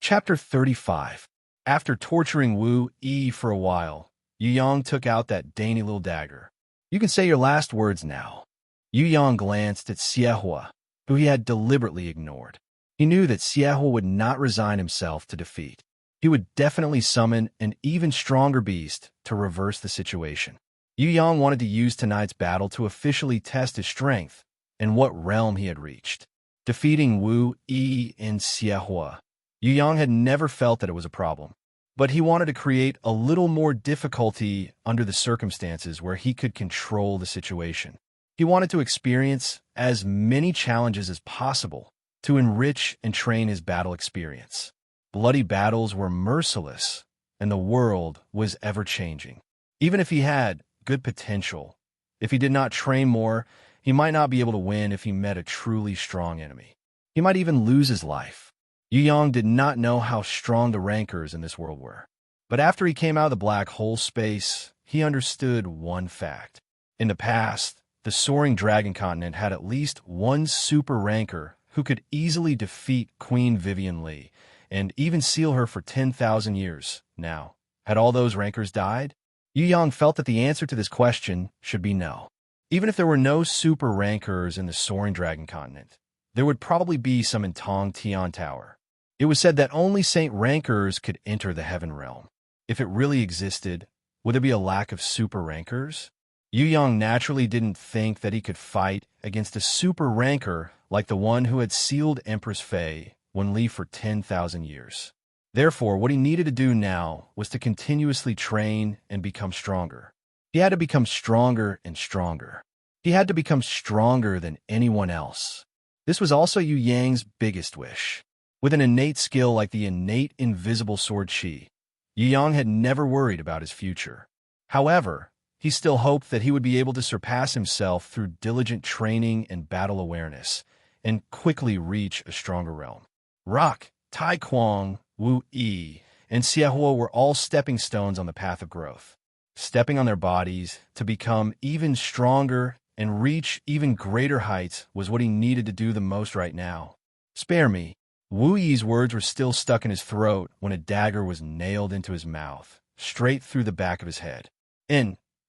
Chapter 35. After torturing Wu Yi for a while, Yu Yang took out that dainty little dagger. You can say your last words now. Yu Yang glanced at Xiehua, who he had deliberately ignored. He knew that Xiehua would not resign himself to defeat. He would definitely summon an even stronger beast to reverse the situation. Yu Yang wanted to use tonight's battle to officially test his strength and what realm he had reached. Defeating Wu Yi and Xiehua, Yu Yang had never felt that it was a problem, but he wanted to create a little more difficulty under the circumstances where he could control the situation. He wanted to experience as many challenges as possible to enrich and train his battle experience. Bloody battles were merciless, and the world was ever-changing. Even if he had good potential, if he did not train more, he might not be able to win if he met a truly strong enemy. He might even lose his life. Yu Yang did not know how strong the rankers in this world were. But after he came out of the black hole space, he understood one fact. In the past, the soaring dragon continent had at least one super ranker who could easily defeat Queen Vivian Li and even seal her for 10,000 years. Now, had all those rankers died? Yu Yang felt that the answer to this question should be no. Even if there were no super rankers in the soaring dragon continent, there would probably be some in Tong Tian Tower. It was said that only Saint rankers could enter the heaven realm. If it really existed, would there be a lack of super rankers? Yu Yang naturally didn't think that he could fight against a super ranker like the one who had sealed Empress Fei Wen Li for 10,000 years. Therefore, what he needed to do now was to continuously train and become stronger. He had to become stronger and stronger. He had to become stronger than anyone else. This was also Yu Yang's biggest wish. With an innate skill like the innate invisible sword Qi, Yu Yang had never worried about his future. However, he still hoped that he would be able to surpass himself through diligent training and battle awareness, and quickly reach a stronger realm. Rock, Tai Kuang, Wu Yi, and Xiehua were all stepping stones on the path of growth. Stepping on their bodies to become even stronger and reach even greater heights was what he needed to do the most right now. Spare me. Wu Yi's words were still stuck in his throat when a dagger was nailed into his mouth, straight through the back of his head.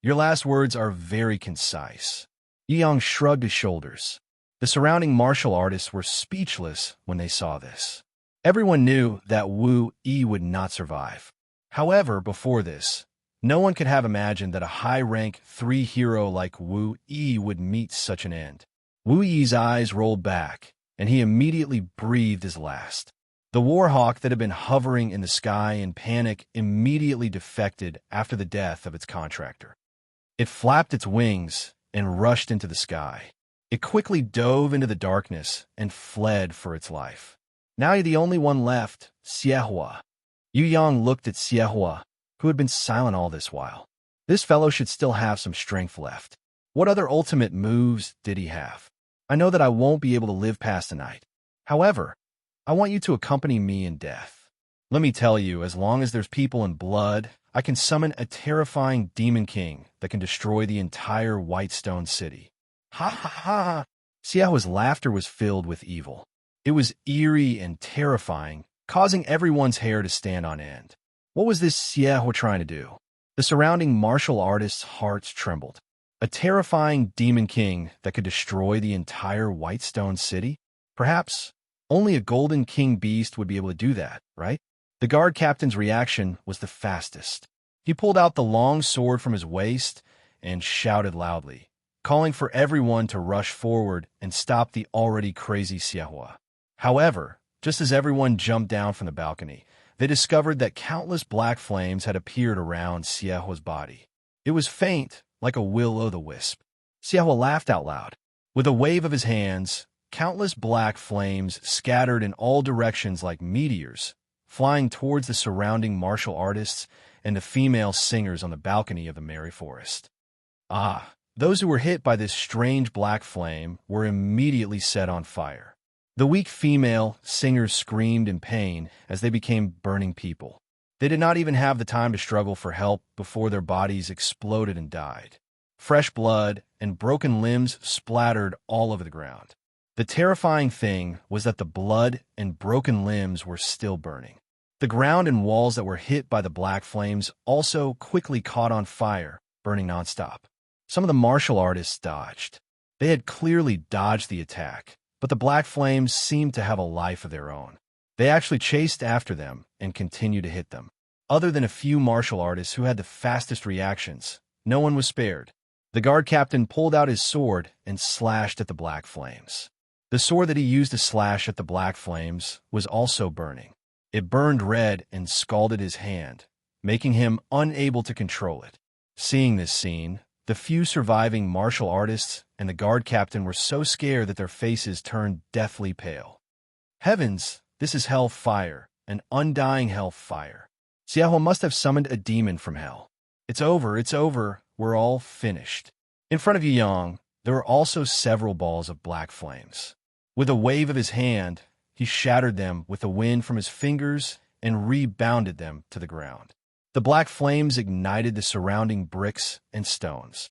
Your last words are very concise. Yu Yang shrugged his shoulders. The surrounding martial artists were speechless when they saw this. Everyone knew that Wu Yi would not survive. However, before this, no one could have imagined that a high-rank 3 hero like Wu Yi would meet such an end. Wu Yi's eyes rolled back, and he immediately breathed his last. The warhawk that had been hovering in the sky in panic immediately defected after the death of its contractor. It flapped its wings and rushed into the sky. It quickly dove into the darkness and fled for its life. Now the only one left, Xiehua. Yu Yang looked at Xiehua, who had been silent all this while. This fellow should still have some strength left. What other ultimate moves did he have? I know that I won't be able to live past tonight. However, I want you to accompany me in death. Let me tell you, as long as there's people and blood, I can summon a terrifying demon king that can destroy the entire Whitestone City. Ha ha ha! Xiao's laughter was filled with evil. It was eerie and terrifying, causing everyone's hair to stand on end. What was this Xiao trying to do? The surrounding martial artists' hearts trembled. A terrifying demon king that could destroy the entire Whitestone City? Perhaps only a golden king beast would be able to do that, right? The guard captain's reaction was the fastest. He pulled out the long sword from his waist and shouted loudly, calling for everyone to rush forward and stop the already crazy Xiehua. However, just as everyone jumped down from the balcony, they discovered that countless black flames had appeared around Xiaohua's body. It was faint, like a will-o'-the-wisp. Xiehua laughed out loud. With a wave of his hands, countless black flames scattered in all directions like meteors, flying towards the surrounding martial artists and the female singers on the balcony of the Merry Forest. Those who were hit by this strange black flame were immediately set on fire. The weak female singers screamed in pain as they became burning people. They did not even have the time to struggle for help before their bodies exploded and died. Fresh blood and broken limbs splattered all over the ground. The terrifying thing was that the blood and broken limbs were still burning. The ground and walls that were hit by the black flames also quickly caught on fire, burning nonstop. Some of the martial artists dodged. They had clearly dodged the attack, but the black flames seemed to have a life of their own. They actually chased after them and continued to hit them. Other than a few martial artists who had the fastest reactions, no one was spared. The guard captain pulled out his sword and slashed at the black flames. The sword that he used to slash at the black flames was also burning. It burned red and scalded his hand, making him unable to control it. Seeing this scene, the few surviving martial artists and the guard captain were so scared that their faces turned deathly pale. Heavens, this is hell fire, an undying hell fire. Xiahua must have summoned a demon from hell. It's over, we're all finished. In front of Yu Yang, there were also several balls of black flames. With a wave of his hand, he shattered them with the wind from his fingers and rebounded them to the ground. The black flames ignited the surrounding bricks and stones.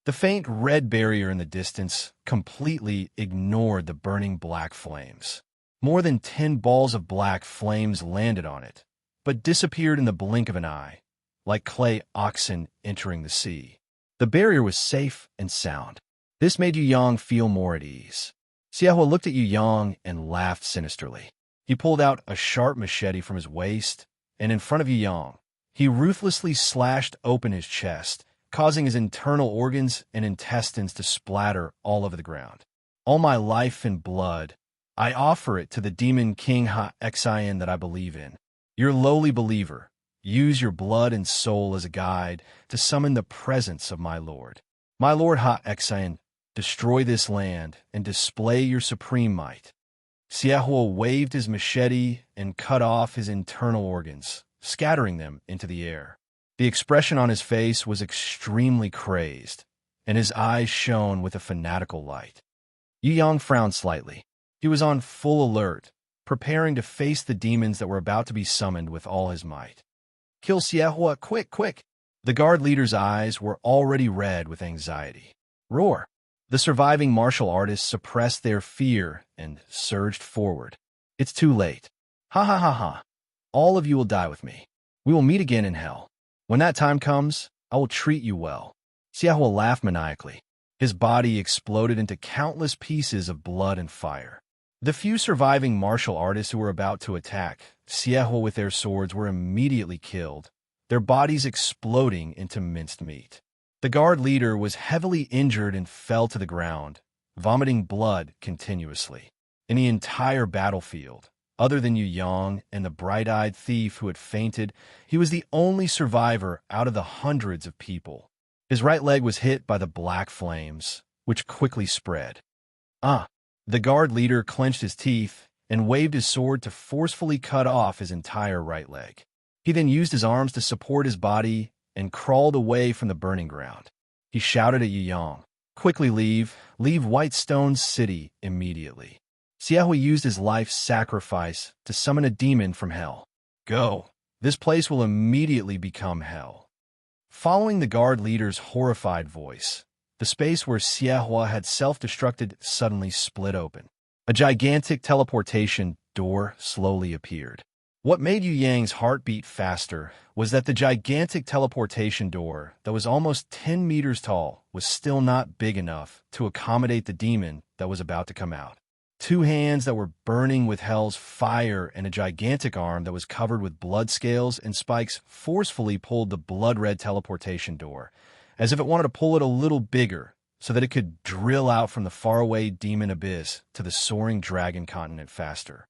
The faint red barrier in the distance completely ignored the burning black flames. More than 10 balls of black flames landed on it, but disappeared in the blink of an eye, like clay oxen entering the sea. The barrier was safe and sound. This made Yu Yang feel more at ease. Xiahua looked at Yu Yang and laughed sinisterly. He pulled out a sharp machete from his waist, and in front of Yu Yang, he ruthlessly slashed open his chest, causing his internal organs and intestines to splatter all over the ground. All my life and blood, I offer it to the demon king Ha-Xian that I believe in. Your lowly believer, use your blood and soul as a guide to summon the presence of my lord. My lord Ha-Xian, destroy this land and display your supreme might. Xiahua waved his machete and cut off his internal organs, scattering them into the air. The expression on his face was extremely crazed, and his eyes shone with a fanatical light. Yu Yang frowned slightly. He was on full alert, preparing to face the demons that were about to be summoned with all his might. Kill Xiahua, quick, quick! The guard leader's eyes were already red with anxiety. Roar! The surviving martial artists suppressed their fear and surged forward. It's too late. Ha ha ha ha. All of you will die with me. We will meet again in hell. When that time comes, I will treat you well. Xiahua laughed maniacally. His body exploded into countless pieces of blood and fire. The few surviving martial artists who were about to attack Xiahua with their swords were immediately killed, their bodies exploding into minced meat. The guard leader was heavily injured and fell to the ground, vomiting blood continuously. In the entire battlefield, other than Yu Yang and the bright-eyed thief who had fainted, he was the only survivor out of the hundreds of people. His right leg was hit by the black flames, which quickly spread. The guard leader clenched his teeth and waved his sword to forcefully cut off his entire right leg. He then used his arms to support his body and crawled away from the burning ground. He shouted at Yu Yang, "Quickly leave Whitestone City immediately." Xiahua used his life's sacrifice to summon a demon from hell. Go. This place will immediately become hell. Following the guard leader's horrified voice, the space where Xiahua had self-destructed suddenly split open. A gigantic teleportation door slowly appeared. What made Yu Yang's heart beat faster was that the gigantic teleportation door that was almost 10 meters tall was still not big enough to accommodate the demon that was about to come out. Two hands that were burning with hell's fire and a gigantic arm that was covered with blood scales and spikes forcefully pulled the blood-red teleportation door, as if it wanted to pull it a little bigger so that it could drill out from the faraway demon abyss to the soaring dragon continent faster.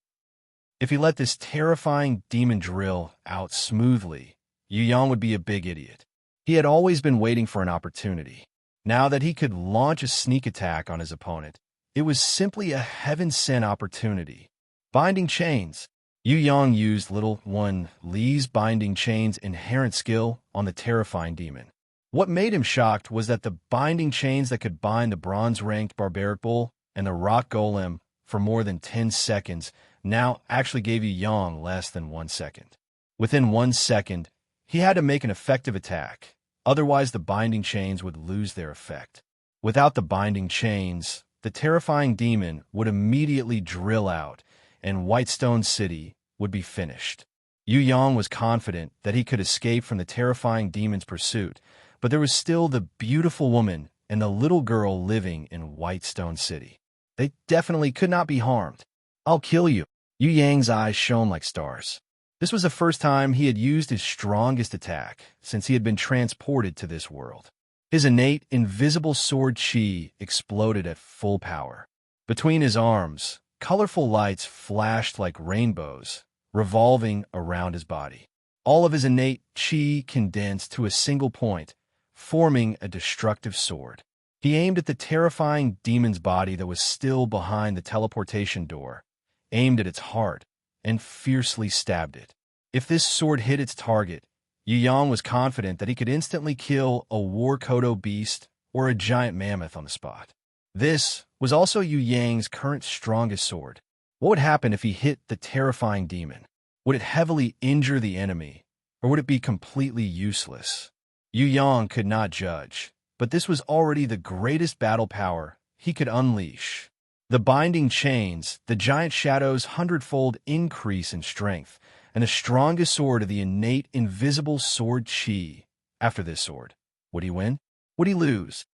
If he let this terrifying demon drill out smoothly, Yu Yang would be a big idiot. He had always been waiting for an opportunity. Now that he could launch a sneak attack on his opponent, it was simply a heaven-sent opportunity. Binding chains. Yu Yang used Little One Li's binding chains' inherent skill on the terrifying demon. What made him shocked was that the binding chains that could bind the bronze-ranked barbaric bull and the rock golem for more than 10 seconds now actually gave Yu Yang less than 1 second. Within 1 second, he had to make an effective attack, otherwise the binding chains would lose their effect. Without the binding chains, the terrifying demon would immediately drill out, and Whitestone City would be finished. Yu Yang was confident that he could escape from the terrifying demon's pursuit, but there was still the beautiful woman and the little girl living in Whitestone City. They definitely could not be harmed. I'll kill you. Yu Yang's eyes shone like stars. This was the first time he had used his strongest attack since he had been transported to this world. His innate, invisible sword chi exploded at full power. Between his arms, colorful lights flashed like rainbows, revolving around his body. All of his innate chi condensed to a single point, forming a destructive sword. He aimed at the terrifying demon's body that was still behind the teleportation door, aimed at its heart, and fiercely stabbed it. If this sword hit its target, Yu Yang was confident that he could instantly kill a war kodo beast or a giant mammoth on the spot. This was also Yu Yang's current strongest sword. What would happen if he hit the terrifying demon? Would it heavily injure the enemy, or would it be completely useless? Yu Yang could not judge, but this was already the greatest battle power he could unleash. The binding chains, the giant shadow's hundredfold increase in strength, and the strongest sword of the innate invisible sword chi. After this sword, would he win? Would he lose?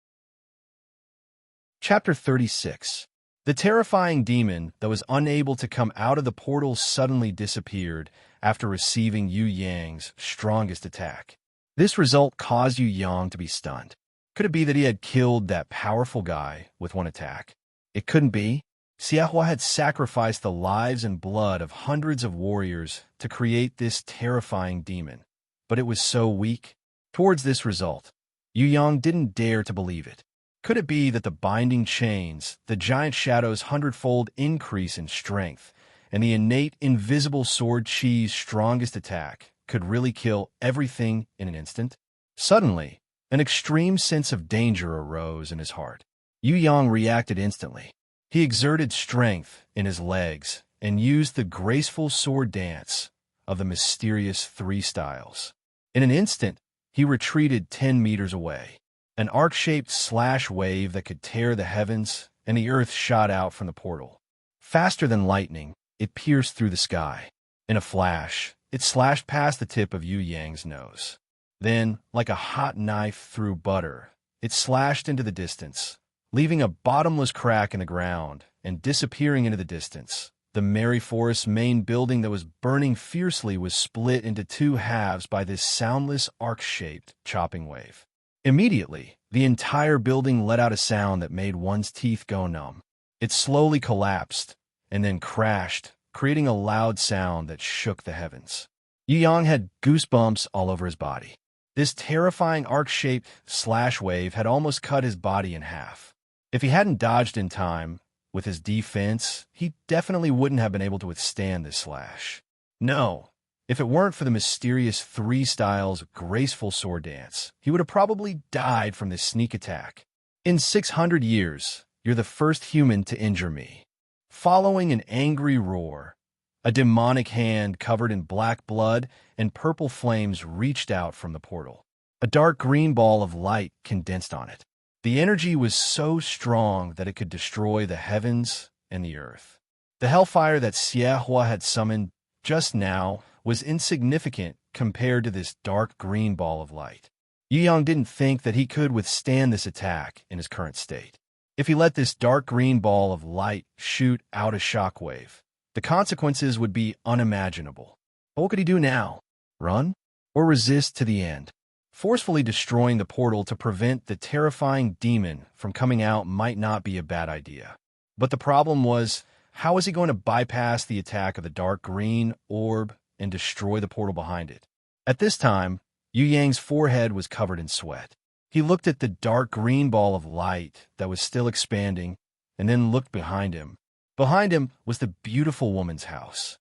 Chapter 36. The terrifying demon that was unable to come out of the portal suddenly disappeared after receiving Yu Yang's strongest attack. This result caused Yu Yang to be stunned. Could it be that he had killed that powerful guy with one attack? It couldn't be. Xiehua had sacrificed the lives and blood of hundreds of warriors to create this terrifying demon, but it was so weak. Towards this result, Yu Yang didn't dare to believe it. Could it be that the binding chains, the giant shadow's hundredfold increase in strength, and the innate invisible sword chi's strongest attack could really kill everything in an instant? Suddenly, an extreme sense of danger arose in his heart. Yu Yang reacted instantly. He exerted strength in his legs and used the graceful sword dance of the mysterious three styles. In an instant, he retreated 10 meters away. An arc-shaped slash wave that could tear the heavens and the earth shot out from the portal. Faster than lightning, it pierced through the sky. In a flash, it slashed past the tip of Yu Yang's nose. Then, like a hot knife through butter, it slashed into the distance, leaving a bottomless crack in the ground and disappearing into the distance. The Merry Forest's main building that was burning fiercely was split into two halves by this soundless arc-shaped chopping wave. Immediately, the entire building let out a sound that made one's teeth go numb. It slowly collapsed and then crashed, creating a loud sound that shook the heavens. Yu Yang had goosebumps all over his body. This terrifying arc-shaped slash wave had almost cut his body in half. If he hadn't dodged in time with his defense, he definitely wouldn't have been able to withstand this slash. No, if it weren't for the mysterious three styles graceful sword dance, he would have probably died from this sneak attack. In 600 years, you're the first human to injure me. Following an angry roar, a demonic hand covered in black blood and purple flames reached out from the portal. A dark green ball of light condensed on it. The energy was so strong that it could destroy the heavens and the earth. The hellfire that Xiehua had summoned just now was insignificant compared to this dark green ball of light. Yu Yang didn't think that he could withstand this attack in his current state. If he let this dark green ball of light shoot out a shockwave, the consequences would be unimaginable. What could he do now? Run? Or resist to the end? Forcefully destroying the portal to prevent the terrifying demon from coming out might not be a bad idea. But the problem was, how was he going to bypass the attack of the dark green orb and destroy the portal behind it? At this time, Yu Yang's forehead was covered in sweat. He looked at the dark green ball of light that was still expanding and then looked behind him. Behind him was the beautiful woman's house.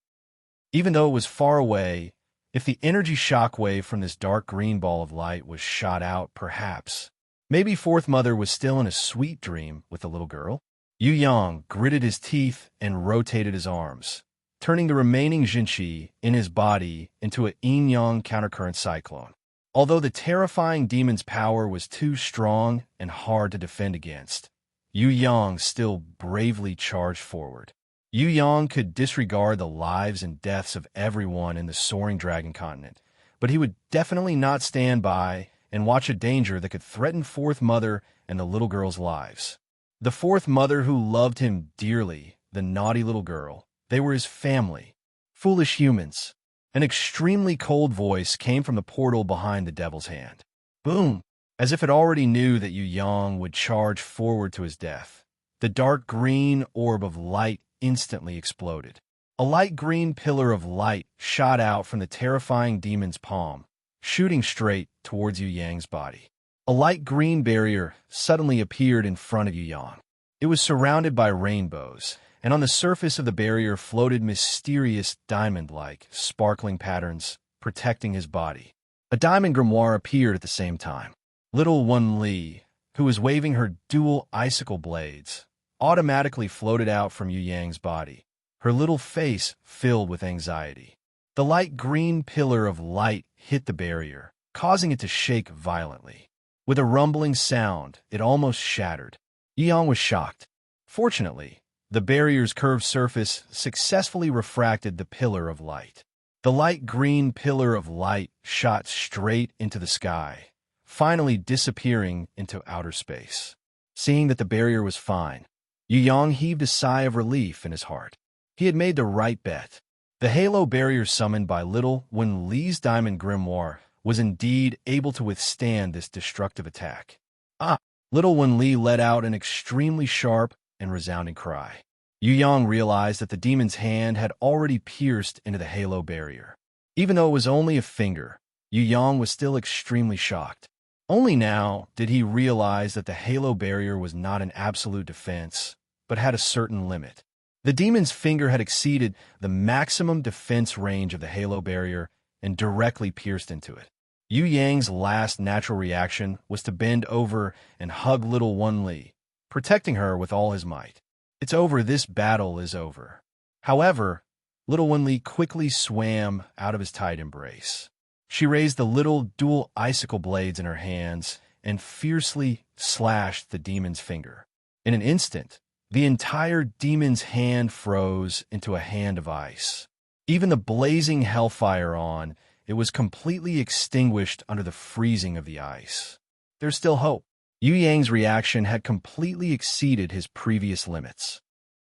Even though it was far away, if the energy shockwave from this dark green ball of light was shot out, perhaps, maybe Fourth Mother was still in a sweet dream with the little girl. Yu Yang gritted his teeth and rotated his arms, turning the remaining Jinqi in his body into a yin-yang countercurrent cyclone. Although the terrifying demon's power was too strong and hard to defend against, Yu Yang still bravely charged forward. Yu Yang could disregard the lives and deaths of everyone in the soaring dragon continent, but he would definitely not stand by and watch a danger that could threaten Fourth Mother and the little girl's lives. The Fourth Mother who loved him dearly, the naughty little girl, they were his family. Foolish humans. An extremely cold voice came from the portal behind the devil's hand. Boom! As if it already knew that Yu Yang would charge forward to his death. The dark green orb of light instantly exploded. A light green pillar of light shot out from the terrifying demon's palm, shooting straight towards Yu Yang's body. A light green barrier suddenly appeared in front of Yu Yang. It was surrounded by rainbows, and on the surface of the barrier floated mysterious diamond-like, sparkling patterns protecting his body. A diamond grimoire appeared at the same time. Little Wen Li, who was waving her dual icicle blades, automatically floated out from Yu Yang's body, her little face filled with anxiety. The light green pillar of light hit the barrier, causing it to shake violently. With a rumbling sound, it almost shattered. Yu Yang was shocked. Fortunately, the barrier's curved surface successfully refracted the pillar of light. The light green pillar of light shot straight into the sky, finally disappearing into outer space. Seeing that the barrier was fine, Yu Yang heaved a sigh of relief in his heart. He had made the right bet. The halo barrier summoned by Little Wen Li's diamond grimoire was indeed able to withstand this destructive attack. Ah! Little Wen Li let out an extremely sharp and resounding cry. Yu Yang realized that the demon's hand had already pierced into the halo barrier. Even though it was only a finger, Yu Yang was still extremely shocked. Only now did he realize that the halo barrier was not an absolute defense, but had a certain limit. The demon's finger had exceeded the maximum defense range of the halo barrier and directly pierced into it. Yu Yang's last natural reaction was to bend over and hug Little Wen Li, protecting her with all his might. It's over, this battle is over. However, Little Wen Li quickly swam out of his tight embrace. She raised the little dual icicle blades in her hands and fiercely slashed the demon's finger. In an instant, the entire demon's hand froze into a hand of ice. Even the blazing hellfire on it was completely extinguished under the freezing of the ice. There's still hope. Yu Yang's reaction had completely exceeded his previous limits.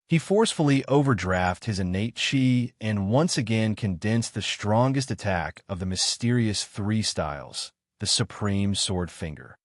He forcefully overdrafted his innate chi and once again condensed the strongest attack of the mysterious three styles, the Supreme Sword Finger.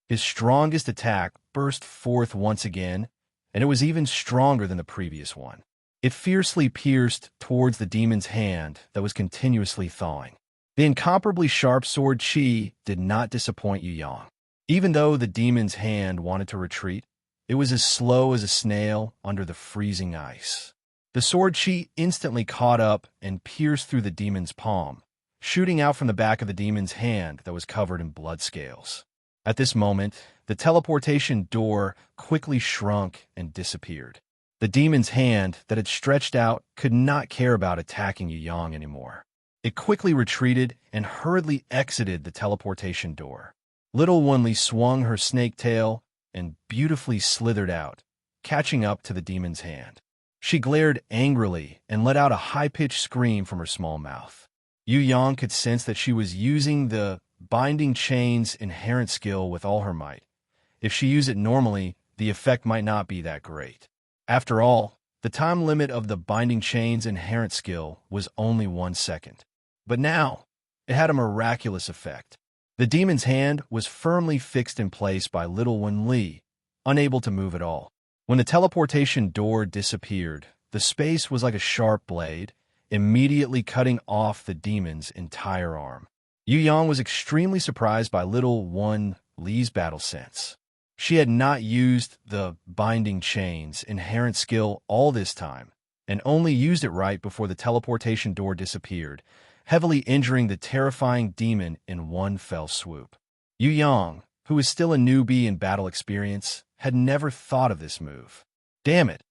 His strongest attack burst forth once again, and it was even stronger than the previous one. It fiercely pierced towards the demon's hand that was continuously thawing. The incomparably sharp sword chi did not disappoint Yu Yang. Even though the demon's hand wanted to retreat, it was as slow as a snail under the freezing ice. The sword chi instantly caught up and pierced through the demon's palm, shooting out from the back of the demon's hand that was covered in blood scales. At this moment, the teleportation door quickly shrunk and disappeared. The demon's hand that had stretched out could not care about attacking Yu Yang anymore. It quickly retreated and hurriedly exited the teleportation door. Little Wen Li swung her snake tail and beautifully slithered out, catching up to the demon's hand. She glared angrily and let out a high-pitched scream from her small mouth. Yu Yang could sense that she was using the binding chain's inherent skill with all her might. If she used it normally, the effect might not be that great. After all, the time limit of the binding chain's inherent skill was only 1 second. But now, it had a miraculous effect. The demon's hand was firmly fixed in place by Little Wen Li, unable to move at all. When the teleportation door disappeared, the space was like a sharp blade, immediately cutting off the demon's entire arm. Yu Yang was extremely surprised by Little Wen Li's battle sense. She had not used the binding chain's inherent skill all this time, and only used it right before the teleportation door disappeared, heavily injuring the terrifying demon in one fell swoop. Yu Yang, who was still a newbie in battle experience, had never thought of this move. Damn it!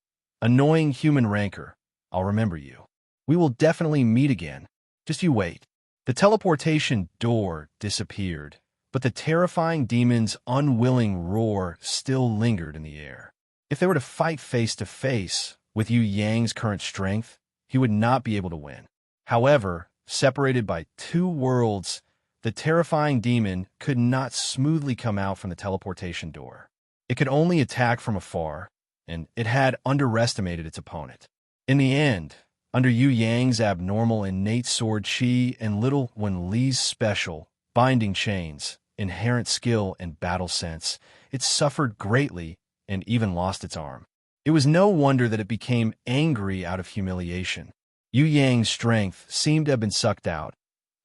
Annoying human rancor, I'll remember you. We will definitely meet again. Just you wait. The teleportation door disappeared, but the terrifying demon's unwilling roar still lingered in the air. If they were to fight face to face, With Yu Yang's current strength, he would not be able to win. However, separated by 2 worlds, the terrifying demon could not smoothly come out from the teleportation door. It could only attack from afar, and it had underestimated its opponent. In the end, under Yu Yang's abnormal innate sword chi and Little Wen Li's special binding chains, inherent skill and battle sense, it suffered greatly and even lost its arm. It was no wonder that it became angry out of humiliation. Yu Yang's strength seemed to have been sucked out,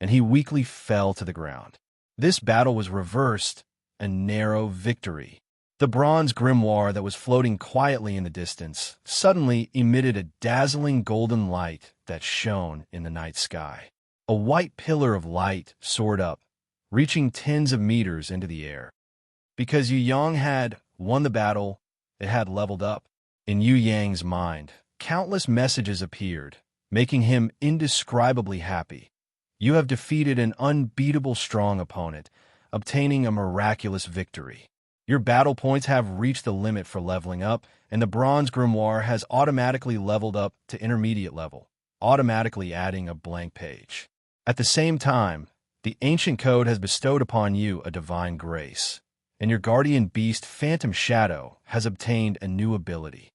and he weakly fell to the ground. This battle was reversed, a narrow victory. The bronze grimoire that was floating quietly in the distance suddenly emitted a dazzling golden light that shone in the night sky. A white pillar of light soared up, reaching tens of meters into the air. Because Yu Yang had won the battle, it had leveled up. In Yu Yang's mind, countless messages appeared, making him indescribably happy. You have defeated an unbeatable strong opponent, obtaining a miraculous victory. Your battle points have reached the limit for leveling up, and the bronze grimoire has automatically leveled up to intermediate level, automatically adding a blank page. At the same time, the ancient code has bestowed upon you a divine grace, and your guardian beast Phantom Shadow has obtained a new ability.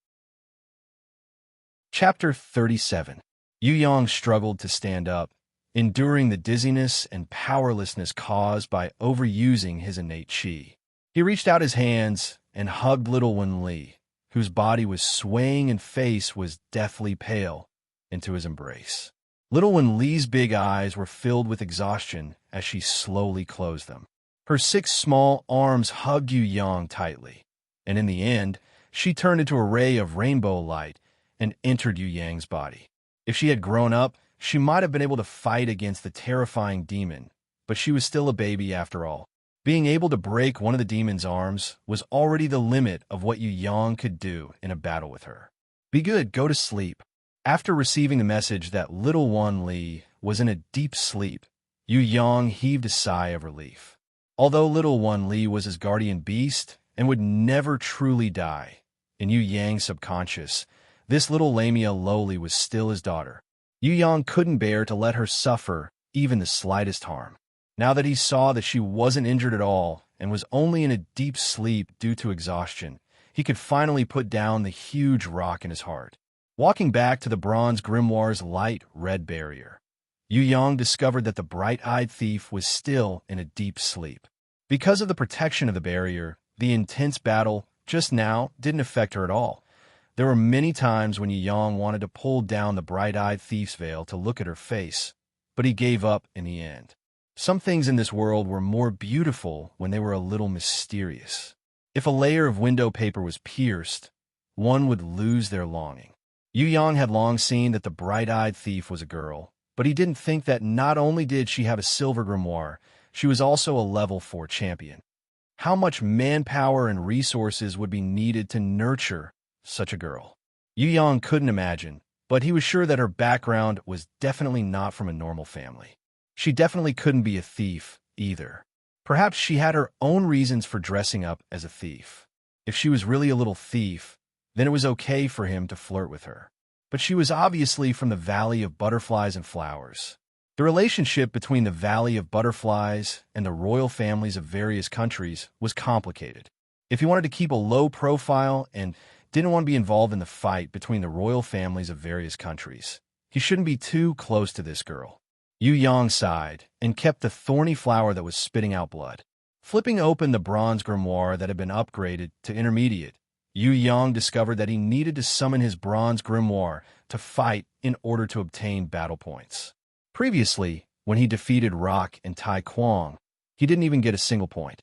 Chapter 37. Yu Yang struggled to stand up, enduring the dizziness and powerlessness caused by overusing his innate chi. He reached out his hands and hugged Little Wen Li, whose body was swaying and face was deathly pale, into his embrace. Little Wen Li's big eyes were filled with exhaustion as she slowly closed them. Her 6 small arms hugged Yu Yang tightly, and in the end, she turned into a ray of rainbow light and entered Yu Yang's body. If she had grown up, she might have been able to fight against the terrifying demon, but she was still a baby after all. Being able to break one of the demon's arms was already the limit of what Yu Yang could do in a battle with her. Be good, go to sleep. After receiving the message that Little Wen Li was in a deep sleep, Yu Yang heaved a sigh of relief. Although Little Wen Li was his guardian beast and would never truly die, in Yu Yang's subconscious, this little Lamia lowly was still his daughter. Yu Yang couldn't bear to let her suffer even the slightest harm. Now that he saw that she wasn't injured at all and was only in a deep sleep due to exhaustion, he could finally put down the huge rock in his heart. Walking back to the bronze grimoire's light red barrier, Yu Yang discovered that the bright-eyed thief was still in a deep sleep. Because of the protection of the barrier, the intense battle just now didn't affect her at all. There were many times when Yu Yang wanted to pull down the bright-eyed thief's veil to look at her face, but he gave up in the end. Some things in this world were more beautiful when they were a little mysterious. If a layer of window paper was pierced, one would lose their longing. Yu Yang had long seen that the bright-eyed thief was a girl, but he didn't think that not only did she have a silver grimoire, she was also a level 4 champion. How much manpower and resources would be needed to nurture such a girl? Yu Yang couldn't imagine, but he was sure that her background was definitely not from a normal family. She definitely couldn't be a thief, either. Perhaps she had her own reasons for dressing up as a thief. If she was really a little thief, then it was okay for him to flirt with her. But she was obviously from the Valley of Butterflies and Flowers. The relationship between the Valley of Butterflies and the royal families of various countries was complicated. If he wanted to keep a low profile and didn't want to be involved in the fight between the royal families of various countries, he shouldn't be too close to this girl. Yu Yang sighed and kept the thorny flower that was spitting out blood. Flipping open the bronze grimoire that had been upgraded to intermediate, Yu Yang discovered that he needed to summon his bronze grimoire to fight in order to obtain battle points. Previously, when he defeated Rock and Tai Kwong, he didn't even get a single point.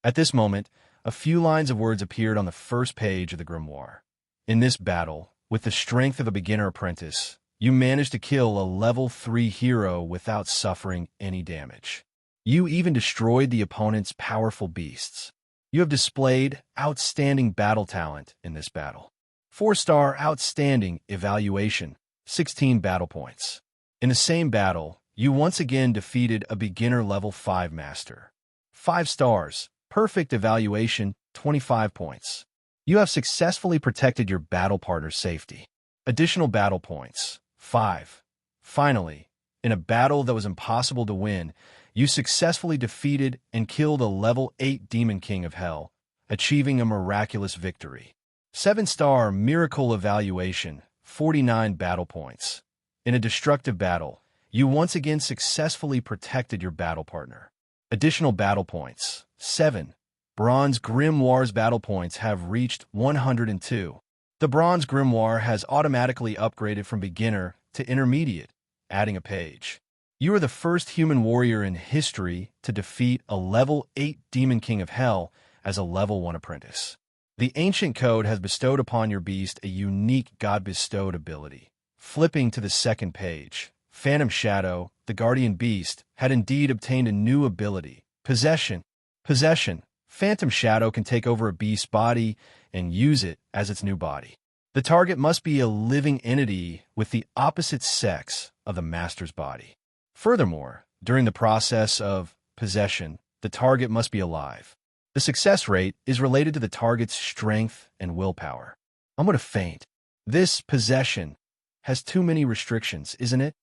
At this moment, a few lines of words appeared on the first page of the grimoire. In this battle, with the strength of a beginner apprentice, you managed to kill a level 3 hero without suffering any damage. You even destroyed the opponent's powerful beasts. You have displayed outstanding battle talent in this battle. 4-star outstanding evaluation, 16 battle points. In the same battle, you once again defeated a beginner level 5 master. 5 stars, perfect evaluation, 25 points. You have successfully protected your battle partner's safety. Additional battle points. 5. Finally, in a battle that was impossible to win, you successfully defeated and killed a level 8 Demon King of Hell, achieving a miraculous victory. 7-star Miracle Evaluation, 49 battle points. In a destructive battle, you once again successfully protected your battle partner. Additional battle points. 7. Bronze Grimoire's battle points have reached 102. The Bronze Grimoire has automatically upgraded from beginner to intermediate, adding a page. You are the first human warrior in history to defeat a level 8 Demon King of Hell as a level 1 apprentice. The Ancient Code has bestowed upon your beast a unique God-bestowed ability. Flipping to the second page, Phantom Shadow, the guardian beast, had indeed obtained a new ability, Possession. Possession. Phantom Shadow can take over a beast's body and use it as its new body. The target must be a living entity with the opposite sex of the master's body. Furthermore, during the process of possession, the target must be alive. The success rate is related to the target's strength and willpower. I'm going to faint. This possession has too many restrictions, isn't it?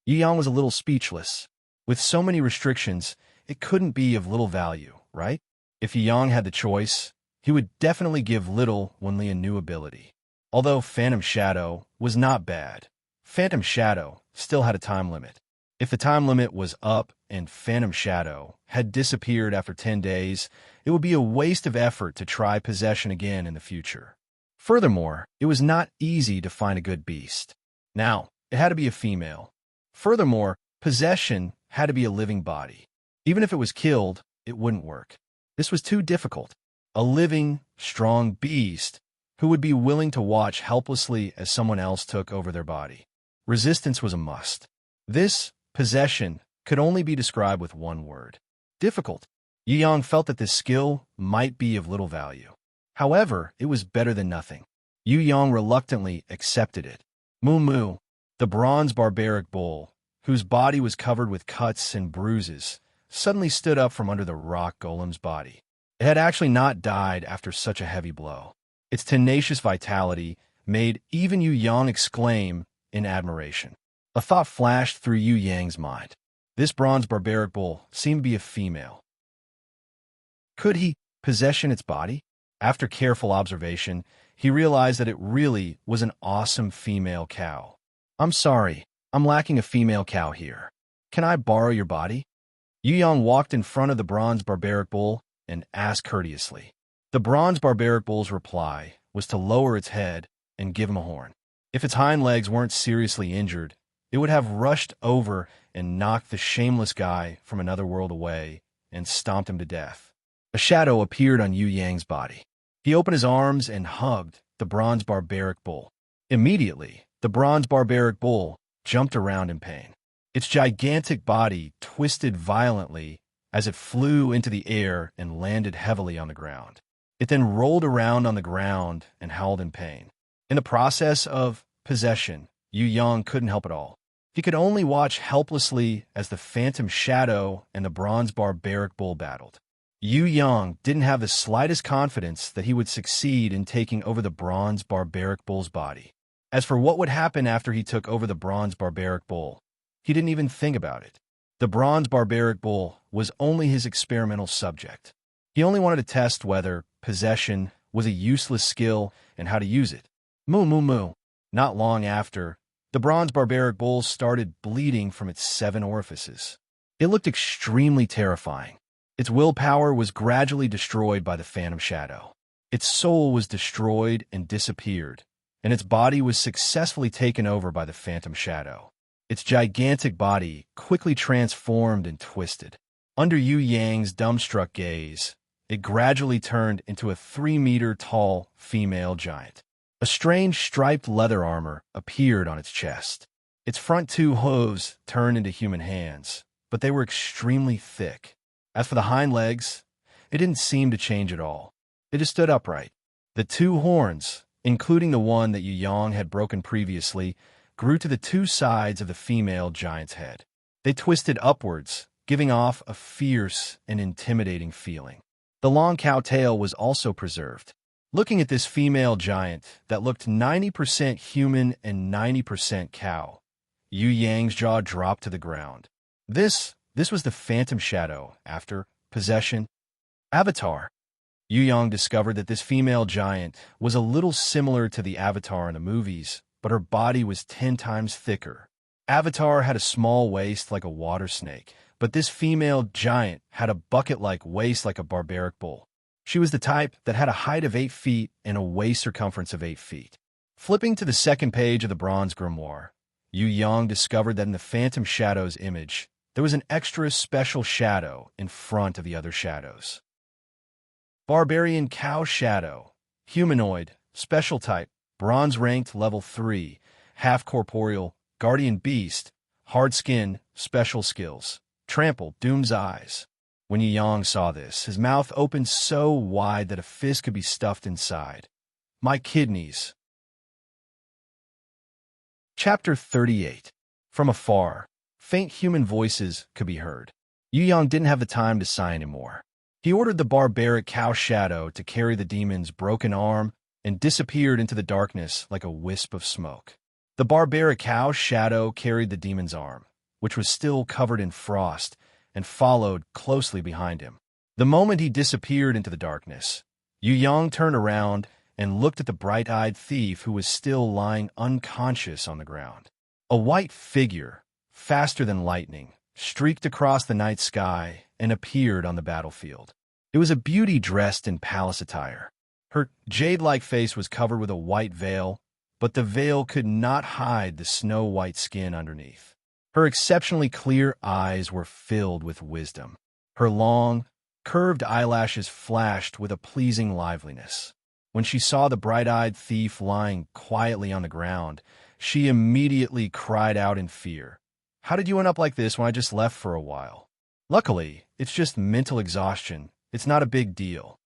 Yi Yang was a little speechless. With so many restrictions, it couldn't be of little value, right? If Yi Yang had the choice, he would definitely give Little Wenli a new ability. Although Phantom Shadow was not bad, Phantom Shadow still had a time limit. If the time limit was up and Phantom Shadow had disappeared after 10 days, it would be a waste of effort to try possession again in the future. Furthermore, it was not easy to find a good beast. Now, it had to be a female. Furthermore, possession had to be a living body. Even if it was killed, it wouldn't work. This was too difficult. A living, strong beast who would be willing to watch helplessly as someone else took over their body. Resistance was a must. This possession could only be described with one word: difficult. Yi Yang felt that this skill might be of little value. However, it was better than nothing. Yu Yang reluctantly accepted it. Moo Moo, the bronze barbaric bull, whose body was covered with cuts and bruises, suddenly stood up from under the rock golem's body. It had actually not died after such a heavy blow. Its tenacious vitality made even Yu Yang exclaim in admiration. A thought flashed through Yu Yang's mind. This bronze barbaric bull seemed to be a female. Could he possession its body? After careful observation, he realized that it really was an awesome female cow. I'm sorry, I'm lacking a female cow here. Can I borrow your body? Yu Yang walked in front of the bronze barbaric bull and asked courteously. The bronze barbaric bull's reply was to lower its head and give him a horn. If its hind legs weren't seriously injured, it would have rushed over and knocked the shameless guy from another world away and stomped him to death. A shadow appeared on Yu Yang's body. He opened his arms and hugged the bronze barbaric bull. Immediately, the bronze barbaric bull jumped around in pain. Its gigantic body twisted violently as it flew into the air and landed heavily on the ground. It then rolled around on the ground and howled in pain. In the process of possession, Yu Yang couldn't help at all. He could only watch helplessly as the Phantom Shadow and the bronze barbaric bull battled. Yu Yang didn't have the slightest confidence that he would succeed in taking over the bronze barbaric bull's body. As for what would happen after he took over the bronze barbaric bull, he didn't even think about it. The bronze barbaric bull was only his experimental subject. He only wanted to test whether possession was a useless skill and how to use it. Moo moo moo. Not long after, the bronze barbaric bull started bleeding from its 7 orifices. It looked extremely terrifying. Its willpower was gradually destroyed by the Phantom Shadow. Its soul was destroyed and disappeared, and its body was successfully taken over by the Phantom Shadow. Its gigantic body quickly transformed and twisted. Under Yu Yang's dumbstruck gaze, it gradually turned into a 3-meter-tall female giant. A strange striped leather armor appeared on its chest. Its front 2 hooves turned into human hands, but they were extremely thick. As for the hind legs, it didn't seem to change at all. It just stood upright. The 2 horns, including the one that Yu Yang had broken previously, grew to the 2 sides of the female giant's head. They twisted upwards, giving off a fierce and intimidating feeling. The long cow tail was also preserved. Looking at this female giant that looked 90% human and 90% cow, Yu Yang's jaw dropped to the ground. This was the phantom shadow after possession. Avatar. Yu Yang discovered that this female giant was a little similar to the Avatar in the movies, but her body was 10 times thicker. Avatar had a small waist like a water snake, but this female giant had a bucket-like waist like a barbaric bull. She was the type that had a height of 8 feet and a waist circumference of 8 feet. Flipping to the second page of the bronze grimoire, Yu Yang discovered that in the phantom shadow's image, there was an extra special shadow in front of the other shadows. Barbarian Cow Shadow, Humanoid, Special Type, Bronze Ranked Level 3, Half Corporeal, Guardian Beast, Hard Skin, Special Skills, Trample, Doom's Eyes. When Yu Yang saw this, his mouth opened so wide that a fist could be stuffed inside. My kidneys. Chapter 38. From afar, faint human voices could be heard. Yu Yang didn't have the time to sigh anymore. He ordered the barbaric cow shadow to carry the demon's broken arm and disappeared into the darkness like a wisp of smoke. The barbaric cow shadow carried the demon's arm, which was still covered in frost, and followed closely behind him. The moment he disappeared into the darkness, Yu Yang turned around and looked at the bright-eyed thief who was still lying unconscious on the ground. A white figure, faster than lightning, streaked across the night sky and appeared on the battlefield. It was a beauty dressed in palace attire. Her jade-like face was covered with a white veil, but the veil could not hide the snow-white skin underneath. Her exceptionally clear eyes were filled with wisdom. Her long, curved eyelashes flashed with a pleasing liveliness. When she saw the bright-eyed thief lying quietly on the ground, she immediately cried out in fear. "How did you end up like this when I just left for a while?" "Luckily, it's just mental exhaustion. It's not a big deal."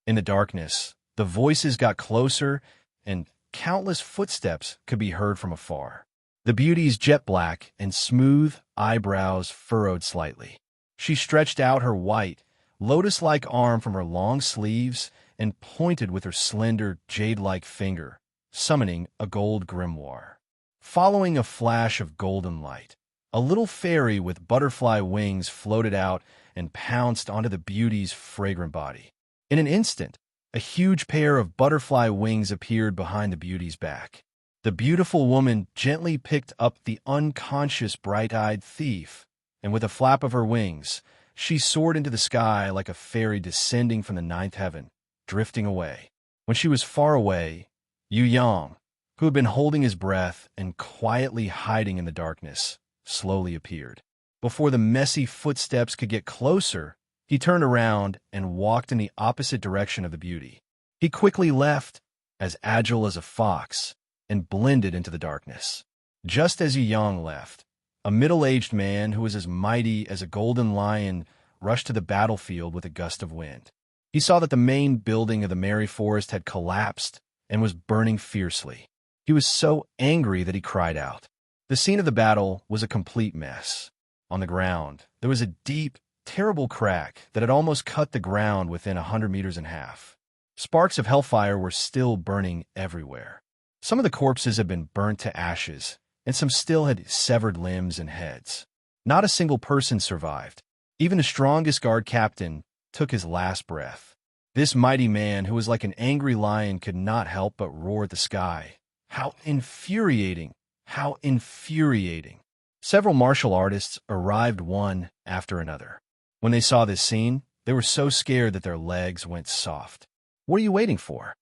In the darkness, the voices got closer, and countless footsteps could be heard from afar. The beauty's jet black and smooth eyebrows furrowed slightly. She stretched out her white, lotus-like arm from her long sleeves and pointed with her slender, jade-like finger, summoning a gold grimoire. Following a flash of golden light, a little fairy with butterfly wings floated out and pounced onto the beauty's fragrant body. In an instant, a huge pair of butterfly wings appeared behind the beauty's back. The beautiful woman gently picked up the unconscious bright-eyed thief, and with a flap of her wings, she soared into the sky like a fairy descending from the ninth heaven, drifting away. When she was far away, Yu Yang, who had been holding his breath and quietly hiding in the darkness, slowly appeared. Before the messy footsteps could get closer, he turned around and walked in the opposite direction of the beauty. He quickly left, as agile as a fox, and blended into the darkness. Just as Yu Yang left, a middle-aged man who was as mighty as a golden lion rushed to the battlefield with a gust of wind. He saw that the main building of the Merry Forest had collapsed and was burning fiercely. He was so angry that he cried out. The scene of the battle was a complete mess. On the ground, there was a deep, terrible crack that had almost cut the ground within 100 meters in half. Sparks of hellfire were still burning everywhere. Some of the corpses had been burnt to ashes, and some still had severed limbs and heads. Not a single person survived. Even the strongest guard captain took his last breath. This mighty man, who was like an angry lion, could not help but roar at the sky. How infuriating! How infuriating! Several martial artists arrived one after another. When they saw this scene, they were so scared that their legs went soft. What are you waiting for?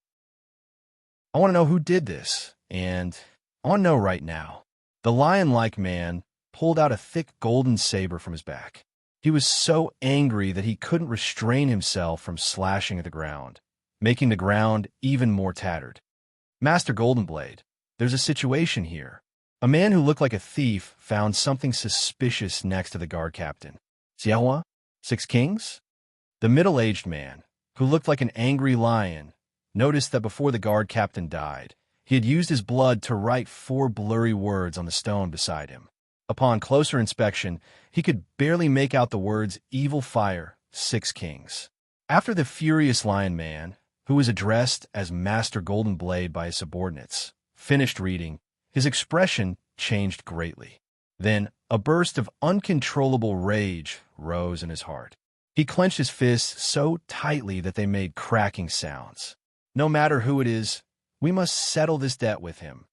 I want to know who did this, and I want to know right now. The lion-like man pulled out a thick golden saber from his back. He was so angry that he couldn't restrain himself from slashing at the ground, making the ground even more tattered. "Master Goldenblade, there's a situation here." A man who looked like a thief found something suspicious next to the guard captain. "Xiahua? 6 kings?" The middle-aged man, who looked like an angry lion, noticed that before the guard captain died, he had used his blood to write 4 blurry words on the stone beside him. Upon closer inspection, he could barely make out the words "Evil Fire, 6 Kings." After the furious lion man, who was addressed as Master Golden Blade by his subordinates, finished reading, his expression changed greatly. Then a burst of uncontrollable rage rose in his heart. He clenched his fists so tightly that they made cracking sounds. No matter who it is, we must settle this debt with him.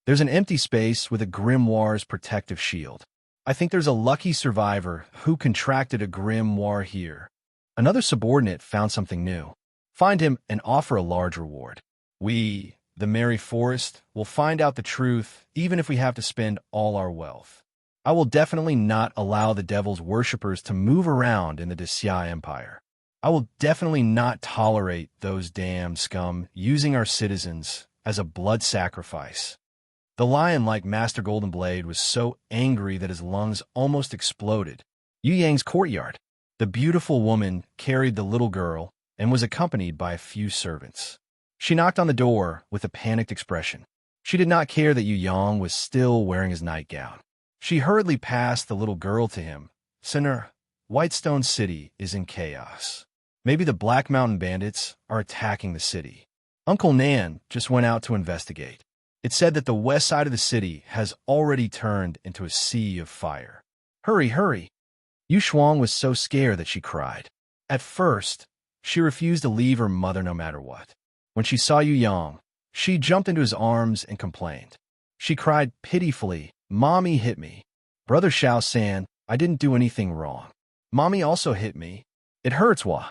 There's an empty space with a grimoire's protective shield. I think there's a lucky survivor who contracted a grimoire here. Another subordinate found something new. Find him and offer a large reward. We, the Merry Forest, will find out the truth even if we have to spend all our wealth. I will definitely not allow the devil's worshippers to move around in the Desya Empire. I will definitely not tolerate those damn scum using our citizens as a blood sacrifice. The lion, like Master Golden Blade, was so angry that his lungs almost exploded. Yu Yang's courtyard. The beautiful woman carried the little girl and was accompanied by a few servants. She knocked on the door with a panicked expression. She did not care that Yu Yang was still wearing his nightgown. She hurriedly passed the little girl to him. Sinner, Whitestone City is in chaos. Maybe the Black Mountain bandits are attacking the city. Uncle Nan just went out to investigate. It said that the west side of the city has already turned into a sea of fire. Hurry, hurry! Yu Shuang was so scared that she cried. At first, she refused to leave her mother no matter what. When she saw Yu Yang, she jumped into his arms and complained. She cried pitifully, "Mommy hit me. Brother Xiao San, I didn't do anything wrong. Mommy also hit me. It hurts, wah."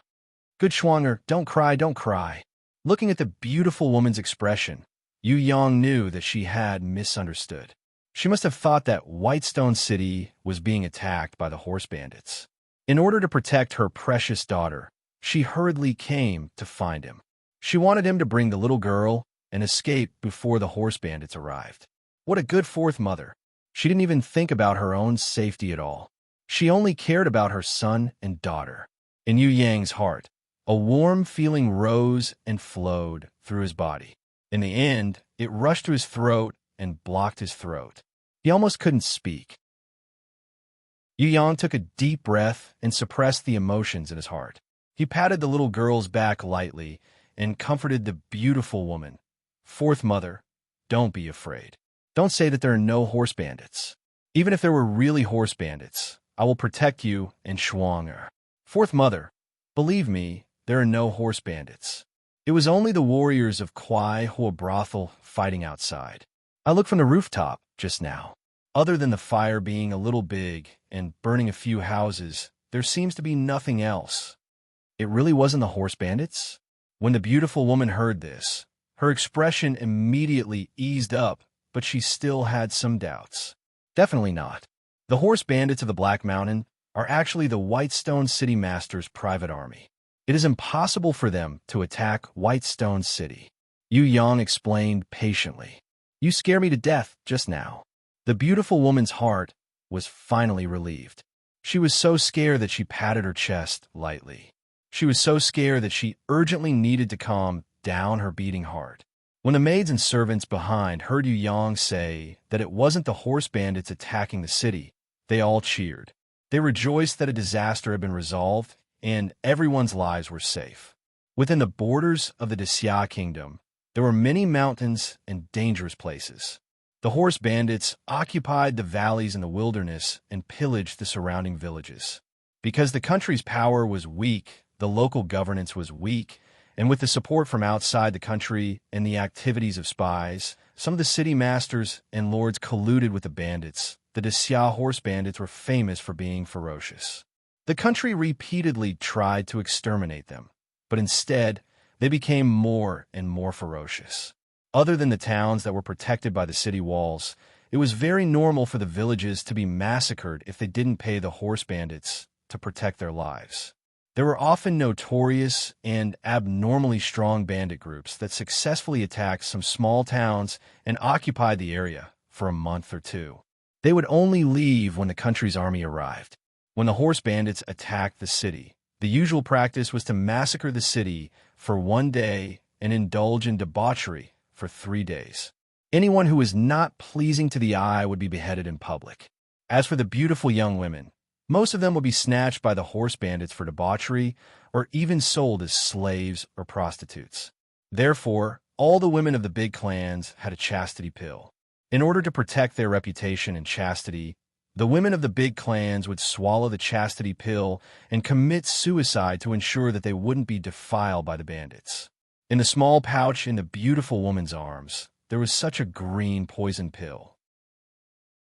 Good Schwanger, don't cry, don't cry. Looking at the beautiful woman's expression, Yu Yang knew that she had misunderstood. She must have thought that Whitestone City was being attacked by the horse bandits. In order to protect her precious daughter, she hurriedly came to find him. She wanted him to bring the little girl and escape before the horse bandits arrived. What a good fourth mother. She didn't even think about her own safety at all. She only cared about her son and daughter. In Yu Yang's heart, a warm feeling rose and flowed through his body. In the end, it rushed to his throat and blocked his throat. He almost couldn't speak. Yu Yang took a deep breath and suppressed the emotions in his heart. He patted the little girl's back lightly and comforted the beautiful woman. Fourth mother, don't be afraid. Don't say that there are no horse bandits. Even if there were really horse bandits, I will protect you and Shuanger. Fourth mother, believe me, there are no horse bandits. It was only the warriors of Kwai Hua brothel fighting outside. I looked from the rooftop just now. Other than the fire being a little big and burning a few houses, there seems to be nothing else. It really wasn't the horse bandits? When the beautiful woman heard this, her expression immediately eased up, but she still had some doubts. Definitely not. The horse bandits of the Black Mountain are actually the Whitestone City Master's private army. It is impossible for them to attack Whitestone City. Yu Yang explained patiently. You scare me to death just now. The beautiful woman's heart was finally relieved. She was so scared that she patted her chest lightly. She was so scared that she urgently needed to calm down her beating heart. When the maids and servants behind heard Yu Yang say that it wasn't the horse bandits attacking the city, they all cheered. They rejoiced that a disaster had been resolved and everyone's lives were safe. Within the borders of the Desya Kingdom, there were many mountains and dangerous places. The horse bandits occupied the valleys and the wilderness and pillaged the surrounding villages. Because the country's power was weak, the local governance was weak, and with the support from outside the country and the activities of spies, some of the city masters and lords colluded with the bandits. The Desya horse bandits were famous for being ferocious. The country repeatedly tried to exterminate them, but instead, they became more and more ferocious. Other than the towns that were protected by the city walls, it was very normal for the villages to be massacred if they didn't pay the horse bandits to protect their lives. There were often notorious and abnormally strong bandit groups that successfully attacked some small towns and occupied the area for a month or two. They would only leave when the country's army arrived. When the horse bandits attacked the city, the usual practice was to massacre the city for one day and indulge in debauchery for 3 days. Anyone who was not pleasing to the eye would be beheaded in public. As for the beautiful young women, most of them would be snatched by the horse bandits for debauchery or even sold as slaves or prostitutes. Therefore, all the women of the big clans had a chastity pill. In order to protect their reputation and chastity, the women of the big clans would swallow the chastity pill and commit suicide to ensure that they wouldn't be defiled by the bandits. In the small pouch in the beautiful woman's arms, there was such a green poison pill.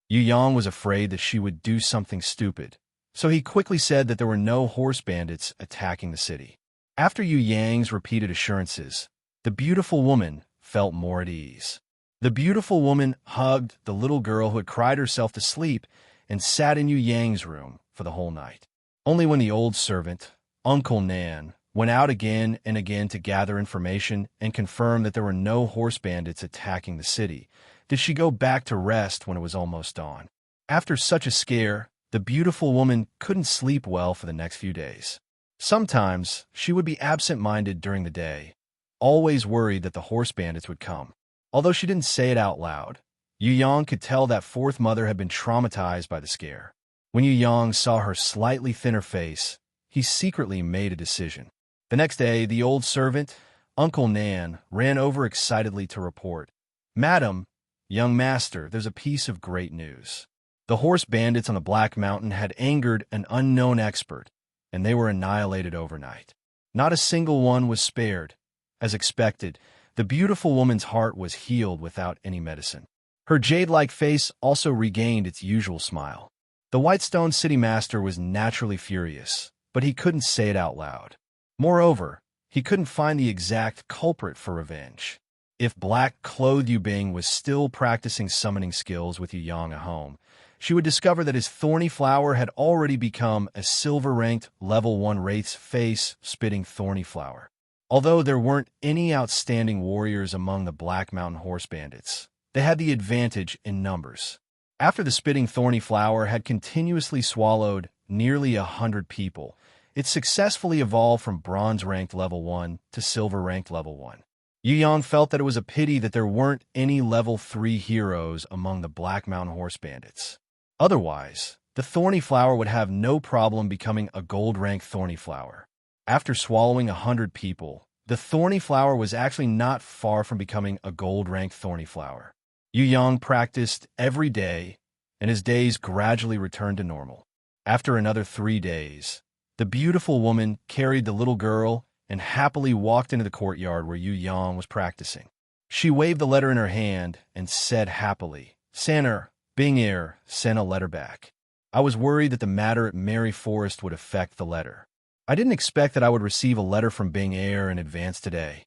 Yu Yang was afraid that she would do something stupid, so he quickly said that there were no horse bandits attacking the city. After Yu Yang's repeated assurances, the beautiful woman felt more at ease. The beautiful woman hugged the little girl who had cried herself to sleep and sat in Yu Yang's room for the whole night. Only when the old servant, Uncle Nan, went out again and again to gather information and confirm that there were no horse bandits attacking the city did she go back to rest when it was almost dawn. After such a scare, the beautiful woman couldn't sleep well for the next few days. Sometimes she would be absent-minded during the day, always worried that the horse bandits would come. Although she didn't say it out loud, Yu Yang could tell that fourth mother had been traumatized by the scare. When Yu Yang saw her slightly thinner face, he secretly made a decision. The next day, the old servant, Uncle Nan, ran over excitedly to report, "Madam, young master, there's a piece of great news. The horse bandits on the Black Mountain had angered an unknown expert, and they were annihilated overnight. Not a single one was spared. As expected, the beautiful woman's heart was healed without any medicine. Her jade-like face also regained its usual smile. The Whitestone City Master was naturally furious, but he couldn't say it out loud. Moreover, he couldn't find the exact culprit for revenge. If black-clothed Yu Bing was still practicing summoning skills with Yu Yang at home, she would discover that his thorny flower had already become a silver-ranked level 1 Wraith's face-spitting thorny flower. Although there weren't any outstanding warriors among the Black Mountain horse bandits, they had the advantage in numbers. After the spitting thorny flower had continuously swallowed nearly 100 people, it successfully evolved from bronze-ranked level 1 to silver-ranked level 1. Yu Yang felt that it was a pity that there weren't any level 3 heroes among the Black Mountain horse bandits. Otherwise, the thorny flower would have no problem becoming a gold-ranked thorny flower. After swallowing 100 people, the thorny flower was actually not far from becoming a gold-ranked thorny flower. Yu Yang practiced every day, and his days gradually returned to normal. After another 3 days, the beautiful woman carried the little girl and happily walked into the courtyard where Yu Yang was practicing. She waved the letter in her hand and said happily, "Saner, Bing Air sent a letter back. I was worried that the matter at Mary Forest would affect the letter. I didn't expect that I would receive a letter from Bing Air in advance today."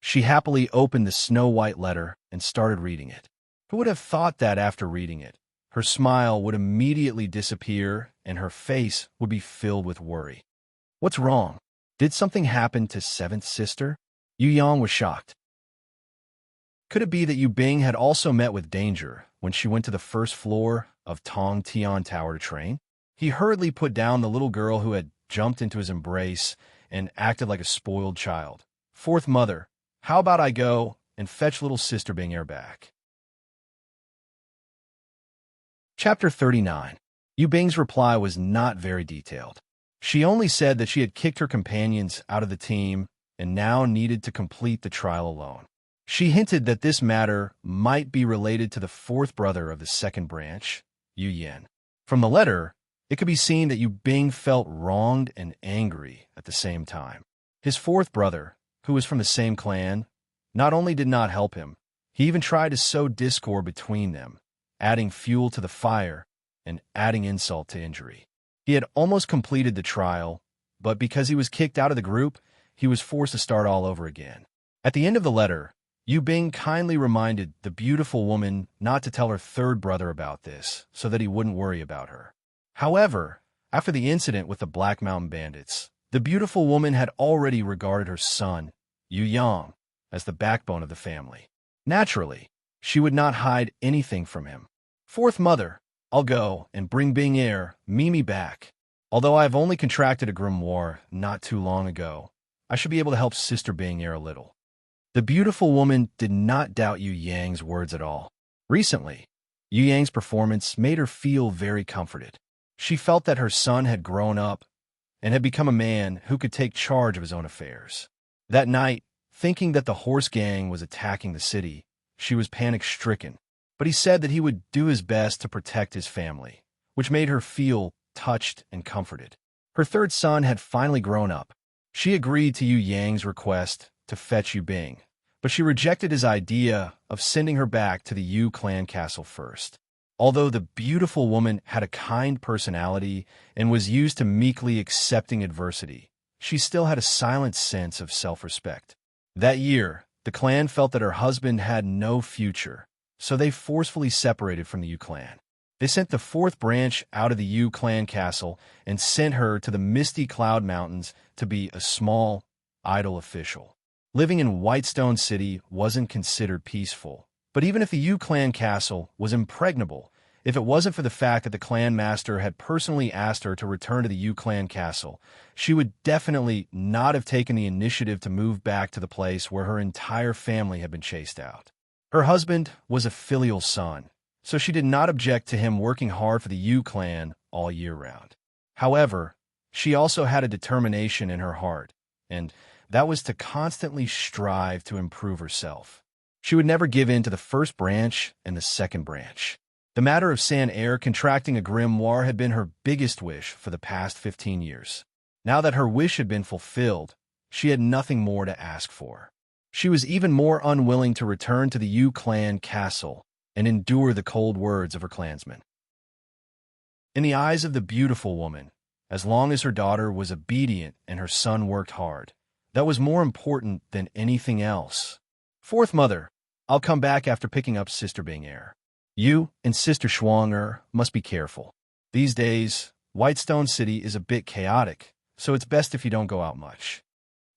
She happily opened the snow-white letter and started reading it. Who would have thought that after reading it, her smile would immediately disappear and her face would be filled with worry? What's wrong? Did something happen to seventh sister? Yu Yang was shocked. Could it be that Yu Bing had also met with danger when she went to the first floor of Tong Tian Tower to train? He hurriedly put down the little girl who had jumped into his embrace and acted like a spoiled child. "Fourth mother, how about I go and fetch little sister Bing Air back?" Chapter 39. Yu Bing's reply was not very detailed. She only said that she had kicked her companions out of the team and now needed to complete the trial alone. She hinted that this matter might be related to the fourth brother of the second branch, Yu Yan. From the letter, it could be seen that Yu Bing felt wronged and angry at the same time. His fourth brother, who was from the same clan, not only did not help him, he even tried to sow discord between them, adding fuel to the fire and adding insult to injury. He had almost completed the trial, but because he was kicked out of the group, he was forced to start all over again. At the end of the letter, Yu Bing kindly reminded the beautiful woman not to tell her third brother about this, so that he wouldn't worry about her. However, after the incident with the Black Mountain bandits, the beautiful woman had already regarded her son, Yu Yang, as the backbone of the family. Naturally, she would not hide anything from him. "Fourth mother, I'll go and bring Bing Air, Mimi back. Although I have only contracted a grimoire not too long ago, I should be able to help Sister Bing Air a little." The beautiful woman did not doubt Yu Yang's words at all. Recently, Yu Yang's performance made her feel very comforted. She felt that her son had grown up and had become a man who could take charge of his own affairs. That night, Thinking that the horse gang was attacking the city, she was panic-stricken. But he said that he would do his best to protect his family, which made her feel touched and comforted. Her third son had finally grown up. She agreed to Yu Yang's request to fetch Yu Bing, but she rejected his idea of sending her back to the Yu clan castle first. Although the beautiful woman had a kind personality and was used to meekly accepting adversity, she still had a silent sense of self-respect. That year, the clan felt that her husband had no future, so they forcefully separated from the Yu clan. They sent the fourth branch out of the Yu clan castle and sent her to the misty cloud mountains to be a small, idle official. Living in Whitestone City wasn't considered peaceful, but even if the Yu clan castle was impregnable, if it wasn't for the fact that the clan master had personally asked her to return to the Yu clan castle, she would definitely not have taken the initiative to move back to the place where her entire family had been chased out. Her husband was a filial son, so she did not object to him working hard for the Yu clan all year round. However, she also had a determination in her heart, and that was to constantly strive to improve herself. She would never give in to the first branch and the second branch. The matter of San Air contracting a grimoire had been her biggest wish for the past 15 years. Now that her wish had been fulfilled, she had nothing more to ask for. She was even more unwilling to return to the Yu clan castle and endure the cold words of her clansmen. In the eyes of the beautiful woman, as long as her daughter was obedient and her son worked hard, that was more important than anything else. Fourth mother, I'll come back after picking up Sister Bing Air. You and Sister Schwanger must be careful. These days, Whitestone City is a bit chaotic, so it's best if you don't go out much.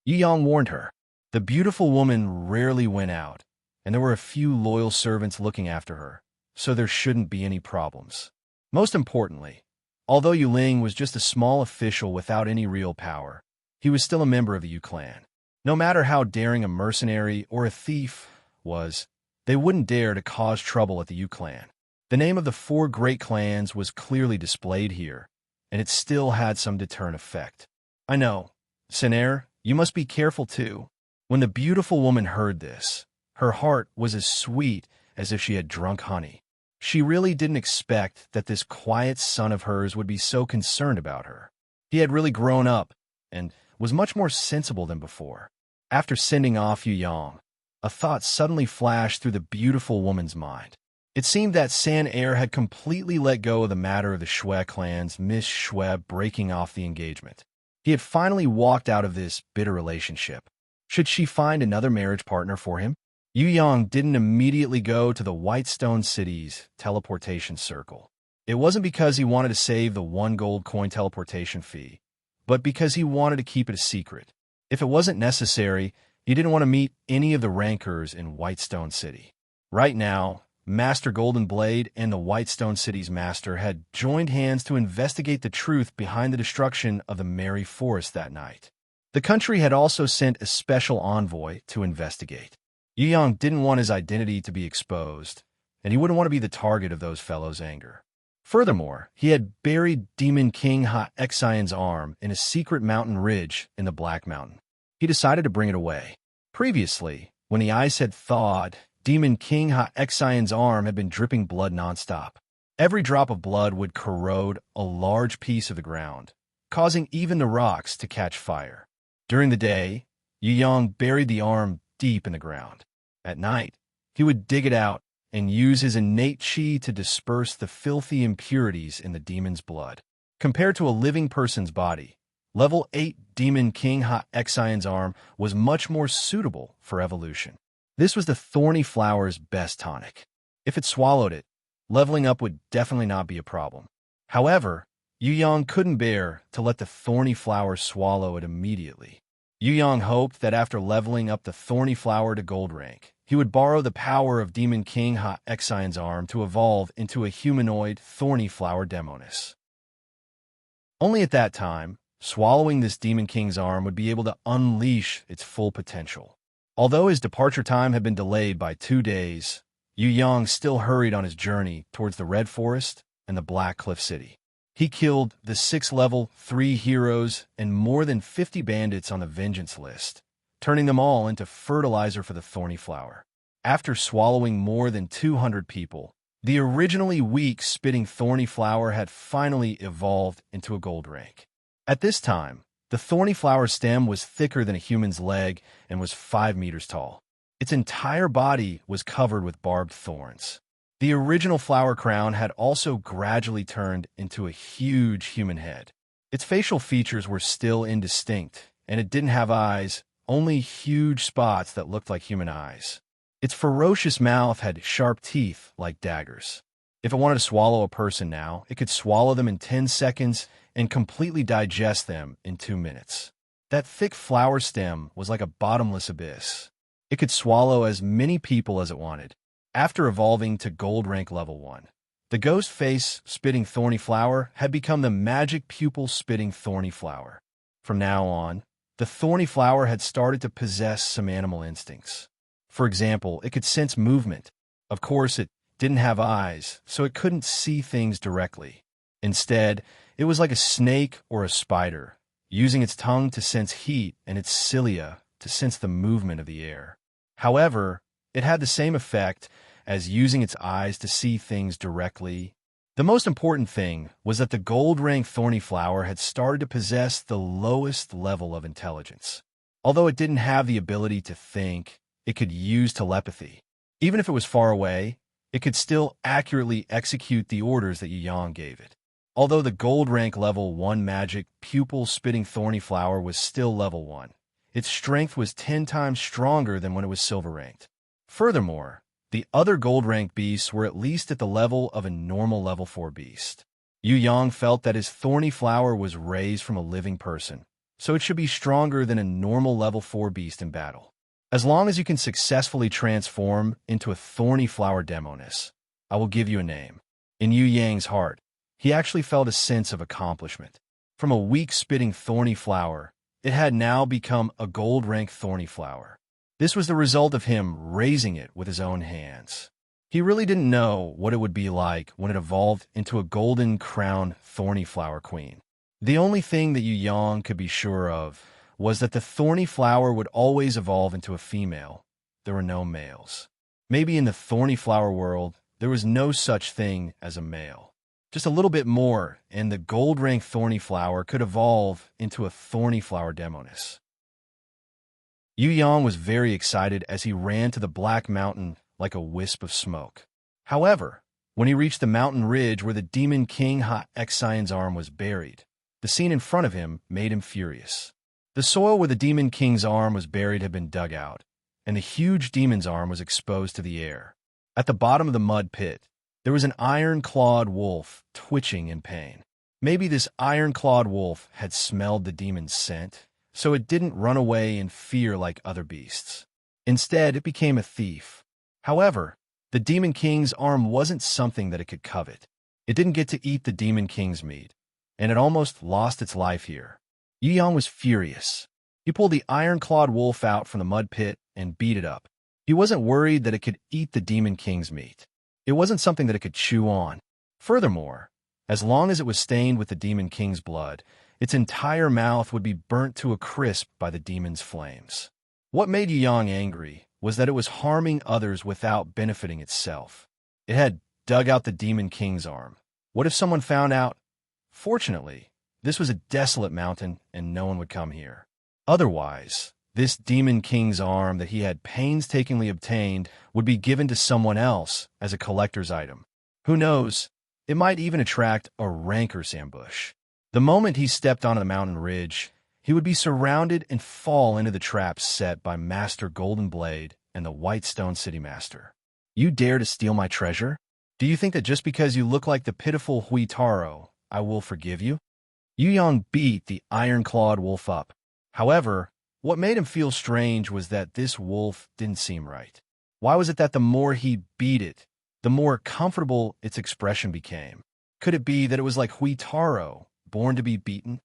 Yu Yang warned her. The beautiful woman rarely went out, and there were a few loyal servants looking after her, so there shouldn't be any problems. Most importantly, although Yu Ling was just a small official without any real power, he was still a member of the Yu clan. No matter how daring a mercenary or a thief was, they wouldn't dare to cause trouble at the Yu clan. The name of the four great clans was clearly displayed here, and it still had some deterrent effect. I know, Senair, you must be careful too. When the beautiful woman heard this, her heart was as sweet as if she had drunk honey. She really didn't expect that this quiet son of hers would be so concerned about her. He had really grown up and was much more sensible than before. After sending off Yu Yang, a thought suddenly flashed through the beautiful woman's mind. It seemed that San Air had completely let go of the matter of the Shui clan's Miss Shui breaking off the engagement. He had finally walked out of this bitter relationship. Should she find another marriage partner for him? Yu Yang didn't immediately go to the Whitestone City's teleportation circle. It wasn't because he wanted to save the 1 gold coin teleportation fee, but because he wanted to keep it a secret. If it wasn't necessary, he didn't want to meet any of the rankers in Whitestone City. Right now, Master Golden Blade and the Whitestone City's master had joined hands to investigate the truth behind the destruction of the Merry Forest that night. The country had also sent a special envoy to investigate. Yu Yang didn't want his identity to be exposed, and he wouldn't want to be the target of those fellows' anger. Furthermore, he had buried Demon King Ha Xian's arm in a secret mountain ridge in the Black Mountain. He decided to bring it away. Previously, when the ice had thawed, Demon King Ha Xian's arm had been dripping blood nonstop. Every drop of blood would corrode a large piece of the ground, causing even the rocks to catch fire. During the day, Yu Yang buried the arm deep in the ground. At night, he would dig it out and use his innate qi to disperse the filthy impurities in the demon's blood. Compared to a living person's body, Level 8 Demon King Ha Xian's arm was much more suitable for evolution. This was the thorny flower's best tonic. If it swallowed it, leveling up would definitely not be a problem. However, Yu Yang couldn't bear to let the thorny flower swallow it immediately. Yu Yang hoped that after leveling up the thorny flower to gold rank, he would borrow the power of Demon King Ha Xian's arm to evolve into a humanoid thorny flower demoness. Only at that time, swallowing this Demon King's arm would be able to unleash its full potential. Although his departure time had been delayed by 2 days, Yu Yang still hurried on his journey towards the Red Forest and the Black Cliff City. He killed the 6 level 3 heroes and more than 50 bandits on the vengeance list, turning them all into fertilizer for the thorny flower. After swallowing more than 200 people, the originally weak spitting thorny flower had finally evolved into a gold rank. At this time, the thorny flower stem was thicker than a human's leg and was 5 meters tall. Its entire body was covered with barbed thorns. The original flower crown had also gradually turned into a huge human head. Its facial features were still indistinct, and it didn't have eyes, only huge spots that looked like human eyes. Its ferocious mouth had sharp teeth like daggers. If it wanted to swallow a person now, it could swallow them in 10 seconds and completely digest them in 2 minutes. That thick flower stem was like a bottomless abyss. It could swallow as many people as it wanted. After evolving to gold rank level 1, the ghost face spitting thorny flower had become the magic pupil spitting thorny flower. From now on, the thorny flower had started to possess some animal instincts. For example, it could sense movement. Of course, it didn't have eyes, so it couldn't see things directly. Instead, it was like a snake or a spider, using its tongue to sense heat and its cilia to sense the movement of the air. However, it had the same effect as using its eyes to see things directly. The most important thing was that the gold rank thorny flower had started to possess the lowest level of intelligence. Although it didn't have the ability to think, it could use telepathy. Even if it was far away, it could still accurately execute the orders that Yu Yang gave it. Although the gold rank level 1 magic pupil spitting thorny flower was still level 1, its strength was 10 times stronger than when it was silver ranked. Furthermore, the other gold rank beasts were at least at the level of a normal level 4 beast. Yu Yang felt that his thorny flower was raised from a living person, so it should be stronger than a normal level 4 beast in battle. As long as you can successfully transform into a thorny flower demoness, I will give you a name. In Yu Yang's heart, he actually felt a sense of accomplishment. From a weak spitting thorny flower, it had now become a gold rank thorny flower. This was the result of him raising it with his own hands. He really didn't know what it would be like when it evolved into a golden crown thorny flower queen. The only thing that Yu Yang could be sure of was that the thorny flower would always evolve into a female. There were no males. Maybe in the thorny flower world, there was no such thing as a male. Just a little bit more, and the gold rank thorny flower could evolve into a thorny flower demoness. Yu Yang was very excited as he ran to the black mountain like a wisp of smoke. However, when he reached the mountain ridge where the demon king Ha-Xion's arm was buried, the scene in front of him made him furious. The soil where the demon king's arm was buried had been dug out, and the huge demon's arm was exposed to the air. At the bottom of the mud pit, there was an iron-clawed wolf twitching in pain. Maybe this iron-clawed wolf had smelled the demon's scent, so it didn't run away in fear like other beasts. Instead, it became a thief. However, the demon king's arm wasn't something that it could covet. It didn't get to eat the demon king's meat, and it almost lost its life here. Yu Yang was furious. He pulled the iron-clawed wolf out from the mud pit and beat it up. He wasn't worried that it could eat the demon king's meat. It wasn't something that it could chew on. Furthermore, as long as it was stained with the demon king's blood, its entire mouth would be burnt to a crisp by the demon's flames. What made Yu Yang angry was that it was harming others without benefiting itself. It had dug out the demon king's arm. What if someone found out? Fortunately, this was a desolate mountain and no one would come here. Otherwise, this demon king's arm that he had painstakingly obtained would be given to someone else as a collector's item. Who knows? It might even attract a rancor's ambush. The moment he stepped onto the mountain ridge, he would be surrounded and fall into the traps set by Master Golden Blade and the Whitestone City Master. You dare to steal my treasure? Do you think that just because you look like the pitiful Huitaro, I will forgive you? Yu Yang beat the iron-clawed wolf up. However, what made him feel strange was that this wolf didn't seem right. Why was it that the more he beat it, the more comfortable its expression became? Could it be that it was like Huitaro, born to be beaten?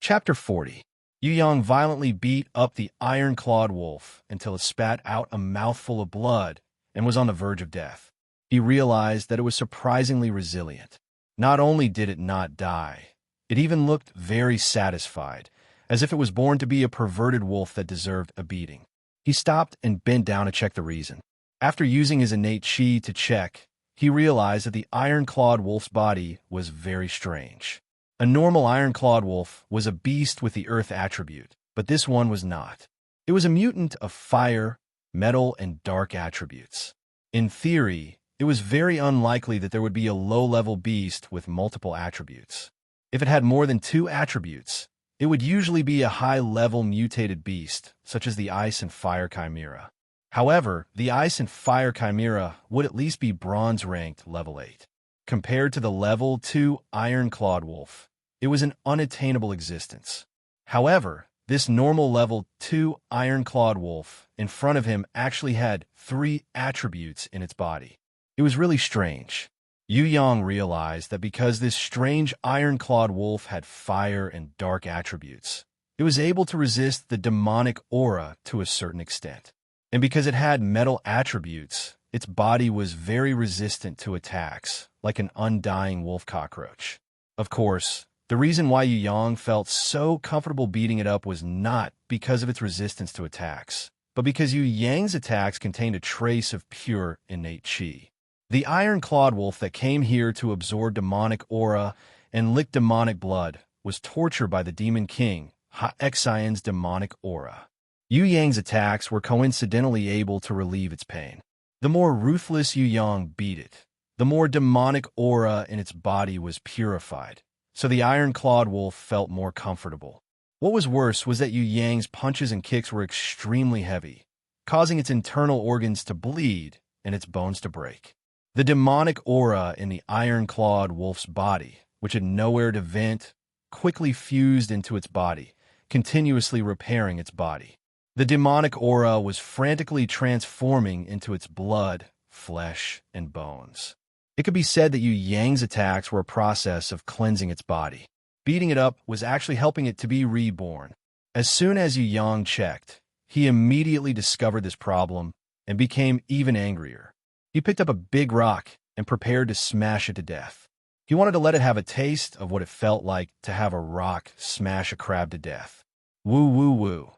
Chapter 40. Yu Yang violently beat up the iron-clawed wolf until it spat out a mouthful of blood and was on the verge of death. He realized that it was surprisingly resilient. Not only did it not die, it even looked very satisfied, as if it was born to be a perverted wolf that deserved a beating. He stopped and bent down to check the reason. After using his innate chi to check, he realized that the iron-clawed wolf's body was very strange. A normal iron-clawed wolf was a beast with the earth attribute, but this one was not. It was a mutant of fire, metal, and dark attributes. In theory, it was very unlikely that there would be a low-level beast with multiple attributes. If it had more than 2 attributes, it would usually be a high-level mutated beast, such as the Ice and Fire Chimera. However, the Ice and Fire Chimera would at least be bronze-ranked level 8. Compared to the level 2 iron-clawed wolf, it was an unattainable existence. However, this normal level 2 iron-clawed wolf in front of him actually had 3 attributes in its body. It was really strange. Yu Yang realized that because this strange iron-clawed wolf had fire and dark attributes, it was able to resist the demonic aura to a certain extent. And because it had metal attributes, its body was very resistant to attacks, like an undying wolf cockroach. Of course, the reason why Yu Yang felt so comfortable beating it up was not because of its resistance to attacks, but because Yu Yang's attacks contained a trace of pure innate chi. The iron-clawed wolf that came here to absorb demonic aura and lick demonic blood was tortured by the Demon King, Ha-Xian's demonic aura. Yu Yang's attacks were coincidentally able to relieve its pain. The more ruthless Yu Yang beat it, the more demonic aura in its body was purified, so the iron-clawed wolf felt more comfortable. What was worse was that Yu Yang's punches and kicks were extremely heavy, causing its internal organs to bleed and its bones to break. The demonic aura in the iron-clawed wolf's body, which had nowhere to vent, quickly fused into its body, continuously repairing its body. The demonic aura was frantically transforming into its blood, flesh, and bones. It could be said that Yu Yang's attacks were a process of cleansing its body. Beating it up was actually helping it to be reborn. As soon as Yu Yang checked, he immediately discovered this problem and became even angrier. He picked up a big rock and prepared to smash it to death. He wanted to let it have a taste of what it felt like to have a rock smash a crab to death. Woo woo woo.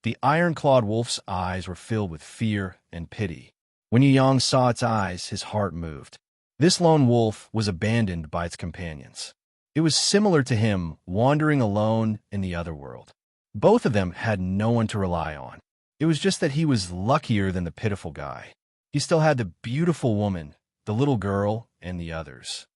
The iron-clawed wolf's eyes were filled with fear and pity. When Yu Yang saw its eyes, his heart moved. This lone wolf was abandoned by its companions. It was similar to him wandering alone in the other world. Both of them had no one to rely on. It was just that he was luckier than the pitiful guy. He still had the beautiful woman, the little girl, and the others.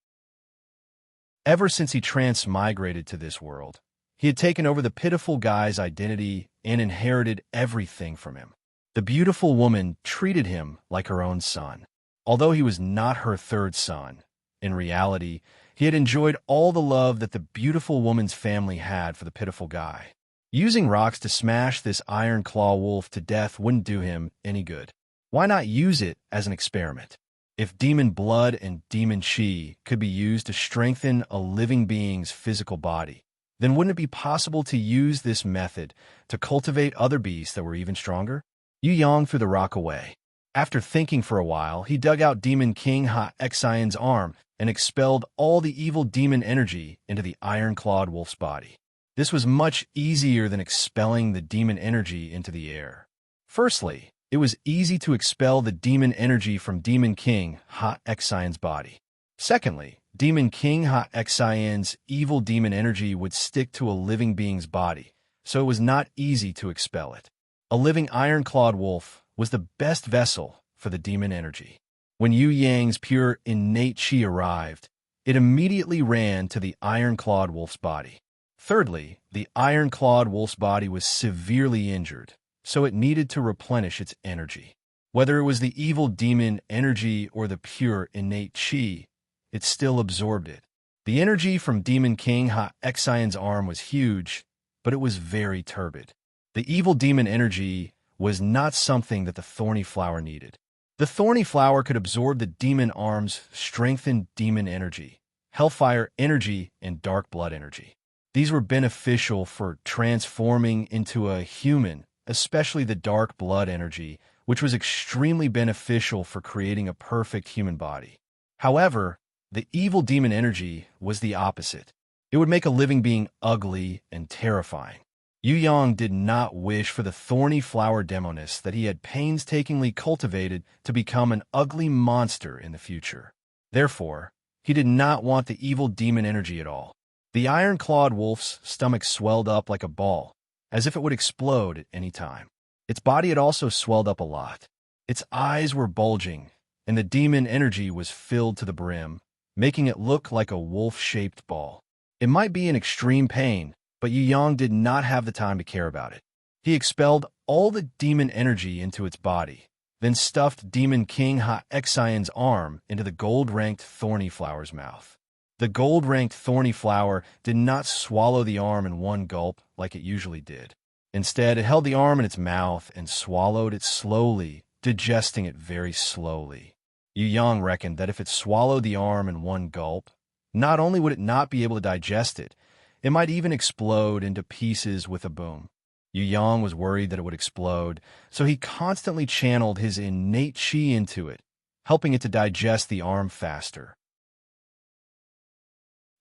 Ever since he transmigrated to this world, he had taken over the pitiful guy's identity and inherited everything from him. The beautiful woman treated him like her own son. Although he was not her third son, in reality, he had enjoyed all the love that the beautiful woman's family had for the pitiful guy. Using rocks to smash this iron claw wolf to death wouldn't do him any good. Why not use it as an experiment? If demon blood and demon chi could be used to strengthen a living being's physical body, then wouldn't it be possible to use this method to cultivate other beasts that were even stronger? Yu Yang threw the rock away. After thinking for a while, he dug out Demon King Ha-Xian's arm and expelled all the evil demon energy into the iron-clawed wolf's body. This was much easier than expelling the demon energy into the air. Firstly, it was easy to expel the demon energy from Demon King Ha-Xian's body. Secondly, Demon King Ha-Xian's evil demon energy would stick to a living being's body, so it was not easy to expel it. A living iron-clawed wolf was the best vessel for the demon energy. When Yu Yang's pure innate chi arrived, it immediately ran to the iron-clawed wolf's body. Thirdly, the iron-clawed wolf's body was severely injured, so it needed to replenish its energy. Whether it was the evil demon energy or the pure innate chi, it still absorbed it. The energy from Demon King Ha-Xian's arm was huge, but it was very turbid. The evil demon energy was not something that the thorny flower needed. The thorny flower could absorb the demon arm's strengthened demon energy, hellfire energy, and dark blood energy. These were beneficial for transforming into a human, especially the dark blood energy, which was extremely beneficial for creating a perfect human body. However, the evil demon energy was the opposite. It would make a living being ugly and terrifying. Yu Yang did not wish for the thorny flower demoness that he had painstakingly cultivated to become an ugly monster in the future. Therefore, he did not want the evil demon energy at all. The iron-clawed wolf's stomach swelled up like a ball, as if it would explode at any time. Its body had also swelled up a lot. Its eyes were bulging, and the demon energy was filled to the brim, making it look like a wolf-shaped ball. It might be in extreme pain, but Yu Yang did not have the time to care about it. He expelled all the demon energy into its body, then stuffed Demon King Ha-Xian's arm into the gold-ranked thorny flower's mouth. The gold-ranked thorny flower did not swallow the arm in one gulp like it usually did. Instead, it held the arm in its mouth and swallowed it slowly, digesting it very slowly. Yu Yang reckoned that if it swallowed the arm in one gulp, not only would it not be able to digest it, it might even explode into pieces with a boom. Yu Yang was worried that it would explode, so he constantly channeled his innate qi into it, helping it to digest the arm faster.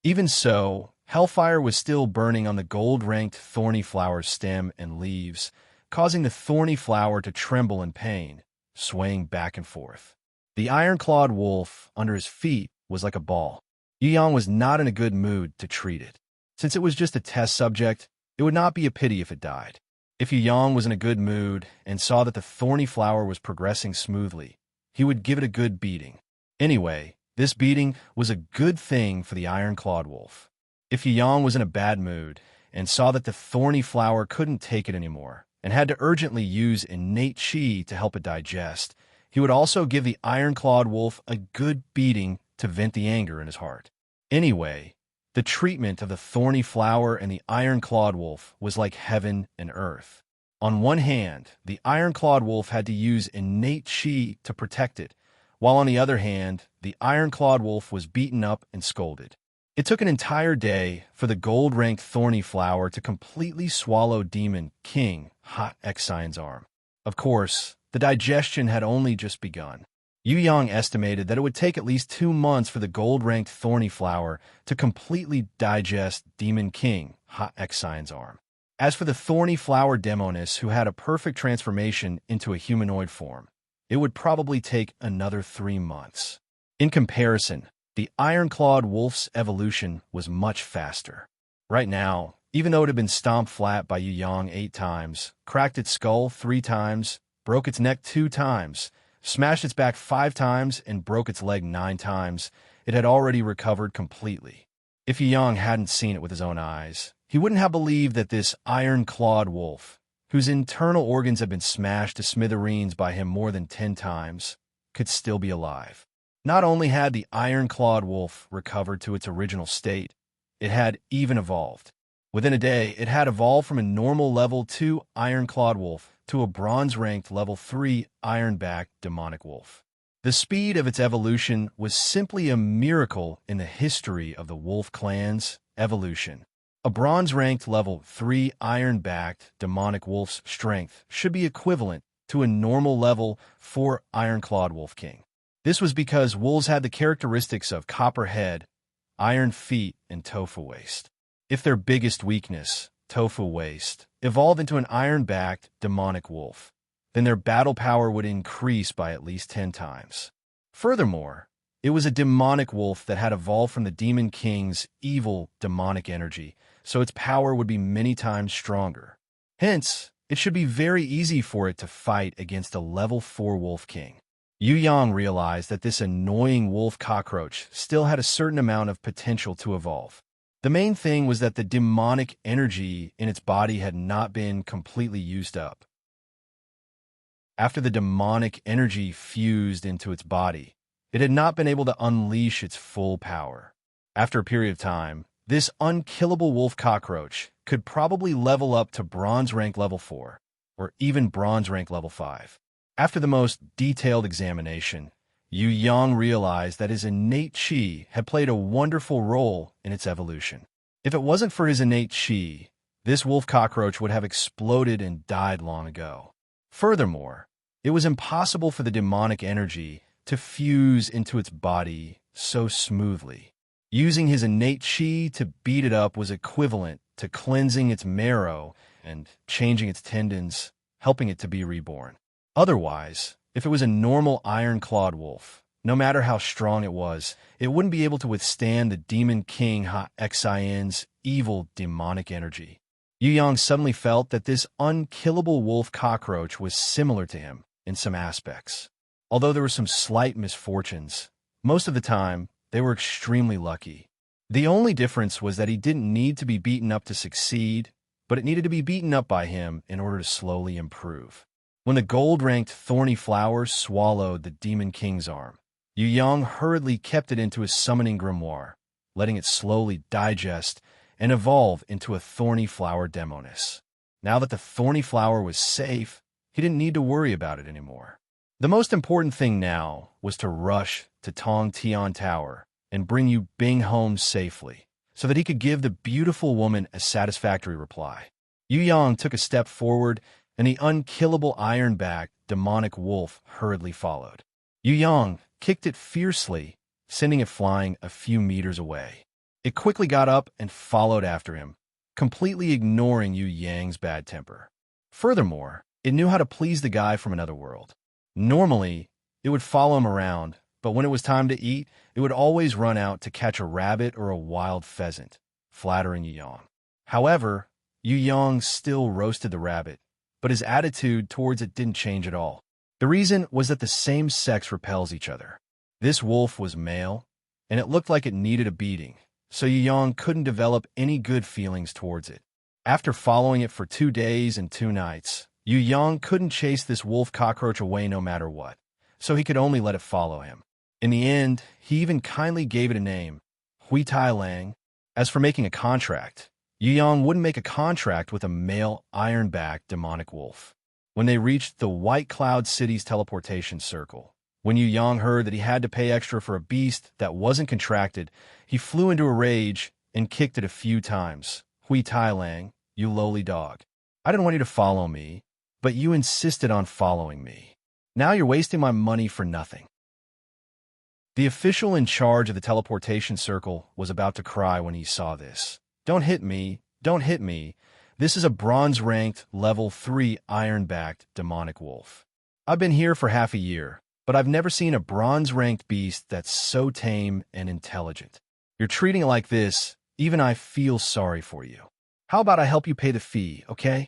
Even so, hellfire was still burning on the gold-ranked thorny flower's stem and leaves, causing the thorny flower to tremble in pain, swaying back and forth. The iron-clawed wolf under his feet was like a ball. Yu Yang was not in a good mood to treat it. Since it was just a test subject, it would not be a pity if it died. If Yu Yang was in a good mood and saw that the thorny flower was progressing smoothly, he would give it a good beating. Anyway, this beating was a good thing for the iron-clawed wolf. If Yu Yang was in a bad mood and saw that the thorny flower couldn't take it anymore and had to urgently use innate qi to help it digest, he would also give the iron-clawed wolf a good beating to vent the anger in his heart. Anyway, the treatment of the thorny flower and the iron-clawed wolf was like heaven and earth. On one hand, the iron-clawed wolf had to use innate qi to protect it, while on the other hand, the iron-clawed wolf was beaten up and scolded. It took an entire day for the gold-ranked thorny flower to completely swallow Demon King Ha-Xian's arm. Of course, the digestion had only just begun. Yu Yang estimated that it would take at least 2 months for the gold-ranked thorny flower to completely digest Demon King Ha-Xian's arm. As for the thorny flower demoness who had a perfect transformation into a humanoid form, it would probably take another 3 months. In comparison, the iron-clawed wolf's evolution was much faster. Right now, even though it had been stomped flat by Yu Yang 8 times, cracked its skull 3 times, broke its neck 2 times, smashed its back 5 times, and broke its leg 9 times, it had already recovered completely. If Yu Yang hadn't seen it with his own eyes, he wouldn't have believed that this iron-clawed wolf, whose internal organs had been smashed to smithereens by him more than 10 times, could still be alive. Not only had the iron-clawed wolf recovered to its original state, it had even evolved. Within a day, it had evolved from a normal level 2 iron-clawed wolf to a bronze-ranked level 3 iron-backed demonic wolf. The speed of its evolution was simply a miracle in the history of the wolf clan's evolution. A bronze-ranked level 3 iron-backed demonic wolf's strength should be equivalent to a normal level 4 iron-clawed wolf king. This was because wolves had the characteristics of copper head, iron feet, and tofu waist. If their biggest weakness, tofu waist, evolved into an iron-backed demonic wolf, then their battle power would increase by at least 10 times. Furthermore, it was a demonic wolf that had evolved from the Demon King's evil demonic energy, so its power would be many times stronger. Hence, it should be very easy for it to fight against a level 4 wolf king. Yu Yang realized that this annoying wolf cockroach still had a certain amount of potential to evolve. The main thing was that the demonic energy in its body had not been completely used up. After the demonic energy fused into its body, it had not been able to unleash its full power. After a period of time, this unkillable wolf cockroach could probably level up to bronze rank level 4, or even bronze rank level 5. After the most detailed examination, Yu Yang realized that his innate qi had played a wonderful role in its evolution. If it wasn't for his innate qi, this wolf cockroach would have exploded and died long ago. Furthermore, it was impossible for the demonic energy to fuse into its body so smoothly. Using his innate qi to beat it up was equivalent to cleansing its marrow and changing its tendons, helping it to be reborn. Otherwise, if it was a normal iron-clawed wolf, no matter how strong it wouldn't be able to withstand the Demon King Ha-Xin's evil demonic energy. Yu Yang suddenly felt that this unkillable wolf cockroach was similar to him in some aspects. Although there were some slight misfortunes, most of the time, they were extremely lucky. The only difference was that he didn't need to be beaten up to succeed, but it needed to be beaten up by him in order to slowly improve. When the gold-ranked thorny flower swallowed the Demon King's arm, Yu Yang hurriedly kept it into his summoning grimoire, letting it slowly digest and evolve into a thorny flower demoness. Now that the thorny flower was safe, he didn't need to worry about it anymore. The most important thing now was to rush to Tong Tian Tower and bring Yu Bing home safely, so that he could give the beautiful woman a satisfactory reply. Yu Yang took a step forward, and the unkillable iron-backed demonic wolf hurriedly followed. Yu Yang kicked it fiercely, sending it flying a few meters away. It quickly got up and followed after him, completely ignoring Yu Yang's bad temper. Furthermore, it knew how to please the guy from another world. Normally, it would follow him around, but when it was time to eat, it would always run out to catch a rabbit or a wild pheasant, flattering Yu Yang. However, Yu Yang still roasted the rabbit, but his attitude towards it didn't change at all. The reason was that the same sex repels each other. This wolf was male, and it looked like it needed a beating, so Yu Yang couldn't develop any good feelings towards it. After following it for 2 days and 2 nights, Yu Yang couldn't chase this wolf cockroach away no matter what, so he could only let it follow him. In the end, he even kindly gave it a name, Hui Tai Lang. As for making a contract, Yu Yang wouldn't make a contract with a male iron-backed demonic wolf. When they reached the White Cloud City's teleportation circle, when Yu Yang heard that he had to pay extra for a beast that wasn't contracted, he flew into a rage and kicked it a few times. Hui Tai Lang, you lowly dog. I didn't want you to follow me, but you insisted on following me. Now you're wasting my money for nothing. The official in charge of the teleportation circle was about to cry when he saw this. Don't hit me, don't hit me. This is a bronze-ranked level 3 iron-backed demonic wolf. I've been here for half a year, but I've never seen a bronze-ranked beast that's so tame and intelligent. You're treating it like this, even I feel sorry for you. How about I help you pay the fee, okay?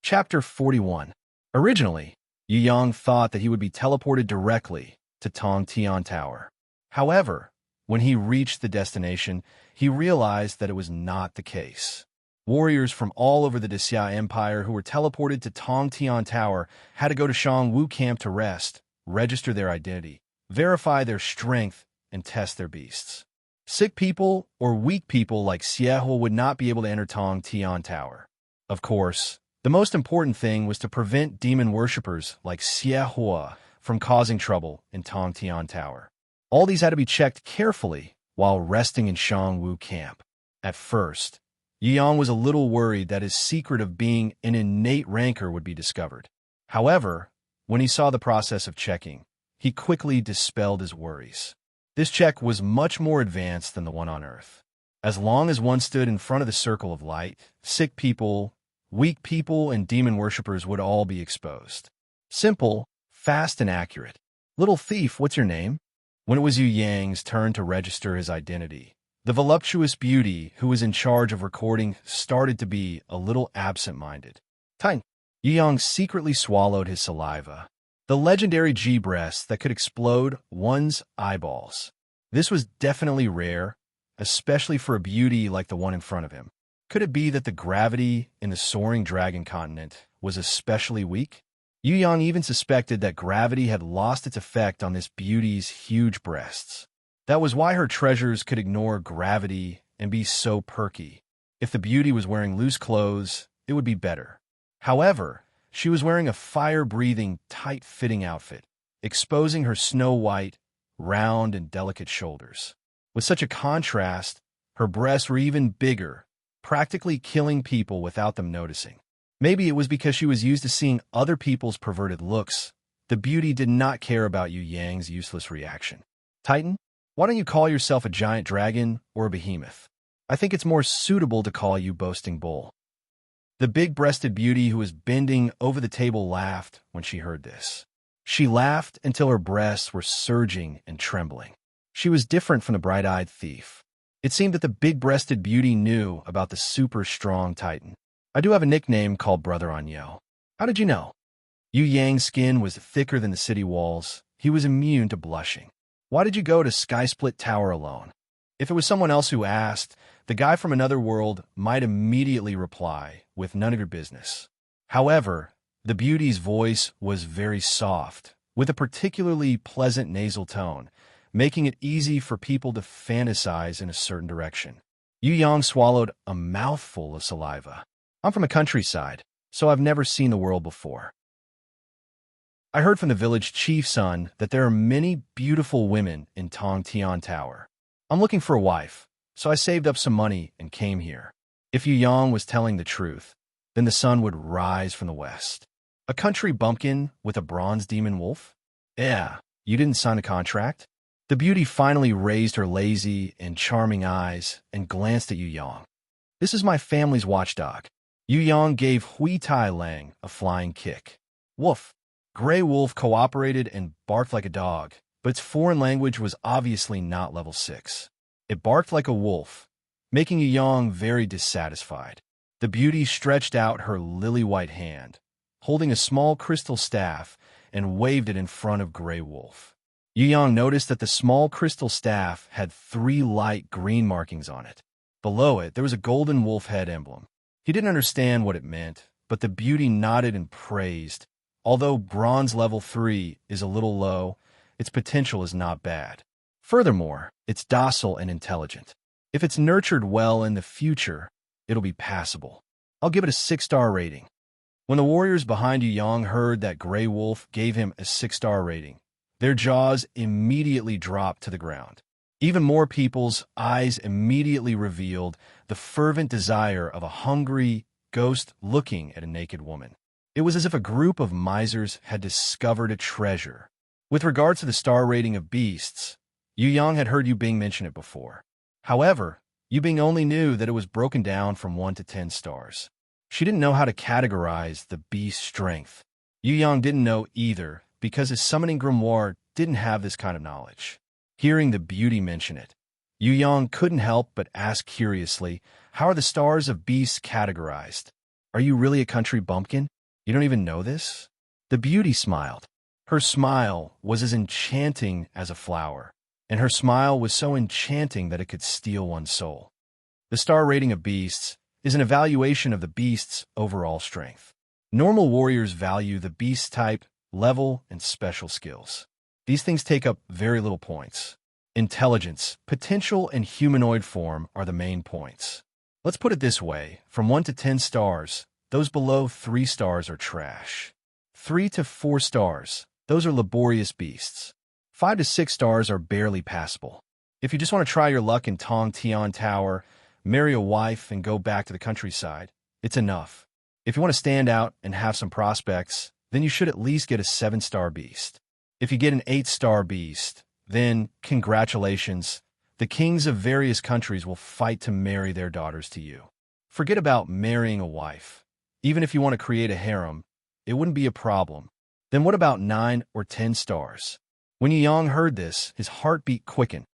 Chapter 41. Originally, Yu Yang thought that he would be teleported directly to Tong Tian Tower. However, when he reached the destination, he realized that it was not the case. Warriors from all over the Xia Empire who were teleported to Tong Tian Tower had to go to Shangwu Camp to rest, register their identity, verify their strength, and test their beasts. Sick people or weak people like Xiehua would not be able to enter Tong Tian Tower. Of course, the most important thing was to prevent demon worshippers like Xiehua from causing trouble in Tong Tian Tower. All these had to be checked carefully while resting in Shangwu Camp. At first, Yu Yang was a little worried that his secret of being an innate rancor would be discovered. However, when he saw the process of checking, he quickly dispelled his worries. This check was much more advanced than the one on Earth. As long as one stood in front of the circle of light, sick people, weak people, and demon worshippers would all be exposed. Simple, fast, and accurate. Little thief, what's your name? When it was Yu Yang's turn to register his identity, the voluptuous beauty who was in charge of recording started to be a little absent-minded. Time. Yu Yang secretly swallowed his saliva, the legendary G-breast that could explode one's eyeballs. This was definitely rare, especially for a beauty like the one in front of him. Could it be that the gravity in the soaring dragon continent was especially weak? Yu Yang even suspected that gravity had lost its effect on this beauty's huge breasts. That was why her treasures could ignore gravity and be so perky. If the beauty was wearing loose clothes, it would be better. However, she was wearing a fire-breathing, tight-fitting outfit, exposing her snow-white, round, and delicate shoulders. With such a contrast, her breasts were even bigger, practically killing people without them noticing. Maybe it was because she was used to seeing other people's perverted looks. The beauty did not care about Yu Yang's useless reaction. Titan, why don't you call yourself a giant dragon or a behemoth? I think it's more suitable to call you boasting bull. The big-breasted beauty who was bending over the table laughed when she heard this. She laughed until her breasts were surging and trembling. She was different from the bright-eyed thief. It seemed that the big-breasted beauty knew about the super-strong titan. I do have a nickname called Brother Anyel. How did you know? Yu Yang's skin was thicker than the city walls. He was immune to blushing. Why did you go to Sky Split Tower alone? If it was someone else who asked, the guy from another world might immediately reply with none of your business. However, the beauty's voice was very soft, with a particularly pleasant nasal tone, making it easy for people to fantasize in a certain direction. Yu Yang swallowed a mouthful of saliva. I'm from a countryside, so I've never seen the world before. I heard from the village chief's son that there are many beautiful women in Tong Tian Tower. I'm looking for a wife, so I saved up some money and came here. If Yu Yang was telling the truth, then the sun would rise from the west. A country bumpkin with a bronze demon wolf? Yeah, you didn't sign a contract? The beauty finally raised her lazy and charming eyes and glanced at Yu Yang. This is my family's watchdog. Yu Yang gave Hui Tai Lang a flying kick. Woof. Gray Wolf cooperated and barked like a dog, but its foreign language was obviously not level 6. It barked like a wolf, making Yu Yang very dissatisfied. The beauty stretched out her lily-white hand, holding a small crystal staff, and waved it in front of Gray Wolf. Yu Yang noticed that the small crystal staff had 3 light green markings on it. Below it, there was a golden wolf head emblem. He didn't understand what it meant, but the beauty nodded and praised. Although bronze level 3 is a little low, its potential is not bad. Furthermore, it's docile and intelligent. If it's nurtured well in the future, it'll be passable. I'll give it a 6-star rating. When the warriors behind Yu Yang heard that Gray Wolf gave him a 6-star rating, their jaws immediately dropped to the ground. Even more people's eyes immediately revealed the fervent desire of a hungry ghost looking at a naked woman. It was as if a group of misers had discovered a treasure. With regards to the star rating of beasts, Yu Yang had heard Yu Bing mention it before. However, Yu Bing only knew that it was broken down from 1 to 10 stars. She didn't know how to categorize the beast's strength. Yu Yang didn't know either, because his summoning grimoire didn't have this kind of knowledge. Hearing the beauty mention it, Yu Yang couldn't help but ask curiously, how are the stars of beasts categorized? Are you really a country bumpkin? You don't even know this? The beauty smiled. Her smile was as enchanting as a flower, and her smile was so enchanting that it could steal one's soul. The star rating of beasts is an evaluation of the beast's overall strength. Normal warriors value the beast type, level, and special skills. These things take up very little points. Intelligence, potential, and humanoid form are the main points. Let's put it this way, from 1 to 10 stars, those below 3 stars are trash. 3 to 4 stars, those are laborious beasts. 5 to 6 stars are barely passable. If you just want to try your luck in Tong Tian Tower, marry a wife, and go back to the countryside, it's enough. If you want to stand out and have some prospects, then you should at least get a 7-star beast. If you get an 8-star beast, then congratulations. The kings of various countries will fight to marry their daughters to you. Forget about marrying a wife. Even if you want to create a harem, it wouldn't be a problem. Then what about 9 or 10 stars? When Yu Yang heard this, his heartbeat quickened.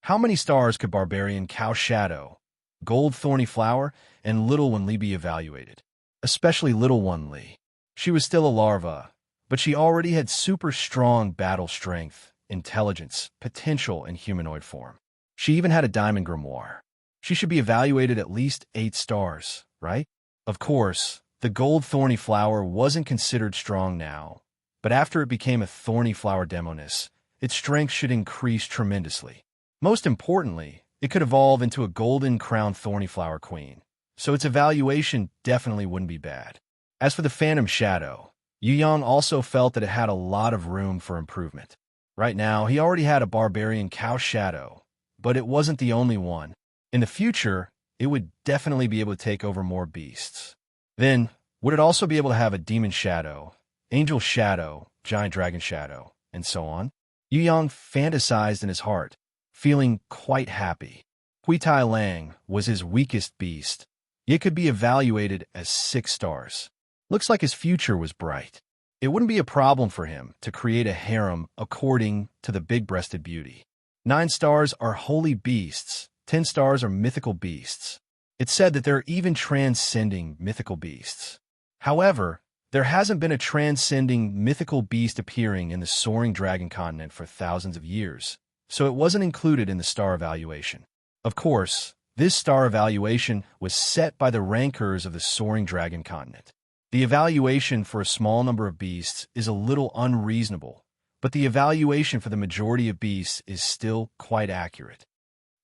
How many stars could Barbarian Cow Shadow, Gold Thorny Flower, and Little One Li be evaluated? Especially Little One Li. She was still a larva, but she already had super strong battle strength, intelligence, potential, and humanoid form. She even had a diamond grimoire. She should be evaluated at least 8 stars, right? Of course, the gold thorny flower wasn't considered strong now, but after it became a thorny flower demoness, its strength should increase tremendously. Most importantly, it could evolve into a golden crown thorny flower queen, so its evaluation definitely wouldn't be bad. As for the phantom shadow, Yu Yang also felt that it had a lot of room for improvement. Right now, he already had a barbarian cow shadow, but it wasn't the only one. In the future, it would definitely be able to take over more beasts. Then, would it also be able to have a demon shadow, angel shadow, giant dragon shadow, and so on? Yu Yang fantasized in his heart, feeling quite happy. Tai Lang was his weakest beast. It could be evaluated as 6 stars. Looks like his future was bright. It wouldn't be a problem for him to create a harem according to the big-breasted beauty. 9 stars are holy beasts. 10 stars are mythical beasts. It's said that there are even transcending mythical beasts. However, there hasn't been a transcending mythical beast appearing in the soaring dragon continent for thousands of years, so it wasn't included in the star evaluation. Of course, this star evaluation was set by the rankers of the soaring dragon continent. The evaluation for a small number of beasts is a little unreasonable, but the evaluation for the majority of beasts is still quite accurate.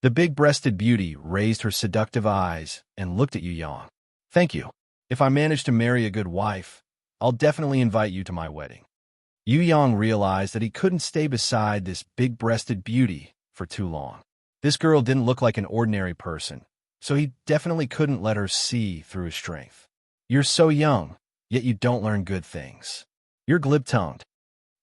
The big-breasted beauty raised her seductive eyes and looked at Yu Yang. Thank you. If I manage to marry a good wife, I'll definitely invite you to my wedding. Yu Yang realized that he couldn't stay beside this big-breasted beauty for too long. This girl didn't look like an ordinary person, so he definitely couldn't let her see through his strength. You're so young, yet you don't learn good things. You're glib-tongued.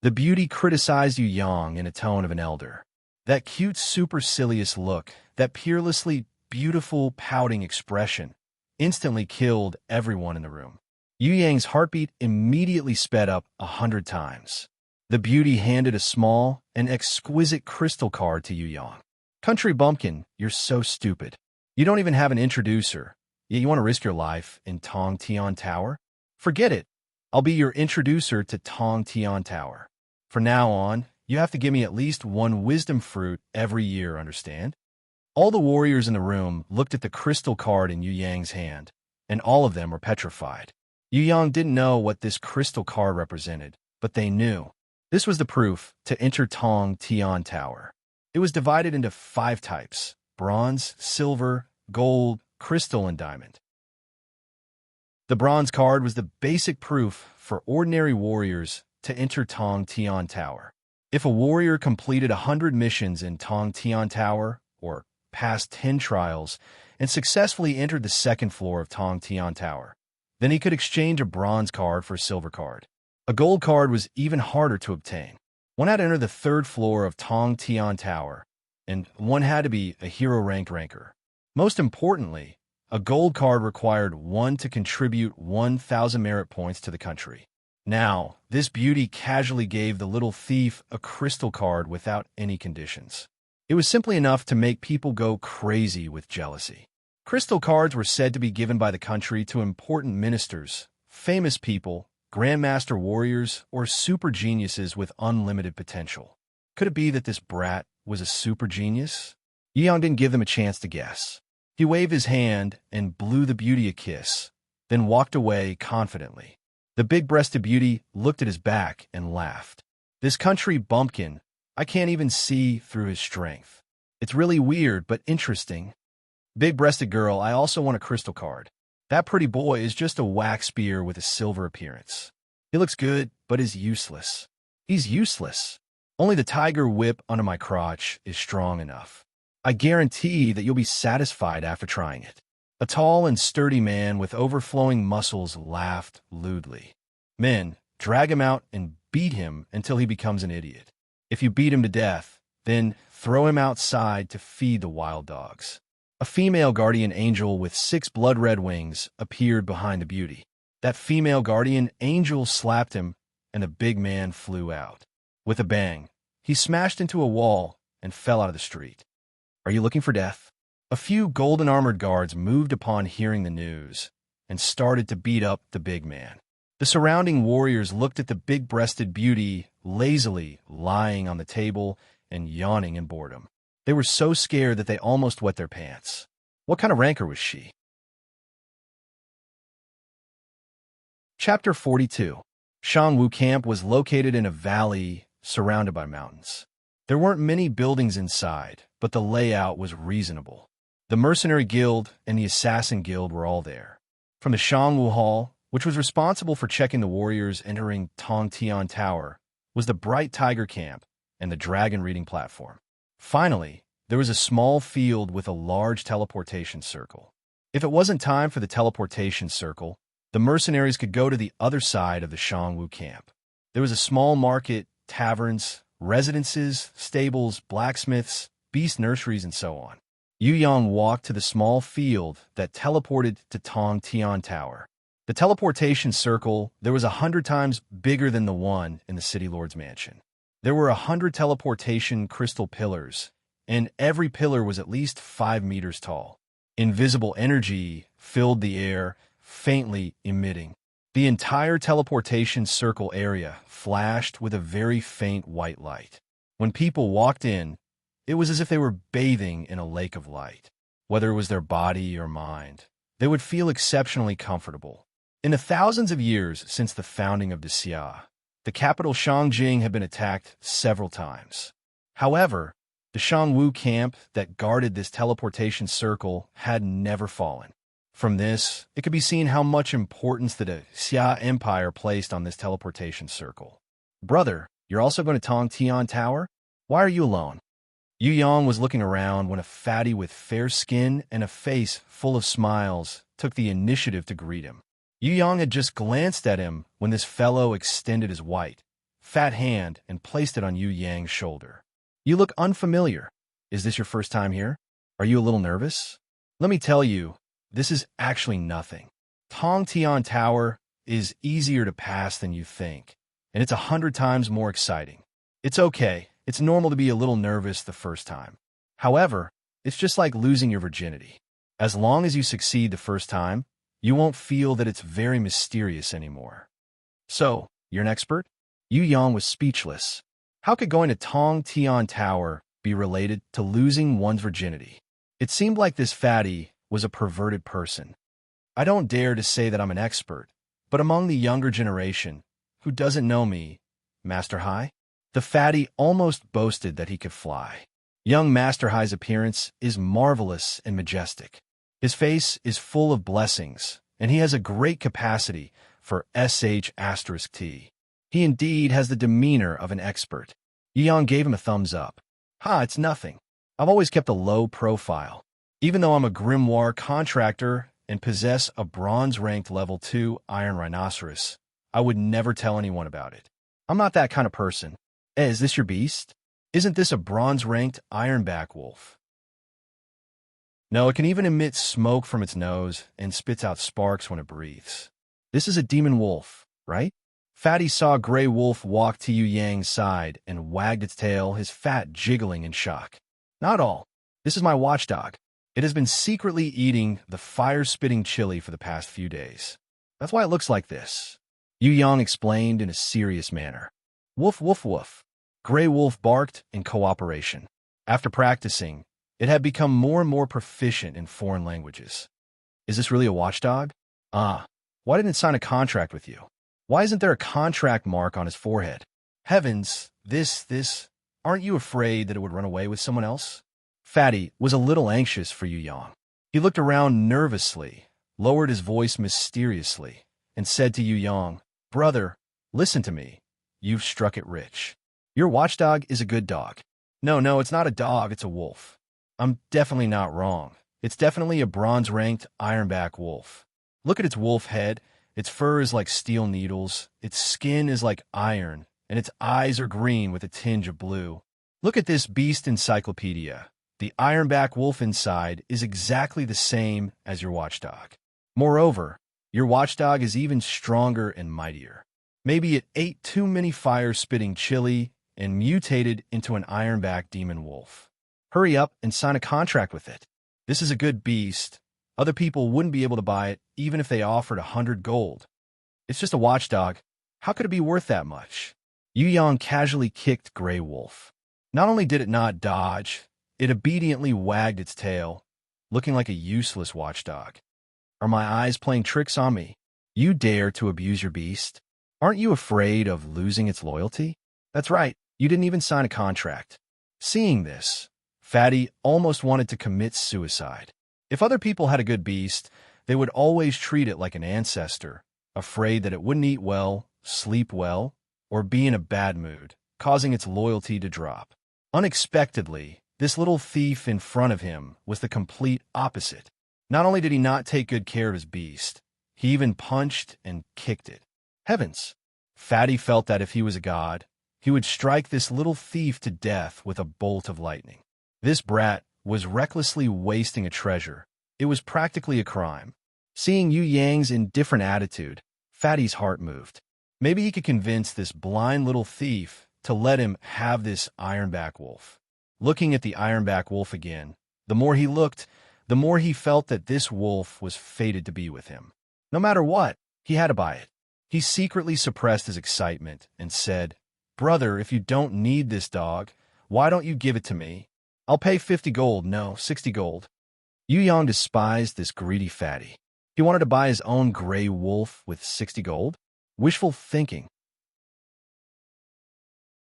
The beauty criticized Yu Yang in a tone of an elder. That cute, supercilious look, that peerlessly beautiful, pouting expression, instantly killed everyone in the room. Yu Yang's heartbeat immediately sped up 100 times. The beauty handed a small and exquisite crystal card to Yu Yang. Country bumpkin, you're so stupid. You don't even have an introducer, yet you want to risk your life in Tong Tian Tower? Forget it. I'll be your introducer to Tong Tian Tower. From now on, you have to give me at least 1 wisdom fruit every year, understand? All the warriors in the room looked at the crystal card in Yu Yang's hand, and all of them were petrified. Yu Yang didn't know what this crystal card represented, but they knew. This was the proof to enter Tong Tian Tower. It was divided into 5 types: bronze, silver, gold, crystal, and diamond. The bronze card was the basic proof for ordinary warriors to enter Tong Tian Tower. If a warrior completed 100 missions in Tong Tian Tower, or passed 10 trials, and successfully entered the 2nd floor of Tong Tian Tower, then he could exchange a bronze card for a silver card. A gold card was even harder to obtain. One had to enter the 3rd floor of Tong Tian Tower, and one had to be a hero-ranked ranker. Most importantly, a gold card required one to contribute 1,000 merit points to the country. Now, this beauty casually gave the little thief a crystal card without any conditions. It was simply enough to make people go crazy with jealousy. Crystal cards were said to be given by the country to important ministers, famous people, grandmaster warriors, or super geniuses with unlimited potential. Could it be that this brat was a super genius? Yi Yang didn't give them a chance to guess. He waved his hand and blew the beauty a kiss, then walked away confidently. The big-breasted beauty looked at his back and laughed. This country bumpkin, I can't even see through his strength. It's really weird, but interesting. Big-breasted girl, I also want a crystal card. That pretty boy is just a wax spear with a silver appearance. He looks good, but is useless. He's useless. Only the tiger whip under my crotch is strong enough. I guarantee that you'll be satisfied after trying it. A tall and sturdy man with overflowing muscles laughed lewdly. Men, drag him out and beat him until he becomes an idiot. If you beat him to death, then throw him outside to feed the wild dogs. A female guardian angel with 6 blood-red wings appeared behind the beauty. That female guardian angel slapped him, and the big man flew out. With a bang, he smashed into a wall and fell out of the street. Are you looking for death? A few golden-armored guards moved upon hearing the news and started to beat up the big man. The surrounding warriors looked at the big-breasted beauty lazily lying on the table and yawning in boredom. They were so scared that they almost wet their pants. What kind of ranker was she? Chapter 42. Shangwu Camp was located in a valley surrounded by mountains. There weren't many buildings inside, but the layout was reasonable. The Mercenary Guild and the Assassin Guild were all there. From the Shangwu Hall, which was responsible for checking the warriors entering Tong Tian Tower, was the Bright Tiger Camp and the Dragon Reading Platform. Finally, there was a small field with a large teleportation circle. If it wasn't time for the teleportation circle, the mercenaries could go to the other side of the Shangwu Camp. There was a small market, taverns, residences, stables, blacksmiths, beast nurseries, and so on. Yu Yang walked to the small field that teleported to Tong Tian Tower. The teleportation circle there was 100 times bigger than the one in the City Lord's mansion. There were 100 teleportation crystal pillars, and every pillar was at least 5 meters tall. Invisible energy filled the air, faintly emitting. The entire teleportation circle area flashed with a very faint white light. When people walked in, it was as if they were bathing in a lake of light. Whether it was their body or mind, they would feel exceptionally comfortable. In the thousands of years since the founding of Xia, the capital Shangjing had been attacked several times. However, the Shangwu camp that guarded this teleportation circle had never fallen. From this, it could be seen how much importance the Xia Empire placed on this teleportation circle. Brother, you're also going to Tong Tian Tower? Why are you alone? Yu Yang was looking around when a fatty with fair skin and a face full of smiles took the initiative to greet him. Yu Yang had just glanced at him when this fellow extended his white, fat hand and placed it on Yu Yang's shoulder. You look unfamiliar. Is this your first time here? Are you a little nervous? Let me tell you, this is actually nothing. Tong Tian Tower is easier to pass than you think, and it's 100 times more exciting. It's okay. It's normal to be a little nervous the first time. However, it's just like losing your virginity. As long as you succeed the first time, you won't feel that it's very mysterious anymore. So, you're an expert? Yu Yang was speechless. How could going to Tong Tian Tower be related to losing one's virginity? It seemed like this fatty was a perverted person. I don't dare to say that I'm an expert, but among the younger generation, who doesn't know me, Master Hai? The fatty almost boasted that he could fly. Young Master Hai's appearance is marvelous and majestic. His face is full of blessings, and he has a great capacity for sh*t. He indeed has the demeanor of an expert. Yang gave him a thumbs up. It's nothing. I've always kept a low profile. Even though I'm a grimoire contractor and possess a bronze-ranked level 2 iron rhinoceros, I would never tell anyone about it. I'm not that kind of person. Is this your beast? Isn't this a bronze-ranked ironback wolf? No, it can even emit smoke from its nose and spits out sparks when it breathes. This is a demon wolf, right? Fatty saw Grey Wolf walk to Yu Yang's side and wagged its tail, his fat jiggling in shock. Not all. This is my watchdog. It has been secretly eating the fire-spitting chili for the past few days. That's why it looks like this. Yu Yang explained in a serious manner. Woof, woof, woof. Grey Wolf barked in cooperation. After practicing, it had become more and more proficient in foreign languages. Is this really a watchdog? Why didn't it sign a contract with you? Why isn't there a contract mark on his forehead? Heavens, aren't you afraid that it would run away with someone else? Fatty was a little anxious for Yu Yang. He looked around nervously, lowered his voice mysteriously, and said to Yu Yang, Brother, listen to me. You've struck it rich. Your watchdog is a good dog. No, it's not a dog, it's a wolf. I'm definitely not wrong. It's definitely a bronze-ranked ironback wolf. Look at its wolf head. Its fur is like steel needles, its skin is like iron, and its eyes are green with a tinge of blue. Look at this beast encyclopedia. The ironback wolf inside is exactly the same as your watchdog. Moreover, your watchdog is even stronger and mightier. Maybe it ate too many fire-spitting chili and mutated into an ironback demon wolf. Hurry up and sign a contract with it. This is a good beast. Other people wouldn't be able to buy it even if they offered 100 gold. It's just a watchdog. How could it be worth that much? Yu Yang casually kicked Grey Wolf. Not only did it not dodge, it obediently wagged its tail, looking like a useless watchdog. Are my eyes playing tricks on me? You dare to abuse your beast? Aren't you afraid of losing its loyalty? That's right, you didn't even sign a contract. Seeing this, Fatty almost wanted to commit suicide. If other people had a good beast, they would always treat it like an ancestor, afraid that it wouldn't eat well, sleep well, or be in a bad mood, causing its loyalty to drop. Unexpectedly, this little thief in front of him was the complete opposite. Not only did he not take good care of his beast, he even punched and kicked it. Heavens! Fatty felt that if he was a god, he would strike this little thief to death with a bolt of lightning. This brat was recklessly wasting a treasure. It was practically a crime. Seeing Yu Yang's indifferent attitude, Fatty's heart moved. Maybe he could convince this blind little thief to let him have this ironback wolf. Looking at the ironback wolf again, the more he looked, the more he felt that this wolf was fated to be with him. No matter what, he had to buy it. He secretly suppressed his excitement and said, "Brother, if you don't need this dog, why don't you give it to me? I'll pay 50 gold, no, 60 gold. Yu Yang despised this greedy fatty. He wanted to buy his own gray wolf with 60 gold? Wishful thinking.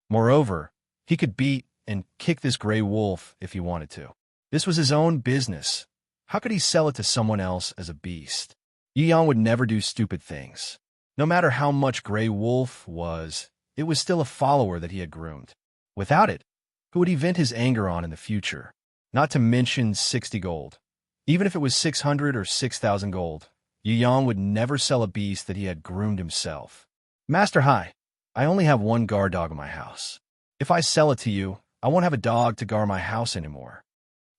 Moreover, he could beat and kick this gray wolf if he wanted to. This was his own business. How could he sell it to someone else as a beast? Yu Yang would never do stupid things. No matter how much Gray Wolf was, it was still a follower that he had groomed. Without it, who would he vent his anger on in the future? Not to mention 60 gold. Even if it was 600 or 6,000 gold, Yu Yang would never sell a beast that he had groomed himself. Master Hai, I only have one guard dog in my house. If I sell it to you, I won't have a dog to guard my house anymore.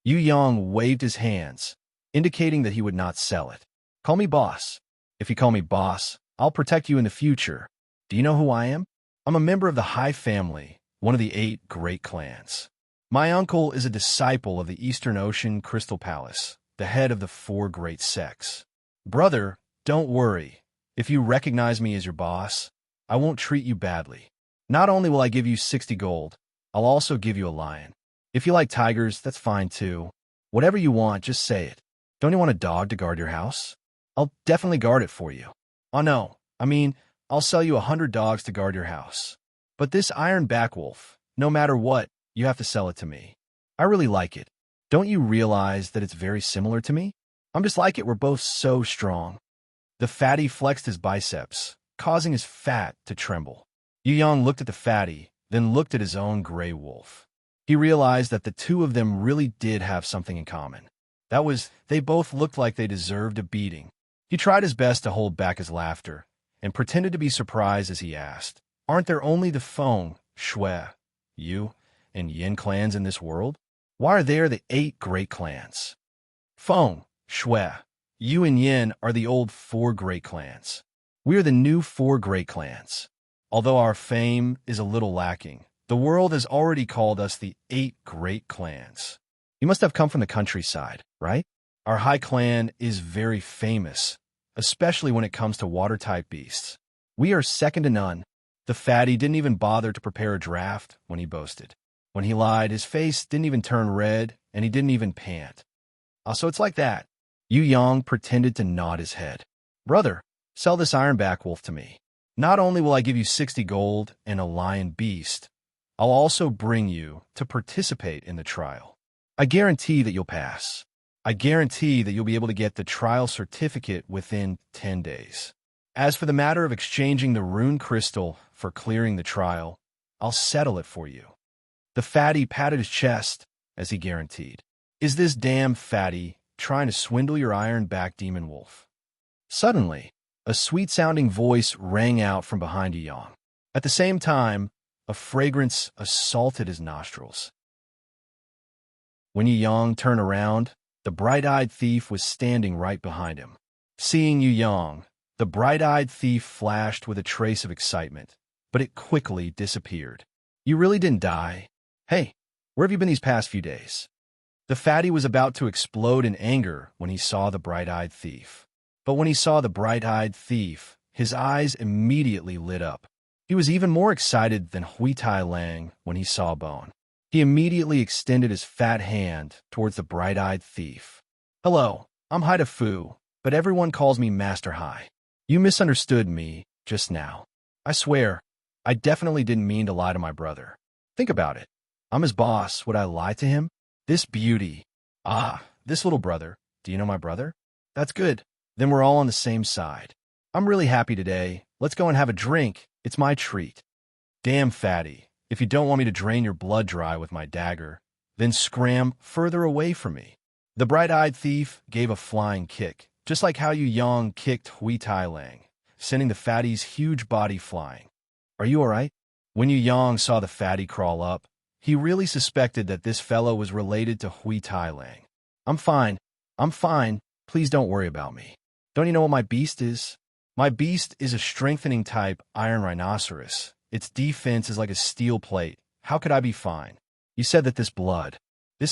Yu Yang waved his hands, indicating that he would not sell it. Call me boss. If you call me boss, I'll protect you in the future. Do you know who I am? I'm a member of the Hai family, one of the 8 great clans. My uncle is a disciple of the Eastern Ocean Crystal Palace, the head of the 4 great sects. Brother, don't worry. If you recognize me as your boss, I won't treat you badly. Not only will I give you 60 gold, I'll also give you a lion. If you like tigers, that's fine too. Whatever you want, just say it. Don't you want a dog to guard your house? I'll definitely guard it for you. Oh no, I'll sell you 100 dogs to guard your house. But this ironback wolf, no matter what, you have to sell it to me. I really like it. Don't you realize that it's very similar to me? I'm just like it, we're both so strong. The fatty flexed his biceps, causing his fat to tremble. Yu Yang looked at the fatty, then looked at his own gray wolf. He realized that the two of them really did have something in common. That was, they both looked like they deserved a beating. He tried his best to hold back his laughter, and pretended to be surprised as he asked, "Aren't there only the Feng, Shui, Yu, and Yin clans in this world? Why are there the 8 great clans?" Feng, Shui, Yu, and Yin are the old 4 great clans. We are the new 4 great clans. Although our fame is a little lacking, the world has already called us the 8 great clans. You must have come from the countryside, right? Our Hai clan is very famous, especially when it comes to water-type beasts. We are second to none. The fatty didn't even bother to prepare a draft when he boasted. When he lied, his face didn't even turn red, and he didn't even pant. So it's like that. Yu Yang pretended to nod his head. Brother, sell this ironback wolf to me. Not only will I give you 60 gold and a lion beast, I'll also bring you to participate in the trial. I guarantee that you'll pass. I guarantee that you'll be able to get the trial certificate within 10 days. As for the matter of exchanging the rune crystal for clearing the trial, I'll settle it for you. The fatty patted his chest as he guaranteed. Is this damn fatty trying to swindle your iron-back demon wolf? Suddenly, a sweet-sounding voice rang out from behind Yu Yang. At the same time, a fragrance assaulted his nostrils. When Yu Yang turned around, the bright-eyed thief was standing right behind him. Seeing Yu Yang, the bright-eyed thief flashed with a trace of excitement, but it quickly disappeared. You really didn't die? Hey, where have you been these past few days? The fatty was about to explode in anger when he saw the bright-eyed thief. But when he saw the bright-eyed thief, his eyes immediately lit up. He was even more excited than Hui Tai Lang when he saw Bone. He immediately extended his fat hand towards the bright-eyed thief. Hello, I'm Hai Fu, but everyone calls me Master Hai. You misunderstood me just now. I swear, I definitely didn't mean to lie to my brother. Think about it. I'm his boss. Would I lie to him? This beauty. This little brother. Do you know my brother? That's good. Then we're all on the same side. I'm really happy today. Let's go and have a drink. It's my treat. Damn fatty. If you don't want me to drain your blood dry with my dagger, then scram further away from me. The bright-eyed thief gave a flying kick, just like how Yu Yang kicked Hui Tai Lang, sending the fatty's huge body flying. Are you all right? When Yu Yang saw the fatty crawl up, He really suspected that this fellow was related to Hui Tai Lang. I'm fine. I'm fine. Please don't worry about me. Don't you know what my beast is? My beast is a strengthening type iron rhinoceros. Its defense is like a steel plate. How could I be fine? You said that this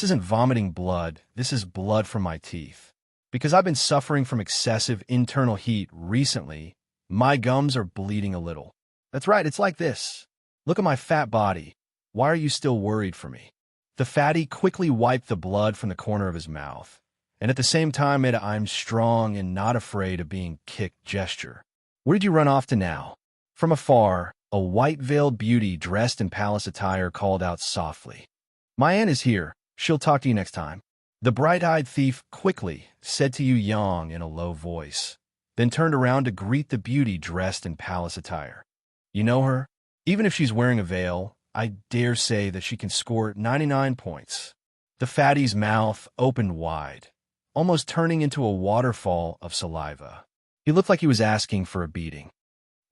isn't vomiting blood. This is blood from my teeth. Because I've been suffering from excessive internal heat recently, my gums are bleeding a little. That's right, it's like this. Look at my fat body. Why are you still worried for me? The fatty quickly wiped the blood from the corner of his mouth, and at the same time made a "I'm strong and not afraid of being kicked" gesture. Where did you run off to now? From afar, a white-veiled beauty dressed in palace attire called out softly. My aunt is here. She'll talk to you next time. The bright-eyed thief quickly said to Yu Yang in a low voice, then turned around to greet the beauty dressed in palace attire. You know her? Even if she's wearing a veil, I dare say that she can score 99 points. The fatty's mouth opened wide, almost turning into a waterfall of saliva. He looked like he was asking for a beating.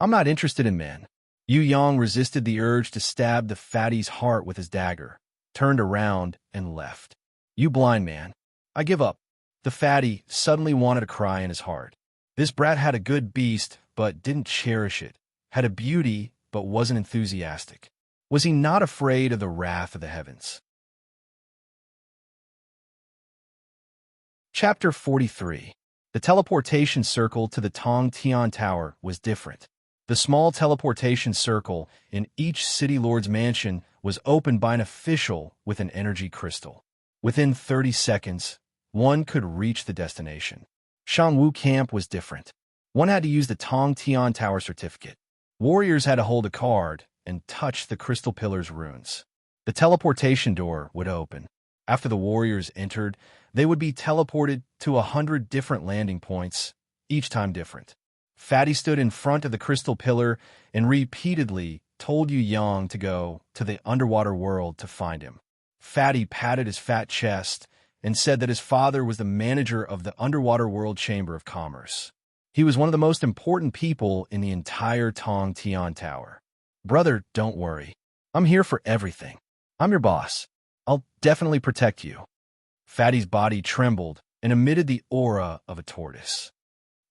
I'm not interested in men. Yu Yang resisted the urge to stab the fatty's heart with his dagger, turned around, and left. You blind man. I give up. The fatty suddenly wanted to cry in his heart. This brat had a good beast, but didn't cherish it, had a beauty, but wasn't enthusiastic. Was he not afraid of the wrath of the heavens? Chapter 43. The teleportation circle to the Tong Tian Tower was different. The small teleportation circle in each city lord's mansion was opened by an official with an energy crystal. Within 30 seconds, one could reach the destination. Shangwu Camp was different. One had to use the Tong Tian Tower certificate. Warriors had to hold a card and touch the crystal pillar's runes. The teleportation door would open. After the warriors entered, they would be teleported to 100 different landing points, each time different. Fatty stood in front of the crystal pillar and repeatedly told Yu Yang to go to the underwater world to find him. Fatty patted his fat chest and said that his father was the manager of the Underwater World Chamber of Commerce. He was one of the most important people in the entire Tong Tian Tower. Brother, don't worry. I'm here for everything. I'm your boss. I'll definitely protect you. Fatty's body trembled and emitted the aura of a tortoise.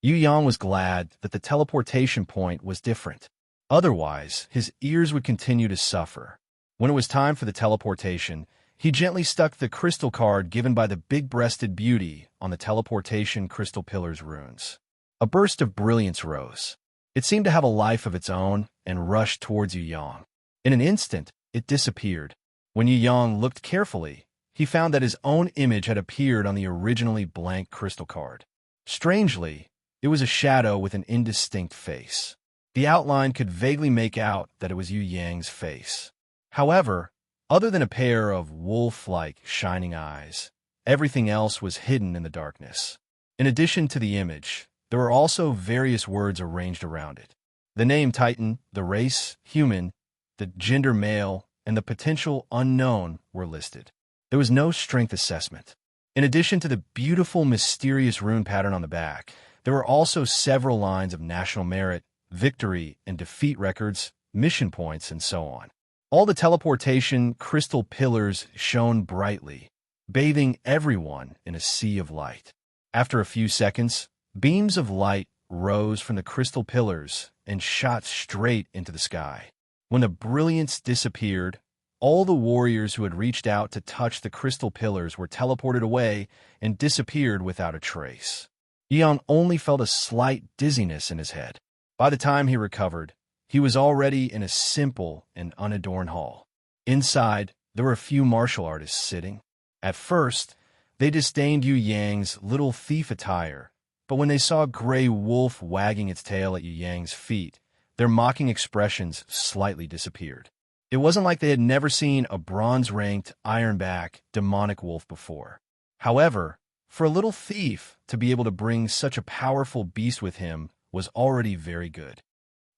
Yu Yang was glad that the teleportation point was different. Otherwise, his ears would continue to suffer. When it was time for the teleportation, he gently stuck the crystal card given by the big-breasted beauty on the teleportation crystal pillar's runes. A burst of brilliance rose. It seemed to have a life of its own and rushed towards Yu Yang. In an instant, it disappeared. When Yu Yang looked carefully, he found that his own image had appeared on the originally blank crystal card. Strangely, it was a shadow with an indistinct face. The outline could vaguely make out that it was Yu Yang's face. However, other than a pair of wolf-like shining eyes, everything else was hidden in the darkness. In addition to the image, there were also various words arranged around it. The name Titan, the race, human, the gender male, and the potential unknown were listed. There was no strength assessment. In addition to the beautiful, mysterious rune pattern on the back, there were also several lines of national merit, victory and defeat records, mission points, and so on. All the teleportation crystal pillars shone brightly, bathing everyone in a sea of light. After a few seconds, beams of light rose from the crystal pillars and shot straight into the sky. When the brilliance disappeared, all the warriors who had reached out to touch the crystal pillars were teleported away and disappeared without a trace. Yang only felt a slight dizziness in his head. By the time he recovered, he was already in a simple and unadorned hall. Inside, there were a few martial artists sitting. At first, they disdained Yu Yang's little thief attire, but when they saw a gray wolf wagging its tail at Yu Yang's feet, their mocking expressions slightly disappeared. It wasn't like they had never seen a bronze-ranked, ironback, demonic wolf before. However, for a little thief to be able to bring such a powerful beast with him was already very good.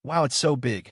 Wow, it's so big.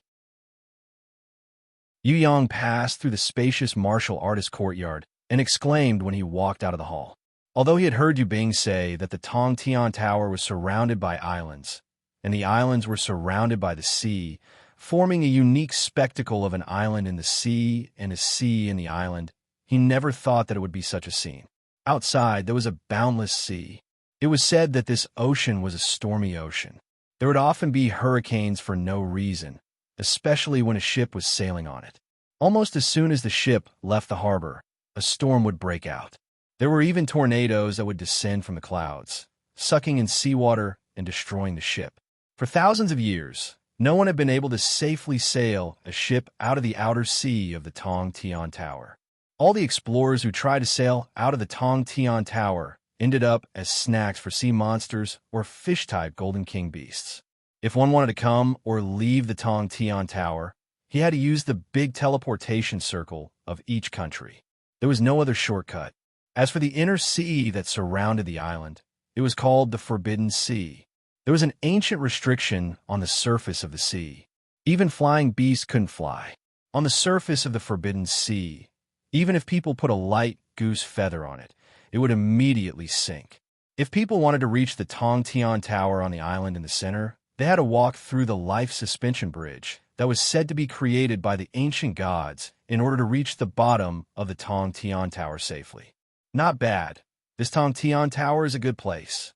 Yu Yang passed through the spacious martial artist courtyard and exclaimed when he walked out of the hall. Although he had heard Yu Bing say that the Tong Tian Tower was surrounded by islands, and the islands were surrounded by the sea, forming a unique spectacle of an island in the sea and a sea in the island. He never thought that it would be such a scene. Outside, there was a boundless sea. It was said that this ocean was a stormy ocean. There would often be hurricanes for no reason, especially when a ship was sailing on it. Almost as soon as the ship left the harbor, a storm would break out. There were even tornadoes that would descend from the clouds, sucking in seawater and destroying the ship. For thousands of years, no one had been able to safely sail a ship out of the outer sea of the Tong Tian Tower. All the explorers who tried to sail out of the Tong Tian Tower ended up as snacks for sea monsters or fish-type Golden King beasts. If one wanted to come or leave the Tong Tian Tower, he had to use the big teleportation circle of each country. There was no other shortcut. As for the inner sea that surrounded the island, it was called the Forbidden Sea. There was an ancient restriction on the surface of the sea. Even flying beasts couldn't fly. On the surface of the Forbidden Sea, even if people put a light goose feather on it, it would immediately sink. If people wanted to reach the Tong Tian Tower on the island in the center, they had to walk through the life suspension bridge that was said to be created by the ancient gods in order to reach the bottom of the Tong Tian Tower safely. Not bad. This Tong Tian Tower is a good place.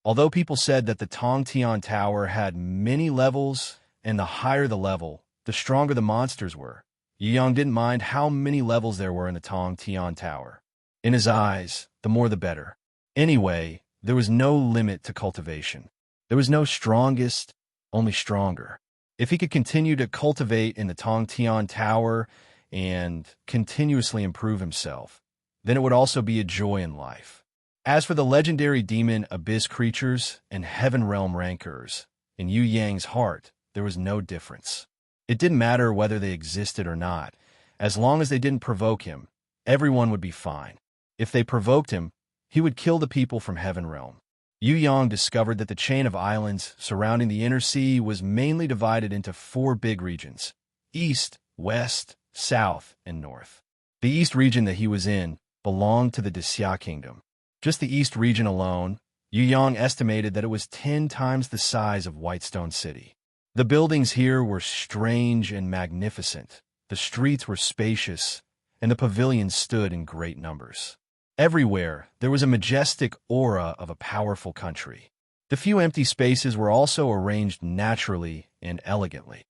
Although people said that the Tong Tian Tower had many levels, and the higher the level, the stronger the monsters were, Yu Yang didn't mind how many levels there were in the Tong Tian Tower. In his eyes, the more the better. Anyway, there was no limit to cultivation. There was no strongest, only stronger. If he could continue to cultivate in the Tong Tian Tower and continuously improve himself, then it would also be a joy in life. As for the legendary demon abyss creatures and heaven realm rankers, in Yu Yang's heart, there was no difference. It didn't matter whether they existed or not. As long as they didn't provoke him, everyone would be fine. If they provoked him, he would kill the people from heaven realm. Yu Yang discovered that the chain of islands surrounding the inner sea was mainly divided into 4 big regions: east, west, south, and north. The east region that he was in belonged to the Xia kingdom. Just the east region alone, Yu Yang estimated that it was 10 times the size of Whitestone City. The buildings here were strange and magnificent. The streets were spacious, and the pavilions stood in great numbers. Everywhere, there was a majestic aura of a powerful country. The few empty spaces were also arranged naturally and elegantly.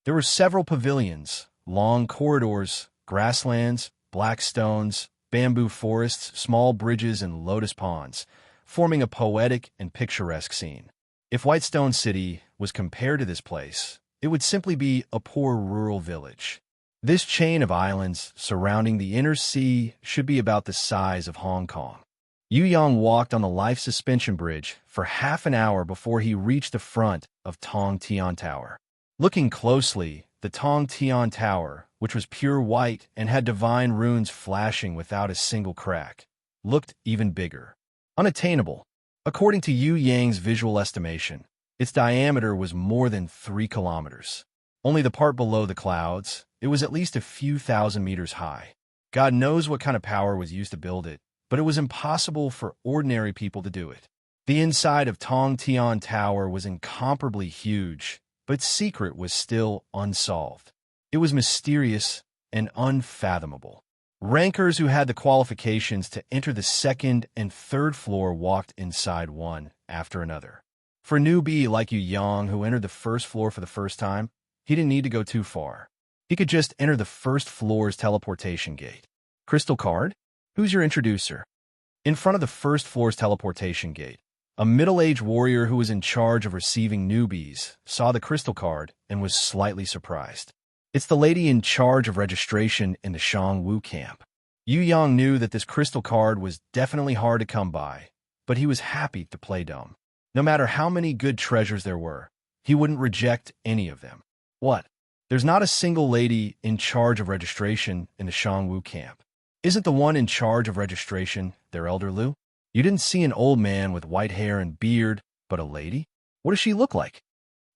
There were several pavilions, long corridors, grasslands, black stones, bamboo forests, small bridges, and lotus ponds, forming a poetic and picturesque scene. If Whitestone City was compared to this place, it would simply be a poor rural village. This chain of islands surrounding the inner sea should be about the size of Hong Kong. Yu Yang walked on the life suspension bridge for half an hour before he reached the front of Tong Tian Tower. Looking closely, the Tong Tian Tower, which was pure white and had divine runes flashing without a single crack, looked even bigger. Unattainable. According to Yu Yang's visual estimation, its diameter was more than 3 kilometers. Only the part below the clouds, it was at least a few thousand meters high. God knows what kind of power was used to build it, but it was impossible for ordinary people to do it. The inside of Tong Tian Tower was incomparably huge, but its secret was still unsolved. It was mysterious and unfathomable. Rankers who had the qualifications to enter the second and third floor walked inside one after another. For a newbie like Yu Yang who entered the first floor for the first time, he didn't need to go too far. He could just enter the first floor's teleportation gate. Crystal card? Who's your introducer? In front of the first floor's teleportation gate, a middle-aged warrior who was in charge of receiving newbies saw the crystal card and was slightly surprised. It's the lady in charge of registration in the Shangwu camp. Yu Yang knew that this crystal card was definitely hard to come by, but he was happy to play dumb. No matter how many good treasures there were, he wouldn't reject any of them. What? There's not a single lady in charge of registration in the Shangwu camp. Isn't the one in charge of registration their elder Lu? You didn't see an old man with white hair and beard, but a lady? What does she look like?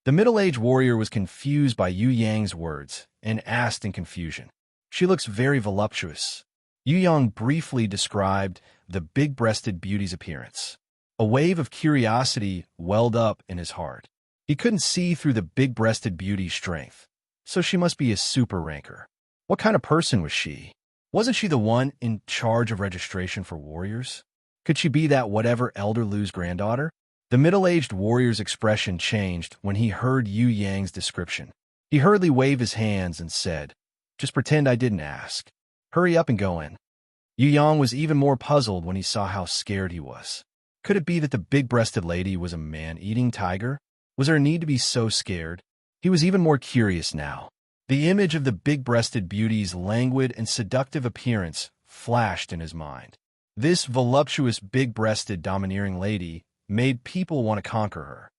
The middle-aged warrior was confused by Yu Yang's words and asked in confusion. She looks very voluptuous. Yu Yang briefly described the big-breasted beauty's appearance. A wave of curiosity welled up in his heart. He couldn't see through the big-breasted beauty's strength, so she must be a super ranker. What kind of person was she? Wasn't she the one in charge of registration for warriors? Could she be that whatever Elder Lu's granddaughter? The middle-aged warrior's expression changed when he heard Yu Yang's description. He hurriedly waved his hands and said, "Just pretend I didn't ask. Hurry up and go in." Yu Yang was even more puzzled when he saw how scared he was. Could it be that the big-breasted lady was a man-eating tiger? Was there a need to be so scared? He was even more curious now. The image of the big-breasted beauty's languid and seductive appearance flashed in his mind. This voluptuous, big-breasted, domineering lady made people want to conquer her.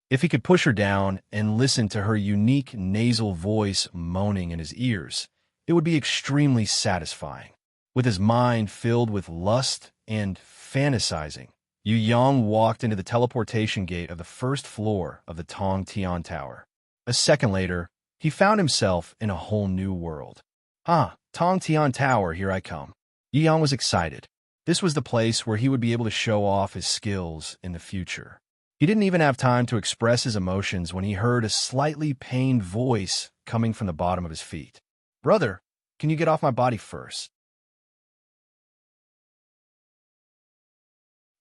If he could push her down and listen to her unique nasal voice moaning in his ears, it would be extremely satisfying. With his mind filled with lust and fantasizing, Yu Yang walked into the teleportation gate of the first floor of the Tong Tian Tower. A second later, he found himself in a whole new world. Tong Tian Tower, here I come. Yu Yang was excited. This was the place where he would be able to show off his skills in the future. He didn't even have time to express his emotions when he heard a slightly pained voice coming from the bottom of his feet. "Brother, can you get off my body first?"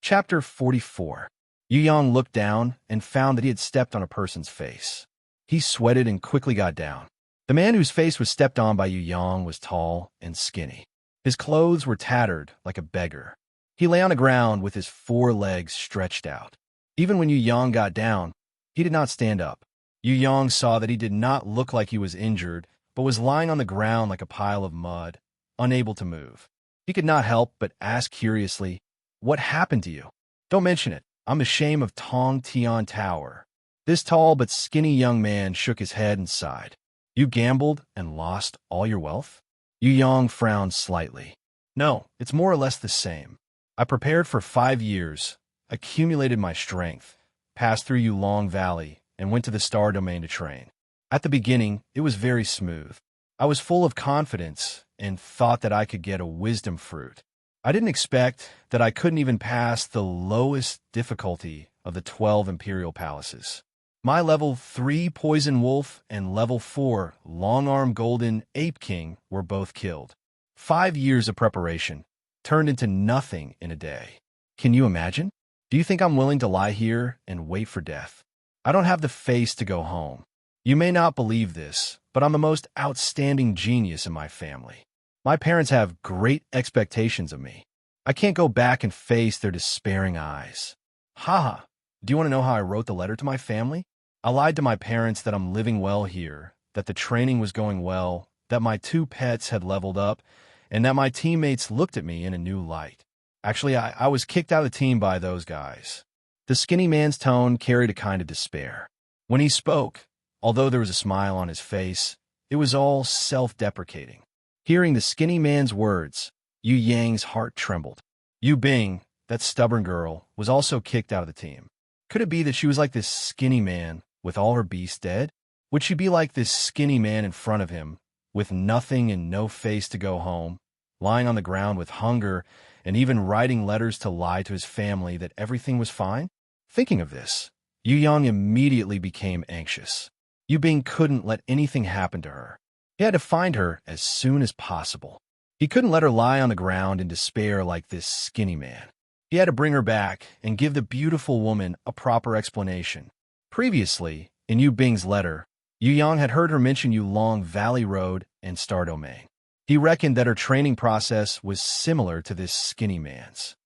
Chapter 44. Yu Yang looked down and found that he had stepped on a person's face. He sweated and quickly got down. The man whose face was stepped on by Yu Yang was tall and skinny. His clothes were tattered like a beggar. He lay on the ground with his 4 legs stretched out. Even when Yu Yang got down, he did not stand up. Yu Yang saw that he did not look like he was injured, but was lying on the ground like a pile of mud, unable to move. He could not help but ask curiously, "What happened to you?" "Don't mention it. I'm ashamed of Tong Tian Tower." This tall but skinny young man shook his head and sighed. "You gambled and lost all your wealth?" Yu Yang frowned slightly. "No, it's more or less the same. I prepared for 5 years, accumulated my strength, passed through Yulong Valley, and went to the Star Domain to train. At the beginning, it was very smooth. I was full of confidence and thought that I could get a wisdom fruit. I didn't expect that I couldn't even pass the lowest difficulty of the 12 Imperial Palaces. My level 3 Poison Wolf and level 4 Long-Arm Golden Ape King were both killed. 5 years of preparation turned into nothing in a day. Can you imagine? Do you think I'm willing to lie here and wait for death? I don't have the face to go home. You may not believe this, but I'm the most outstanding genius in my family. My parents have great expectations of me. I can't go back and face their despairing eyes. Haha, do you want to know how I wrote the letter to my family? I lied to my parents that I'm living well here, that the training was going well, that my 2 pets had leveled up, and that my teammates looked at me in a new light. Actually, I was kicked out of the team by those guys. The skinny man's tone carried a kind of despair. When he spoke, although there was a smile on his face, it was all self-deprecating. Hearing the skinny man's words, Yu Yang's heart trembled. Yu Bing, that stubborn girl, was also kicked out of the team. Could it be that she was like this skinny man with all her beasts dead? Would she be like this skinny man in front of him, with nothing and no face to go home, lying on the ground with hunger and even writing letters to lie to his family that everything was fine? Thinking of this, Yu Yang immediately became anxious. Yu Bing couldn't let anything happen to her. He had to find her as soon as possible. He couldn't let her lie on the ground in despair like this skinny man. He had to bring her back and give the beautiful woman a proper explanation. Previously, in Yu Bing's letter, Yu Yang had heard her mention Yulong Valley Road and Star Domain. He reckoned that her training process was similar to this skinny man's.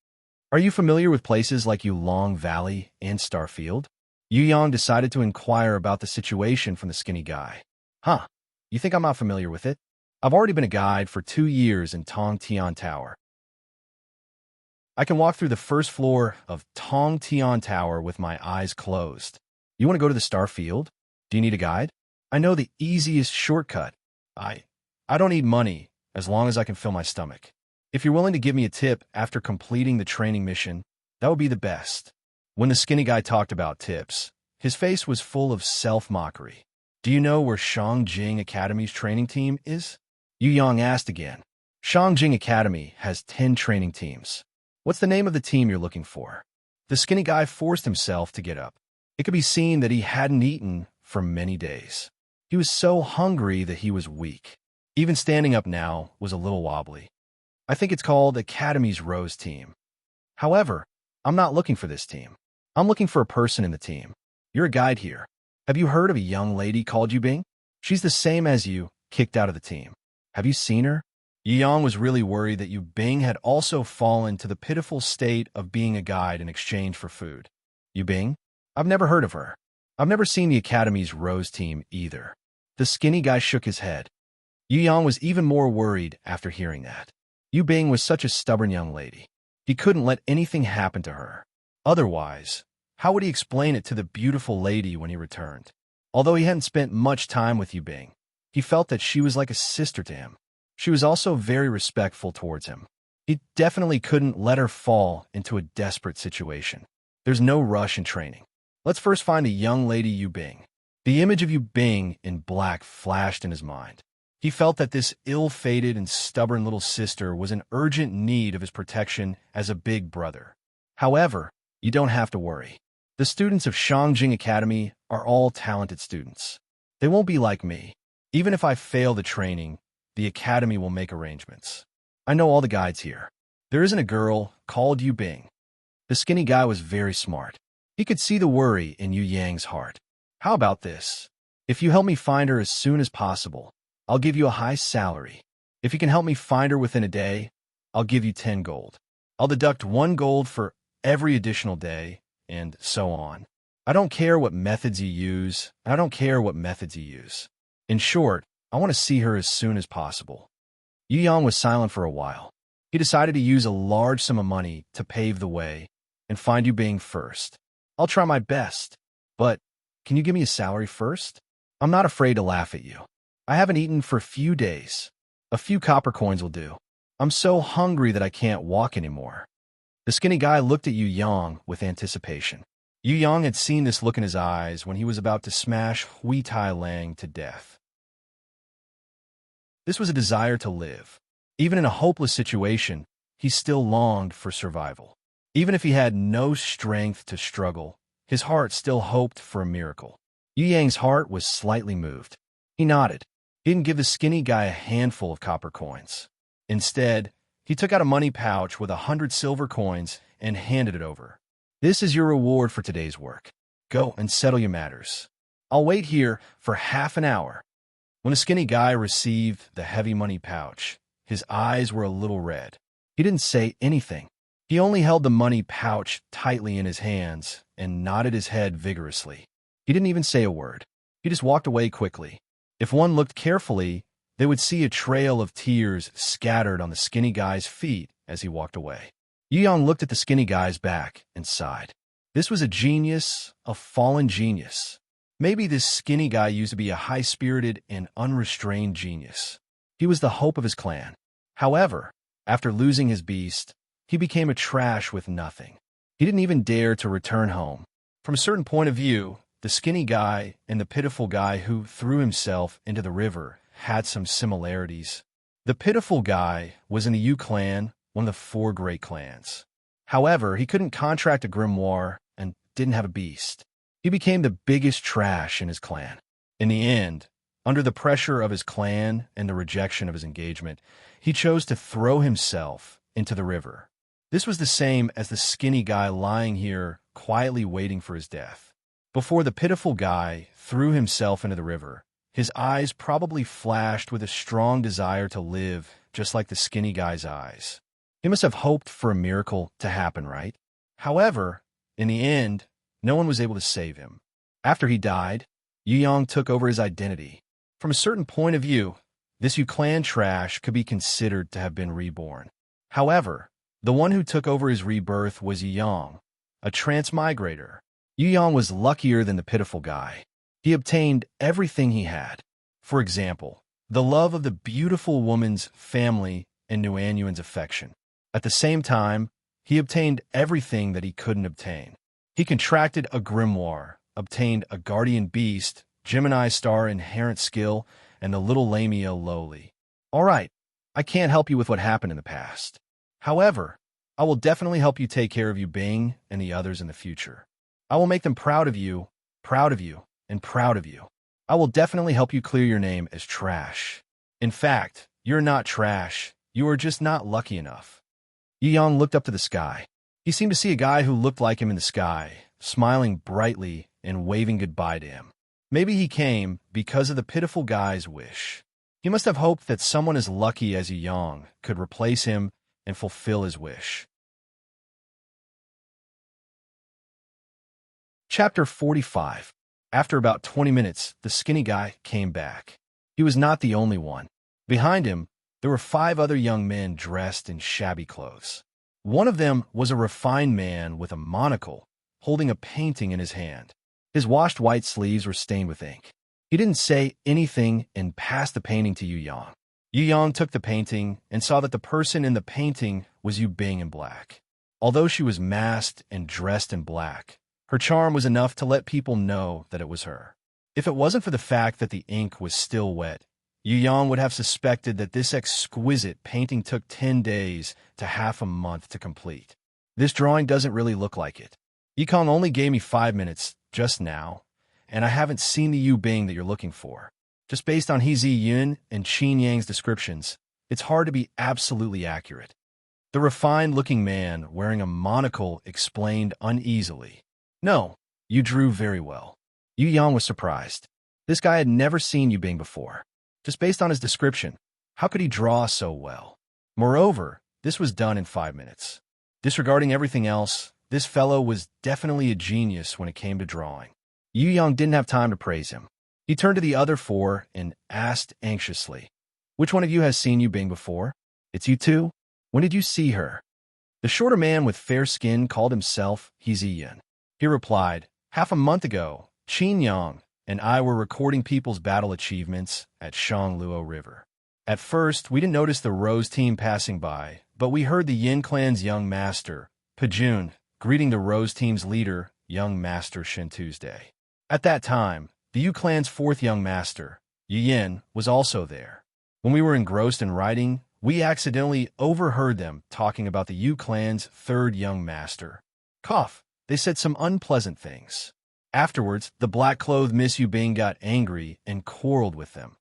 Are you familiar with places like Yulong Valley and Starfield? Yu Yang decided to inquire about the situation from the skinny guy. You think I'm not familiar with it? I've already been a guide for 2 years in Tong Tian Tower. I can walk through the first floor of Tong Tian Tower with my eyes closed. You want to go to the Starfield? Do you need a guide? I know the easiest shortcut. I don't need money as long as I can fill my stomach. If you're willing to give me a tip after completing the training mission, that would be the best. When the skinny guy talked about tips, his face was full of self-mockery. Do you know where Shangjing Academy's training team is? Yu Yang asked again. Shangjing Academy has 10 training teams. What's the name of the team you're looking for? The skinny guy forced himself to get up. It could be seen that he hadn't eaten for many days. He was so hungry that he was weak. Even standing up now was a little wobbly. I think it's called Academy's Rose Team. However, I'm not looking for this team. I'm looking for a person in the team. You're a guide here. Have you heard of a young lady called Yu Bing? She's the same as you, kicked out of the team. Have you seen her? Yu Yang was really worried that Yu Bing had also fallen to the pitiful state of being a guide in exchange for food. Yu Bing? I've never heard of her. I've never seen the Academy's Rose Team either. The skinny guy shook his head. Yu Yang was even more worried after hearing that. Yu Bing was such a stubborn young lady. He couldn't let anything happen to her. Otherwise, how would he explain it to the beautiful lady when he returned? Although he hadn't spent much time with Yu Bing, he felt that she was like a sister to him. She was also very respectful towards him. He definitely couldn't let her fall into a desperate situation. There's no rush in training. Let's first find the young lady Yu Bing. The image of Yu Bing in black flashed in his mind. He felt that this ill-fated and stubborn little sister was in urgent need of his protection as a big brother. However, you don't have to worry. The students of Shangjing Academy are all talented students. They won't be like me. Even if I fail the training, the academy will make arrangements. I know all the guides here. There isn't a girl called Yu Bing. The skinny guy was very smart. He could see the worry in Yu Yang's heart. How about this? If you help me find her as soon as possible, I'll give you a high salary. If you can help me find her within a day, I'll give you 10 gold. I'll deduct 1 gold for every additional day, and so on. I don't care what methods you use, and I don't care what methods you use. In short, I want to see her as soon as possible. Yu Yang was silent for a while. He decided to use a large sum of money to pave the way and find Yu Bing first. I'll try my best, but can you give me a salary first? I'm not afraid to laugh at you. I haven't eaten for a few days. A few copper coins will do. I'm so hungry that I can't walk anymore. The skinny guy looked at Yu Yang with anticipation. Yu Yang had seen this look in his eyes when he was about to smash Hui Tai Lang to death. This was a desire to live. Even in a hopeless situation, he still longed for survival. Even if he had no strength to struggle, his heart still hoped for a miracle. Yu Yang's heart was slightly moved. He nodded. He didn't give the skinny guy a handful of copper coins. Instead, he took out a money pouch with 100 silver coins and handed it over. This is your reward for today's work. Go and settle your matters. I'll wait here for half an hour. When the skinny guy received the heavy money pouch, his eyes were a little red. He didn't say anything. He only held the money pouch tightly in his hands and nodded his head vigorously. He didn't even say a word. He just walked away quickly. If one looked carefully, they would see a trail of tears scattered on the skinny guy's feet as he walked away. Yu Yang looked at the skinny guy's back and sighed. This was a genius, a fallen genius. Maybe this skinny guy used to be a high-spirited and unrestrained genius. He was the hope of his clan. However, after losing his beast, he became a trash with nothing. He didn't even dare to return home. From a certain point of view, the skinny guy and the pitiful guy who threw himself into the river had some similarities. The pitiful guy was in the Yu clan, one of the 4 great clans. However, he couldn't contract a grimoire and didn't have a beast. He became the biggest trash in his clan. In the end, under the pressure of his clan and the rejection of his engagement, he chose to throw himself into the river. This was the same as the skinny guy lying here quietly waiting for his death. Before the pitiful guy threw himself into the river, his eyes probably flashed with a strong desire to live, just like the skinny guy's eyes. He must have hoped for a miracle to happen, right? However, in the end, no one was able to save him. After he died, Yu Yang took over his identity. From a certain point of view, this Yu clan trash could be considered to have been reborn. However, the one who took over his rebirth was Yu Yang, a transmigrator. Yu Yang was luckier than the pitiful guy. He obtained everything he had. For example, the love of the beautiful woman's family and Nuanyuan's affection. At the same time, he obtained everything that he couldn't obtain. He contracted a grimoire, obtained a guardian beast, Gemini star inherent skill, and the little Lamia lowly. All right, I can't help you with what happened in the past. However, I will definitely help you take care of Yu Bing and the others in the future. I will make them proud of you, and proud of you. I will definitely help you clear your name as trash. In fact, you're not trash. You are just not lucky enough. Yu Yang looked up to the sky. He seemed to see a guy who looked like him in the sky, smiling brightly and waving goodbye to him. Maybe he came because of the pitiful guy's wish. He must have hoped that someone as lucky as Yu Yang could replace him and fulfill his wish. Chapter 45. After about 20 minutes, the skinny guy came back. He was not the only one. Behind him, there were 5 other young men dressed in shabby clothes. One of them was a refined man with a monocle, holding a painting in his hand. His washed white sleeves were stained with ink. He didn't say anything and passed the painting to Yu Yang. Yu Yang took the painting and saw that the person in the painting was Yu Bing in black. Although she was masked and dressed in black, her charm was enough to let people know that it was her. If it wasn't for the fact that the ink was still wet, Yu Yang would have suspected that this exquisite painting took 10 days to half a month to complete. This drawing doesn't really look like it. Yikong only gave me 5 minutes just now, and I haven't seen the Yu Bing that you're looking for. Just based on He Zi Yun and Qin Yang's descriptions, it's hard to be absolutely accurate. The refined-looking man wearing a monocle explained uneasily. No, you drew very well. Yu Yang was surprised. This guy had never seen Yu Bing before. Just based on his description, how could he draw so well? Moreover, this was done in 5 minutes. Disregarding everything else, this fellow was definitely a genius when it came to drawing. Yu Yang didn't have time to praise him. He turned to the other 4 and asked anxiously, "Which one of you has seen Yu Bing before? It's you two? When did you see her?" The shorter man with fair skin called himself He Zi Yun. He replied, "Half a month ago, Qin Yang and I were recording people's battle achievements at Shangluo River. At first, we didn't notice the Rose team passing by, but we heard the Yin clan's young master, Pajun, greeting the Rose team's leader, young master Shen Tuesday. At that time, the Yu clan's 4th young master, Yu Yin, was also there. When we were engrossed in writing, we accidentally overheard them talking about the Yu clan's 3rd young master. Cough. They said some unpleasant things. Afterwards, the black-clothed Miss Yu Bing got angry and quarreled with them.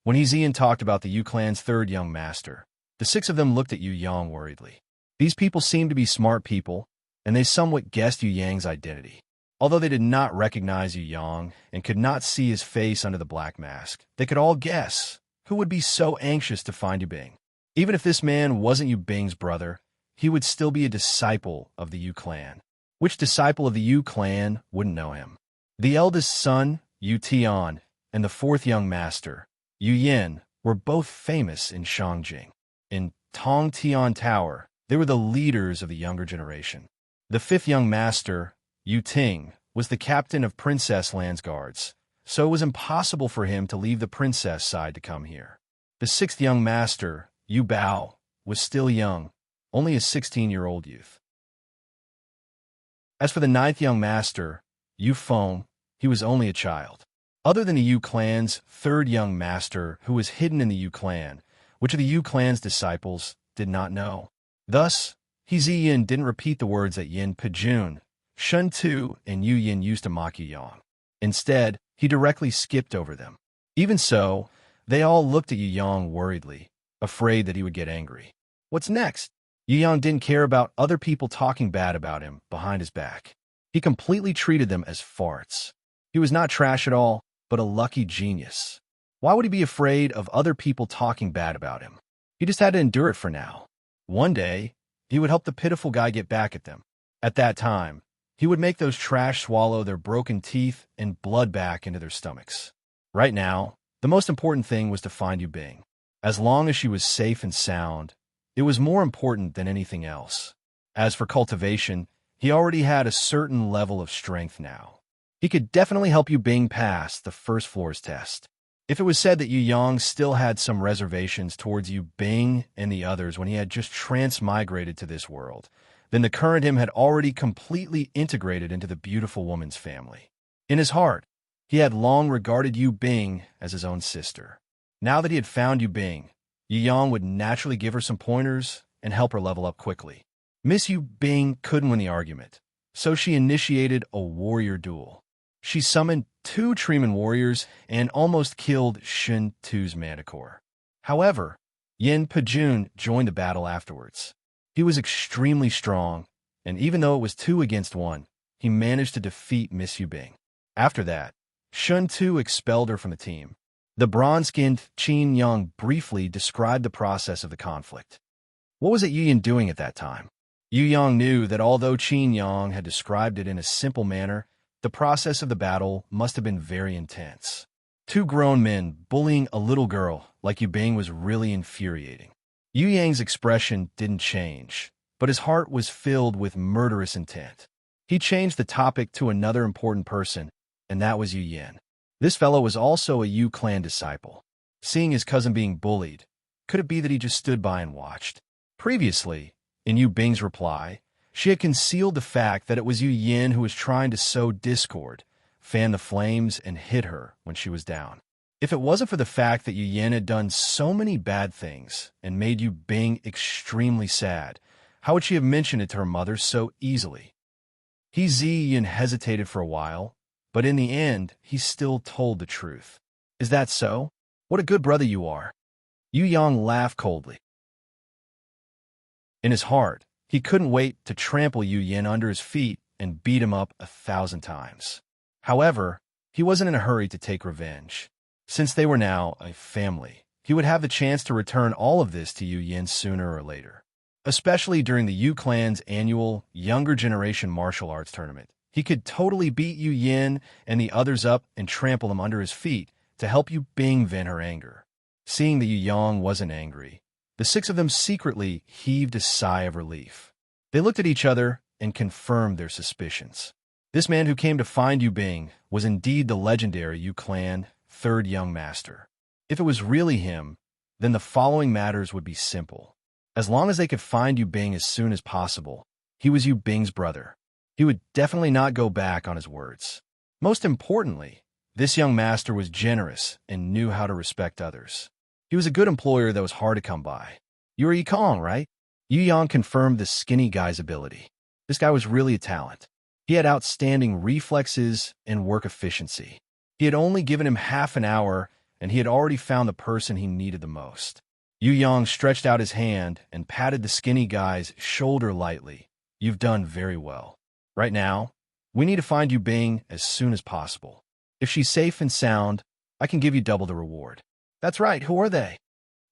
When He Zian talked about the Yu clan's 3rd young master, the 6 of them looked at Yu Yang worriedly. These people seemed to be smart people, and they somewhat guessed Yu Yang's identity. Although they did not recognize Yu Yang and could not see his face under the black mask, they could all guess who would be so anxious to find Yu Bing. Even if this man wasn't Yu Bing's brother, he would still be a disciple of the Yu clan. Which disciple of the Yu clan wouldn't know him? The eldest son, Yu Tian, and the 4th young master, Yu Yin, were both famous in Shangjing. In Tong Tian Tower, they were the leaders of the younger generation. The 5th young master, Yu Ting, was the captain of Princess Land's guards, so it was impossible for him to leave the princess side to come here. The 6th young master, Yu Bao, was still young, only a 16-year-old youth. As for the 9th young master, Yu Feng, he was only a child. Other than the Yu clan's 3rd young master who was hidden in the Yu clan, which of the Yu clan's disciples did not know. Thus, He Zi Yin didn't repeat the words that Yin Pajun, Shun Tu, and Yu Yin used to mock Yu Yang. Instead, he directly skipped over them. Even so, they all looked at Yu Yang worriedly, afraid that he would get angry. What's next? Yu Yang didn't care about other people talking bad about him behind his back. He completely treated them as farts. He was not trash at all, but a lucky genius. Why would he be afraid of other people talking bad about him? He just had to endure it for now. One day, he would help the pitiful guy get back at them. At that time, he would make those trash swallow their broken teeth and blood back into their stomachs. Right now, the most important thing was to find Yu Bing. As long as she was safe and sound, it was more important than anything else. As for cultivation, he already had a certain level of strength now. He could definitely help Yu Bing pass the first floor's test. If it was said that Yu Yang still had some reservations towards Yu Bing and the others when he had just transmigrated to this world, then the current him had already completely integrated into the beautiful woman's family. In his heart, he had long regarded Yu Bing as his own sister. Now that he had found Yu Bing, Yu Yang would naturally give her some pointers and help her level up quickly. Miss Yu Bing couldn't win the argument, so she initiated a warrior duel. She summoned 2 Treeman warriors and almost killed Shun Tu's manticore. However, Yin Pejun joined the battle afterwards. He was extremely strong, and even though it was 2 against 1, he managed to defeat Miss Yu Bing. After that, Shun Tu expelled her from the team. The bronze-skinned Qin Yang briefly described the process of the conflict. What was it Yu Yin doing at that time? Yu Yang knew that although Qin Yang had described it in a simple manner, the process of the battle must have been very intense. 2 grown men bullying a little girl like Yu Bing was really infuriating. Yu Yang's expression didn't change, but his heart was filled with murderous intent. He changed the topic to another important person, and that was Yu Yin. This fellow was also a Yu clan disciple. Seeing his cousin being bullied, could it be that he just stood by and watched? Previously, in Yu Bing's reply, she had concealed the fact that it was Yu Yin who was trying to sow discord, fan the flames, and hit her when she was down. If it wasn't for the fact that Yu Yin had done so many bad things and made Yu Bing extremely sad, how would she have mentioned it to her mother so easily? Yin hesitated for a while, but in the end, he still told the truth. Is that so? What a good brother you are. Yu Yang laughed coldly. In his heart, he couldn't wait to trample Yu Yin under his feet and beat him up 1,000 times. However, he wasn't in a hurry to take revenge. Since they were now a family, he would have the chance to return all of this to Yu Yin sooner or later. Especially during the Yu clan's annual Younger Generation Martial Arts Tournament. He could totally beat Yu Yin and the others up and trample them under his feet to help Yu Bing vent her anger. Seeing that Yu Yang wasn't angry, the 6 of them secretly heaved a sigh of relief. They looked at each other and confirmed their suspicions. This man who came to find Yu Bing was indeed the legendary Yu clan 3rd young master. If it was really him, then the following matters would be simple. As long as they could find Yu Bing as soon as possible, he was Yu Bing's brother. He would definitely not go back on his words. Most importantly, this young master was generous and knew how to respect others. He was a good employer that was hard to come by. You are Yikong, right? Yu Yang confirmed the skinny guy's ability. This guy was really a talent. He had outstanding reflexes and work efficiency. He had only given him half an hour, and he had already found the person he needed the most. Yu Yang stretched out his hand and patted the skinny guy's shoulder lightly. You've done very well. Right now, we need to find Yu Bing as soon as possible. If she's safe and sound, I can give you double the reward. That's right, who are they?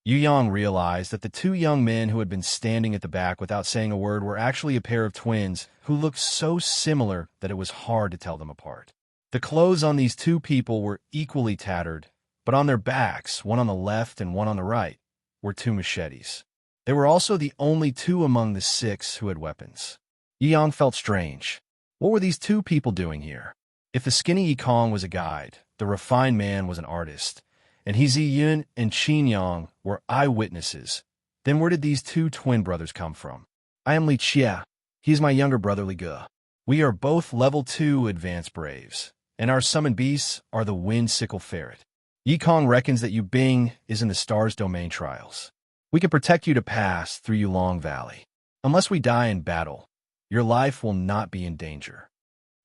Yu Yang realized that the 2 young men who had been standing at the back without saying a word were actually a pair of twins who looked so similar that it was hard to tell them apart. The clothes on these 2 people were equally tattered, but on their backs, one on the left and one on the right, were 2 machetes. They were also the only 2 among the 6 who had weapons. Yu Yang felt strange. What were these 2 people doing here? If the skinny Yikong was a guide, the refined man was an artist, and Zi Yun and Qin Yang were eyewitnesses, then where did these 2 twin brothers come from? I am Li Chia. He is my younger brother Li Ge. We are both level 2 advanced braves, and our summoned beasts are the wind sickle ferret. Yikong reckons that Yu Bing is in the Stars Domain trials. We can protect you to pass through Yulong Valley. Unless we die in battle, your life will not be in danger.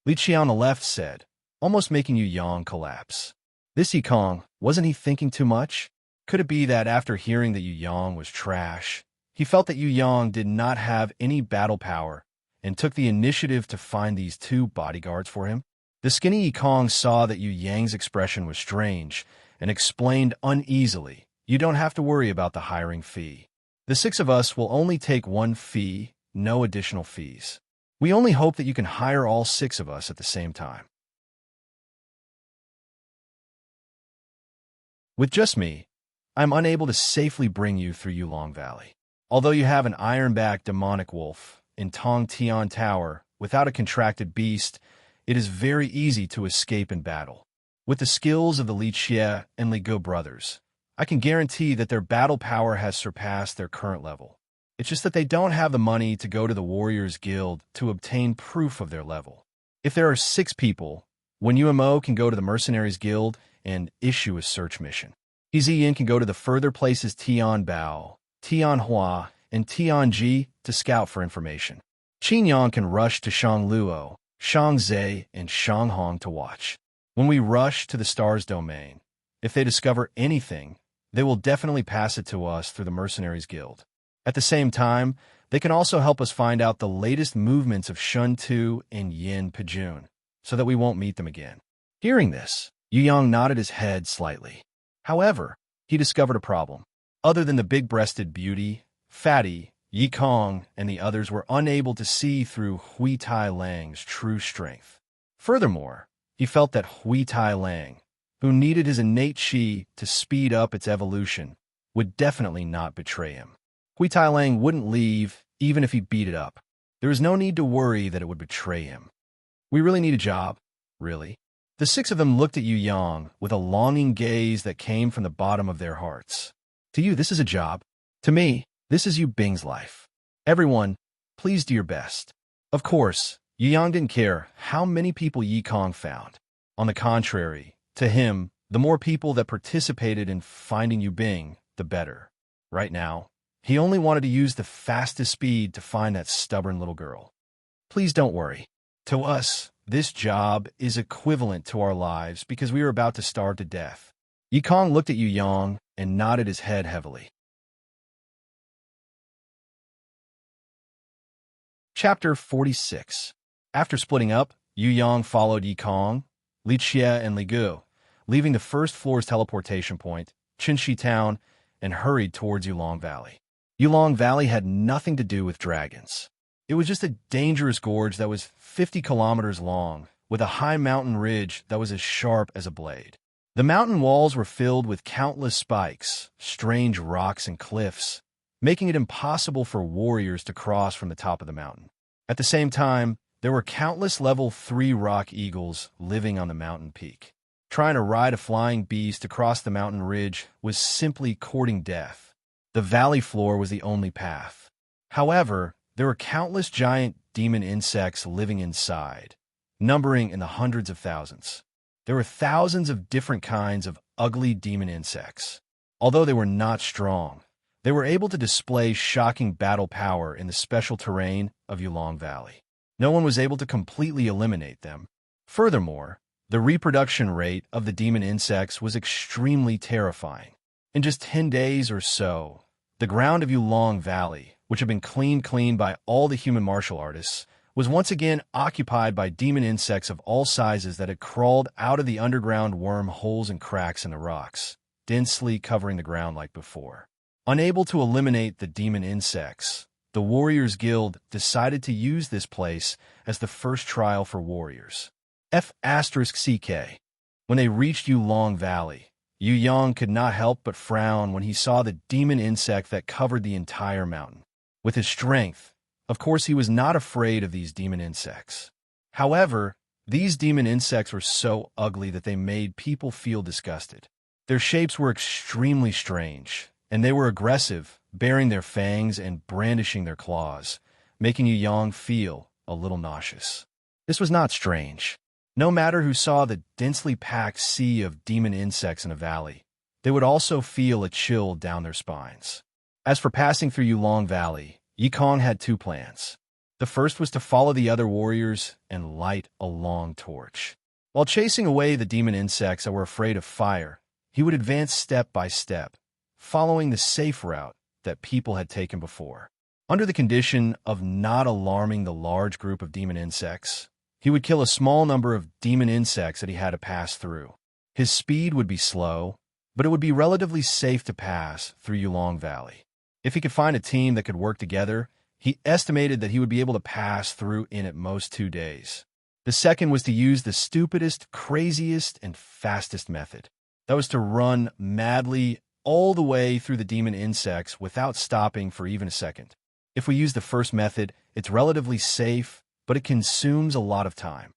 Li Chia on the left said, almost making Yu Yang collapse. This Yikong, wasn't he thinking too much? Could it be that after hearing that Yu Yang was trash, he felt that Yu Yang did not have any battle power and took the initiative to find these 2 bodyguards for him? The skinny Yikong saw that Yu Yang's expression was strange and explained uneasily, you don't have to worry about the hiring fee. The 6 of us will only take 1 fee, no additional fees. We only hope that you can hire all 6 of us at the same time. With just me, I'm unable to safely bring you through Yulong Valley. Although you have an iron-backed demonic wolf in Tong Tian Tower without a contracted beast, it is very easy to escape in battle. With the skills of the Li Chia and Li Ge brothers, I can guarantee that their battle power has surpassed their current level. It's just that they don't have the money to go to the Warriors Guild to obtain proof of their level. If there are 6 people, Wen Yumo can go to the Mercenaries Guild and issue a search mission. Zi Yin can go to the further places Tian Bao, Tian Hua, and Tian Ji to scout for information. Qingyang can rush to Shangluo, Shangzhe, and Shanghong to watch. When we rush to the stars domain, if they discover anything, they will definitely pass it to us through the Mercenaries Guild. At the same time, they can also help us find out the latest movements of Shun Tu and Yin Pijun, so that we won't meet them again. Hearing this, Yu Yang nodded his head slightly. However, he discovered a problem. Other than the big-breasted beauty, Fatty, Yi Kong, and the others were unable to see through Hui Tai Lang's true strength. Furthermore, he felt that Hui Tai Lang, who needed his innate qi to speed up its evolution, would definitely not betray him. Hui Tai Lang wouldn't leave even if he beat it up. There was no need to worry that it would betray him. We really need a job, really. The six of them looked at Yu Yang with a longing gaze that came from the bottom of their hearts. To you, this is a job. To me, this is Yu Bing's life. Everyone, please do your best. Of course, Yu Yang didn't care how many people Yi Kong found. On the contrary, to him, the more people that participated in finding Yu Bing, the better. Right now, he only wanted to use the fastest speed to find that stubborn little girl. Please don't worry. To us, this job is equivalent to our lives because we are about to starve to death. Yi Kong looked at Yu Yang and nodded his head heavily. Chapter 46. After splitting up, Yu Yang followed Yi Kong, Li Xie, and Li Gu, leaving the first floor's teleportation point, Qinshi Town, and hurried towards Yulong Valley. Yulong Valley had nothing to do with dragons. It was just a dangerous gorge that was 50 kilometers long, with a high mountain ridge that was as sharp as a blade. The mountain walls were filled with countless spikes, strange rocks, and cliffs, making it impossible for warriors to cross from the top of the mountain. At the same time, there were countless level 3 rock eagles living on the mountain peak. Trying to ride a flying beast across the mountain ridge was simply courting death. The valley floor was the only path. However, there were countless giant demon insects living inside, numbering in the hundreds of thousands. There were thousands of different kinds of ugly demon insects. Although they were not strong, they were able to display shocking battle power in the special terrain of Yulong Valley. No one was able to completely eliminate them. Furthermore, the reproduction rate of the demon insects was extremely terrifying. In just 10 days or so, the ground of Yulong Valley, which had been cleaned by all the human martial artists, was once again occupied by demon insects of all sizes that had crawled out of the underground worm holes and cracks in the rocks, densely covering the ground like before. Unable to eliminate the demon insects, the Warriors Guild decided to use this place as the first trial for warriors. F***CK. When they reached Yulong Valley, Yu Yang could not help but frown when he saw the demon insect that covered the entire mountain. With his strength, of course he was not afraid of these demon insects. However, these demon insects were so ugly that they made people feel disgusted. Their shapes were extremely strange, and they were aggressive, baring their fangs and brandishing their claws, making Yu Yang feel a little nauseous. This was not strange. No matter who saw the densely packed sea of demon insects in a valley, they would also feel a chill down their spines. As for passing through Yulong Valley, Yi Kong had 2 plans. The first was to follow the other warriors and light a long torch. While chasing away the demon insects that were afraid of fire, he would advance step by step, following the safe route that people had taken before. Under the condition of not alarming the large group of demon insects, he would kill a small number of demon insects that he had to pass through. His speed would be slow, but it would be relatively safe to pass through Yulong Valley. If he could find a team that could work together, he estimated that he would be able to pass through in at most 2 days. The second was to use the stupidest, craziest, and fastest method. That was to run madly all the way through the demon insects without stopping for even a second. If we use the first method, it's relatively safe, but it consumes a lot of time.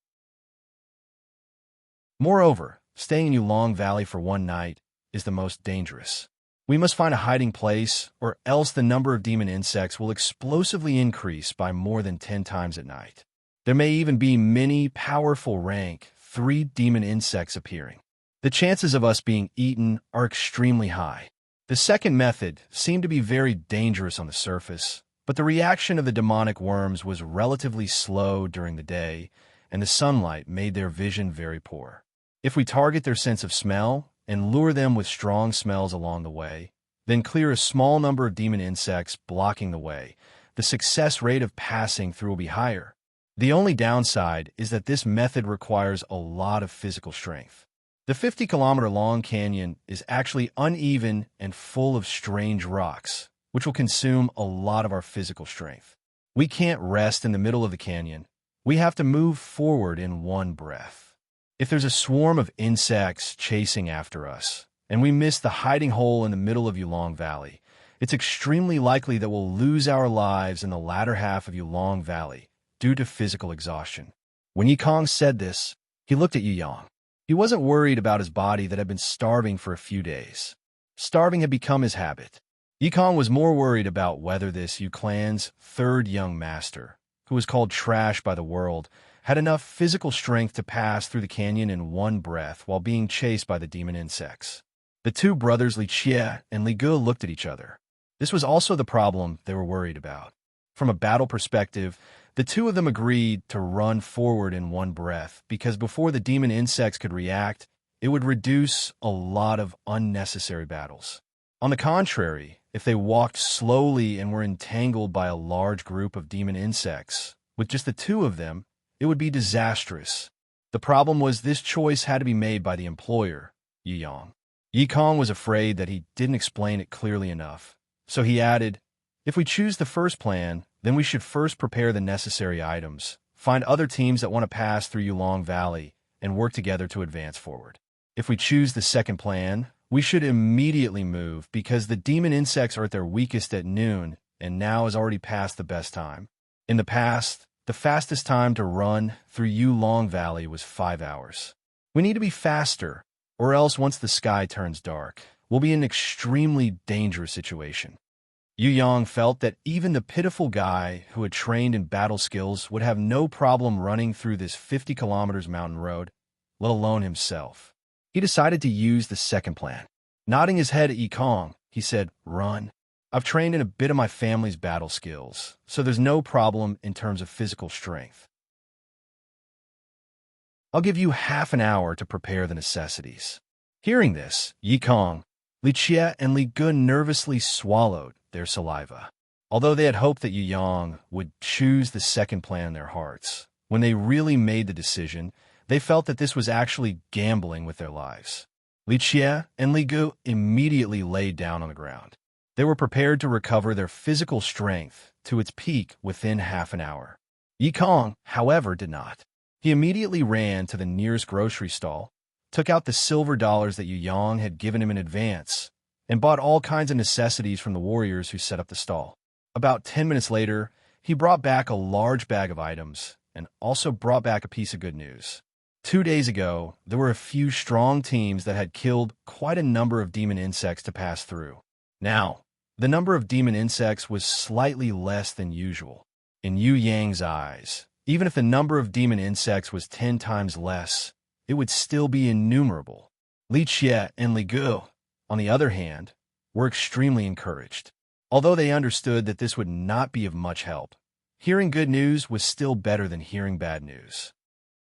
Moreover, staying in Yulong Valley for 1 night is the most dangerous. We must find a hiding place, or else the number of demon insects will explosively increase by more than 10 times at night. There may even be many powerful rank 3 demon insects appearing. The chances of us being eaten are extremely high. The second method seemed to be very dangerous on the surface, But the reaction of the demonic worms was relatively slow during the day, and the sunlight made their vision very poor. If we target their sense of smell and lure them with strong smells along the way, then clear a small number of demon insects blocking the way, the success rate of passing through will be higher. The only downside is that this method requires a lot of physical strength. The 50-kilometer-long canyon is actually uneven and full of strange rocks, which will consume a lot of our physical strength. We can't rest in the middle of the canyon. We have to move forward in one breath. If there's a swarm of insects chasing after us, and we miss the hiding hole in the middle of Yulong Valley, it's extremely likely that we'll lose our lives in the latter half of Yulong Valley due to physical exhaustion. When Yikong said this, he looked at Yuyang. He wasn't worried about his body that had been starving for a few days. Starving had become his habit. Yikong was more worried about whether this Yu clan's third young master, who was called trash by the world, had enough physical strength to pass through the canyon in one breath while being chased by the demon insects. The two brothers Li Xie and Li Ge looked at each other. This was also the problem they were worried about. From a battle perspective, the two of them agreed to run forward in one breath because before the demon insects could react, it would reduce a lot of unnecessary battles. On the contrary, if they walked slowly and were entangled by a large group of demon insects, with just the two of them, it would be disastrous. The problem was this choice had to be made by the employer, Yiyang. Yikong was afraid that he didn't explain it clearly enough, so he added, "If we choose the first plan, then we should first prepare the necessary items, find other teams that want to pass through Yulong Valley, and work together to advance forward. If we choose the second plan, we should immediately move because the demon insects are at their weakest at noon, and now is already past the best time. In the past, the fastest time to run through Yulong Valley was 5 hours. We need to be faster, or else once the sky turns dark, we'll be in an extremely dangerous situation." Yu Yang felt that even the pitiful guy who had trained in battle skills would have no problem running through this 50 kilometers mountain road, let alone himself. He decided to use the second plan. Nodding his head at Yikong, he said, "Run. I've trained in a bit of my family's battle skills, so there's no problem in terms of physical strength. I'll give you half an hour to prepare the necessities." Hearing this, Yikong, Li Xie, and Li Ge nervously swallowed their saliva. Although they had hoped that Yu Yang would choose the second plan in their hearts, when they really made the decision, they felt that this was actually gambling with their lives. Li Xie and Li Ge immediately laid down on the ground. They were prepared to recover their physical strength to its peak within half an hour. Yikong, however, did not. He immediately ran to the nearest grocery stall, took out the silver dollars that Yu Yang had given him in advance, and bought all kinds of necessities from the warriors who set up the stall. About 10 minutes later, he brought back a large bag of items and also brought back a piece of good news. 2 days ago, there were a few strong teams that had killed quite a number of demon insects to pass through. Now, the number of demon insects was slightly less than usual. In Yu Yang's eyes, even if the number of demon insects was 10 times less, it would still be innumerable. Li Xie and Li Ge, on the other hand, were extremely encouraged. Although they understood that this would not be of much help, hearing good news was still better than hearing bad news.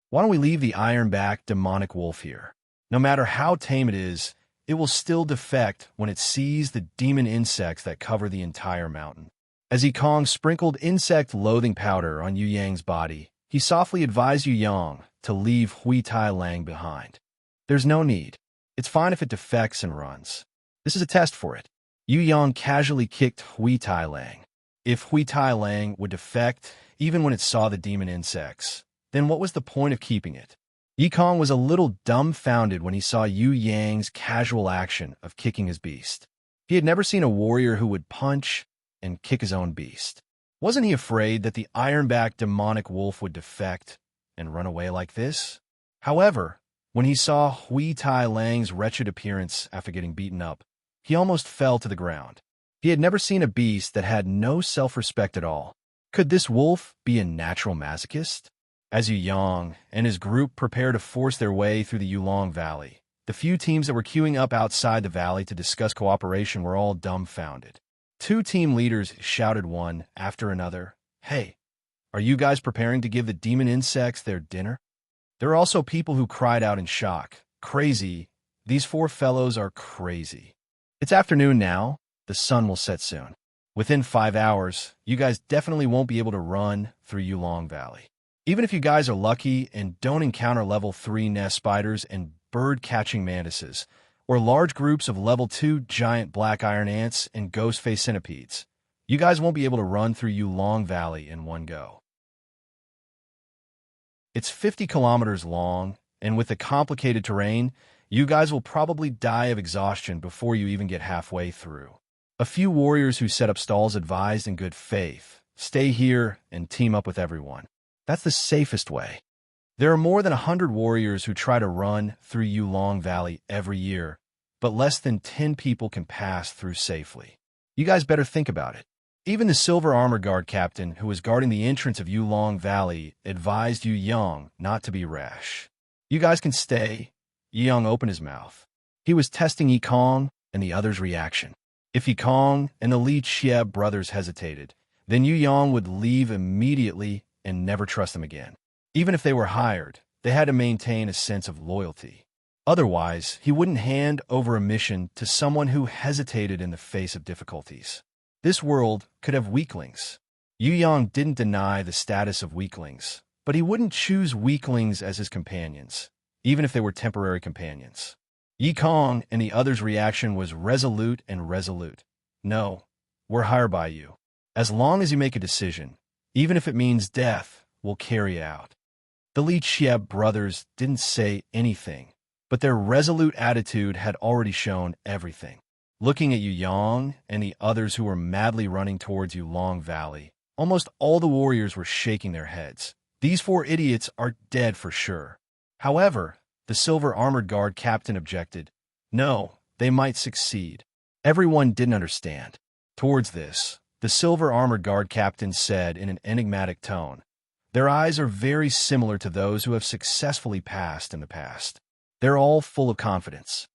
Why don't we leave the iron-backed demonic wolf here? No matter how tame it is, it will still defect when it sees the demon insects that cover the entire mountain. As Yikong sprinkled insect-loathing powder on Yu Yang's body, he softly advised Yu Yang to leave Hui Tai Lang behind. "There's no need. It's fine if it defects and runs. This is a test for it." Yu Yang casually kicked Hui Tai Lang. If Hui Tai Lang would defect even when it saw the demon insects, then what was the point of keeping it? Yikong was a little dumbfounded when he saw Yu Yang's casual action of kicking his beast. He had never seen a warrior who would punch and kick his own beast. Wasn't he afraid that the iron-backed demonic wolf would defect and run away like this? However, when he saw Hui Tai Lang's wretched appearance after getting beaten up, he almost fell to the ground. He had never seen a beast that had no self-respect at all. Could this wolf be a natural masochist? As Yu Yang and his group prepared to force their way through the Yulong Valley, the few teams that were queuing up outside the valley to discuss cooperation were all dumbfounded. Two team leaders shouted one after another, "Hey, are you guys preparing to give the demon insects their dinner?" There are also people who cried out in shock, "Crazy! These four fellows are crazy." It's afternoon now. The sun will set soon. Within 5 hours, you guys definitely won't be able to run through Yulong Valley. Even if you guys are lucky and don't encounter level 3 nest spiders and bird-catching mantises, or large groups of level 2 giant black iron ants and ghost-face centipedes, you guys won't be able to run through Yulong Valley in one go. It's 50 kilometers long, and with the complicated terrain, you guys will probably die of exhaustion before you even get halfway through. A few warriors who set up stalls advised in good faith, "Stay here and team up with everyone. That's the safest way." There are more than 100 warriors who try to run through Yulong Valley every year, but less than 10 people can pass through safely. You guys better think about it. Even the Silver Armor Guard captain who was guarding the entrance of Yulong Valley advised Yu Yang not to be rash. "You guys can stay." Yu Yang opened his mouth. He was testing Yi Kong and the others' reaction. If Yi Kong and the Li Xie brothers hesitated, then Yu Yang would leave immediately and never trust them again. Even if they were hired, they had to maintain a sense of loyalty. Otherwise, he wouldn't hand over a mission to someone who hesitated in the face of difficulties. This world could have weaklings. Yu Yang didn't deny the status of weaklings, but he wouldn't choose weaklings as his companions, even if they were temporary companions. Yi Kong and the others' reaction was resolute and resolute. "No, we're hired by you. As long as you make a decision, even if it means death, we'll carry it out." The Li Xie brothers didn't say anything, but their resolute attitude had already shown everything. Looking at Yu Yang and the others who were madly running towards Yulong Valley, almost all the warriors were shaking their heads. These four idiots are dead for sure. However, the Silver Armored Guard captain objected. No, they might succeed. Everyone didn't understand. Towards this, the Silver Armored Guard captain said in an enigmatic tone, "Their eyes are very similar to those who have successfully passed in the past. They're all full of confidence."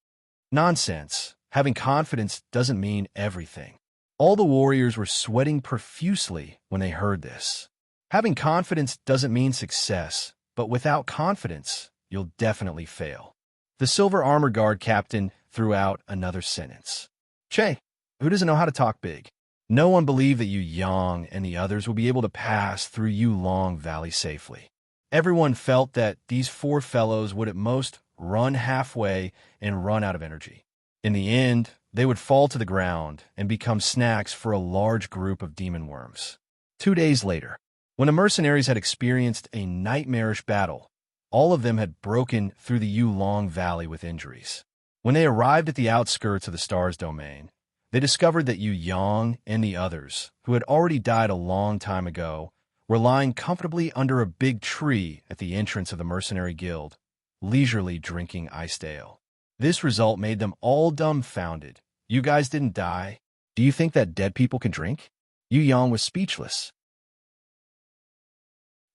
Nonsense. Having confidence doesn't mean everything. All the warriors were sweating profusely when they heard this. Having confidence doesn't mean success, but without confidence, you'll definitely fail. The Silver Armor Guard captain threw out another sentence. "Che, who doesn't know how to talk big?" No one believed that Yu Yang and the others would be able to pass through Yulong Valley safely. Everyone felt that these four fellows would at most run halfway and run out of energy. In the end, they would fall to the ground and become snacks for a large group of demon worms. 2 days later, when the mercenaries had experienced a nightmarish battle, all of them had broken through the Yulong Valley with injuries. When they arrived at the outskirts of the Stars domain, they discovered that Yu Yang and the others, who had already died a long time ago, were lying comfortably under a big tree at the entrance of the mercenary guild, leisurely drinking iced ale. This result made them all dumbfounded. "You guys didn't die? Do you think that dead people can drink?" Yu Yang was speechless.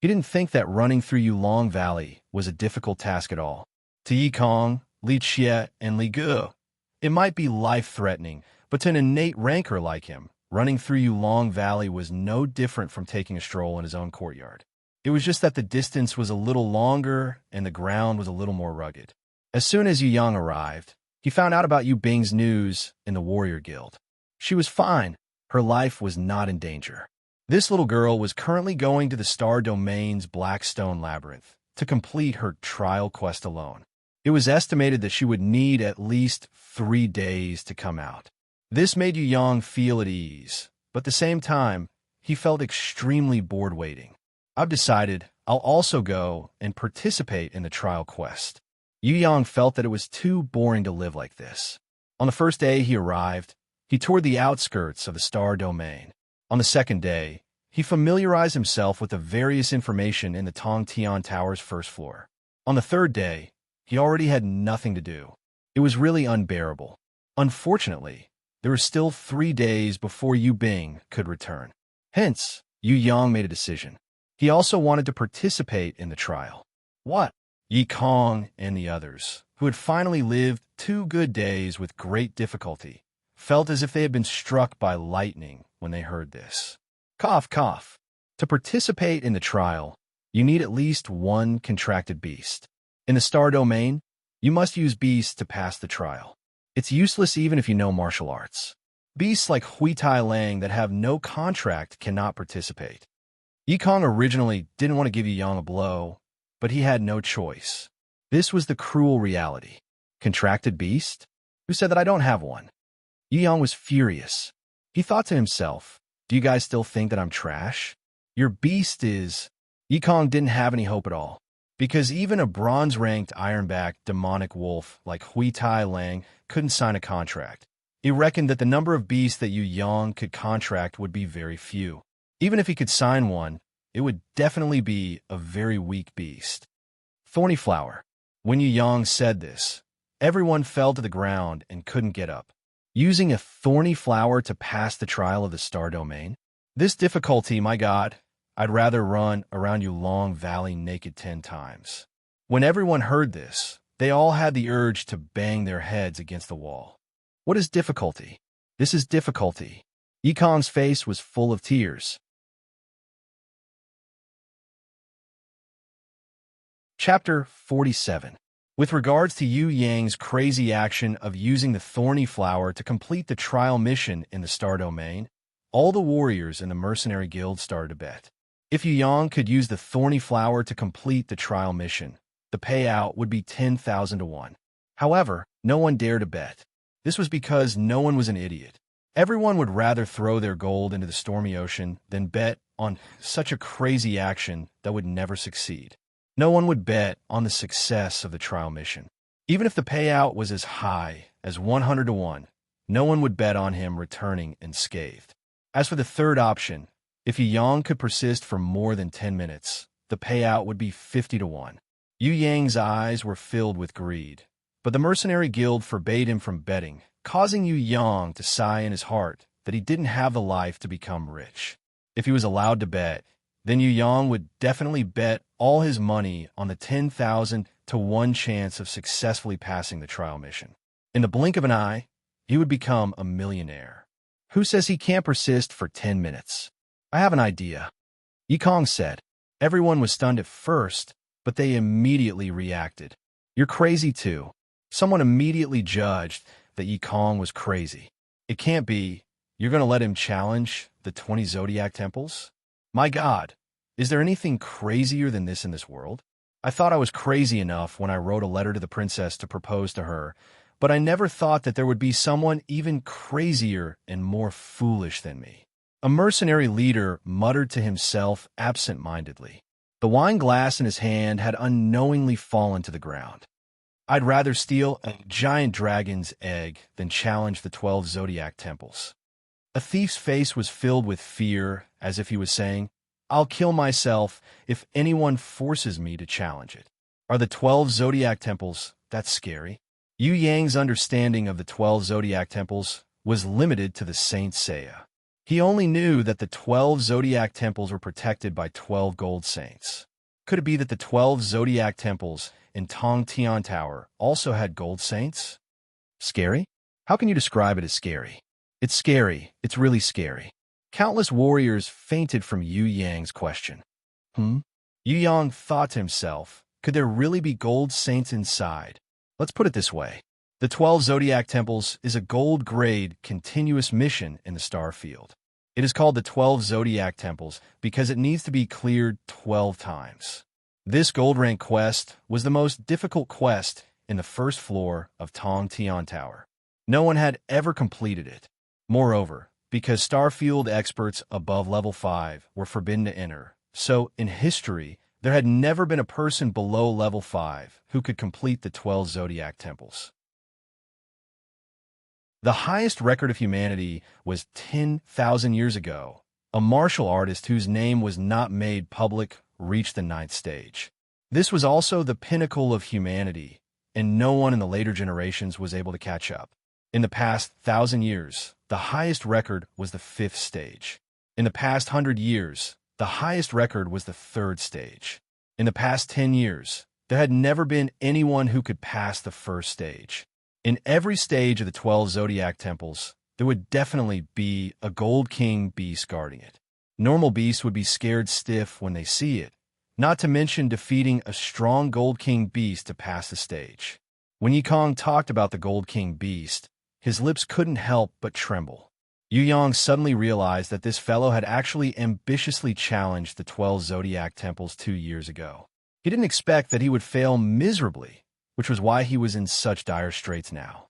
He didn't think that running through Yulong Valley was a difficult task at all. To Yi Kong, Li Xie, and Li Gu, it might be life-threatening, but to an innate ranker like him, running through Yulong Valley was no different from taking a stroll in his own courtyard. It was just that the distance was a little longer and the ground was a little more rugged. As soon as Yu Yang arrived, he found out about Yu Bing's news in the Warrior Guild. She was fine. Her life was not in danger. This little girl was currently going to the Star Domain's Blackstone Labyrinth to complete her trial quest alone. It was estimated that she would need at least 3 days to come out. This made Yu Yang feel at ease, but at the same time, he felt extremely bored waiting. "I've decided I'll also go and participate in the trial quest." Yu Yang felt that it was too boring to live like this. On the first day he arrived, he toured the outskirts of the Star Domain. On the second day, he familiarized himself with the various information in the Tongtian Tower's first floor. On the third day, he already had nothing to do. It was really unbearable. Unfortunately, there were still 3 days before Yu Bing could return. Hence, Yu Yang made a decision. He also wanted to participate in the trial. What? Yi Kong and the others, who had finally lived 2 good days with great difficulty, felt as if they had been struck by lightning when they heard this. Cough, cough. To participate in the trial, you need at least one contracted beast. In the star domain, you must use beasts to pass the trial. It's useless even if you know martial arts. Beasts like Hui Tai Lang that have no contract cannot participate. Yikong originally didn't want to give Yu Yang a blow, but he had no choice. This was the cruel reality. Contracted beast? Who said that I don't have one? Yu Yang was furious. He thought to himself, do you guys still think that I'm trash? Your beast is... Yikong didn't have any hope at all, because even a bronze-ranked ironback demonic wolf like Hui Tai Lang couldn't sign a contract. He reckoned that the number of beasts that Yu Yang could contract would be very few. Even if he could sign one, it would definitely be a very weak beast. Thorny flower. When Yu Yang said this, everyone fell to the ground and couldn't get up. Using a thorny flower to pass the trial of the star domain? This difficulty, my God, I'd rather run around Yulong Valley naked 10 times. When everyone heard this, they all had the urge to bang their heads against the wall. What is difficulty? This is difficulty. Yikong's face was full of tears. Chapter 47. With regards to Yu Yang's crazy action of using the thorny flower to complete the trial mission in the star domain, all the warriors in the mercenary guild started to bet. If Yu Yang could use the thorny flower to complete the trial mission, the payout would be 10,000 to 1. However, no one dared to bet. This was because no one was an idiot. Everyone would rather throw their gold into the stormy ocean than bet on such a crazy action that would never succeed. No one would bet on the success of the trial mission. Even if the payout was as high as 100 to 1, no one would bet on him returning unscathed. As for the third option, if Yu Yang could persist for more than 10 minutes, the payout would be 50 to 1. Yu Yang's eyes were filled with greed, but the mercenary guild forbade him from betting, causing Yu Yang to sigh in his heart that he didn't have the life to become rich. If he was allowed to bet, then Yu Yang would definitely bet all his money on the 10,000 to 1 chance of successfully passing the trial mission. In the blink of an eye, he would become a millionaire. Who says he can't persist for 10 minutes? I have an idea. Yikong said. Everyone was stunned at first, but they immediately reacted. You're crazy too. Someone immediately judged that Yikong was crazy. It can't be. You're going to let him challenge the 20 zodiac temples? My God, is there anything crazier than this in this world? I thought I was crazy enough when I wrote a letter to the princess to propose to her, but I never thought that there would be someone even crazier and more foolish than me. A mercenary leader muttered to himself absent-mindedly. The wine glass in his hand had unknowingly fallen to the ground. I'd rather steal a giant dragon's egg than challenge the 12 zodiac temples. A thief's face was filled with fear, as if he was saying, I'll kill myself if anyone forces me to challenge it. Are the 12 zodiac temples that scary? Yu Yang's understanding of the 12 zodiac temples was limited to the Saint Seiya. He only knew that the 12 zodiac temples were protected by 12 gold saints. Could it be that the 12 zodiac temples in Tong Tian Tower also had gold saints? Scary? How can you describe it as scary? It's scary. It's really scary. Countless warriors fainted from Yu Yang's question. Yu Yang thought to himself, could there really be gold saints inside? Let's put it this way. The 12 zodiac temples is a gold-grade continuous mission in the star field. It is called the 12 zodiac temples because it needs to be cleared 12 times. This gold-rank quest was the most difficult quest in the first floor of Tong Tian Tower. No one had ever completed it. Moreover, because Starfield experts above level 5 were forbidden to enter, so in history, there had never been a person below level 5 who could complete the 12 zodiac temples. The highest record of humanity was 10,000 years ago. A martial artist whose name was not made public reached the 9th stage. This was also the pinnacle of humanity, and no one in the later generations was able to catch up. In the past 1,000 years, the highest record was the 5th stage. In the past 100 years, the highest record was the 3rd stage. In the past 10 years, there had never been anyone who could pass the 1st stage. In every stage of the 12 zodiac temples, there would definitely be a Gold King beast guarding it. Normal beasts would be scared stiff when they see it, not to mention defeating a strong Gold King beast to pass the stage. When Yikong talked about the Gold King beast, his lips couldn't help but tremble. Yu Yang suddenly realized that this fellow had actually ambitiously challenged the 12 zodiac temples 2 years ago. He didn't expect that he would fail miserably, which was why he was in such dire straits now.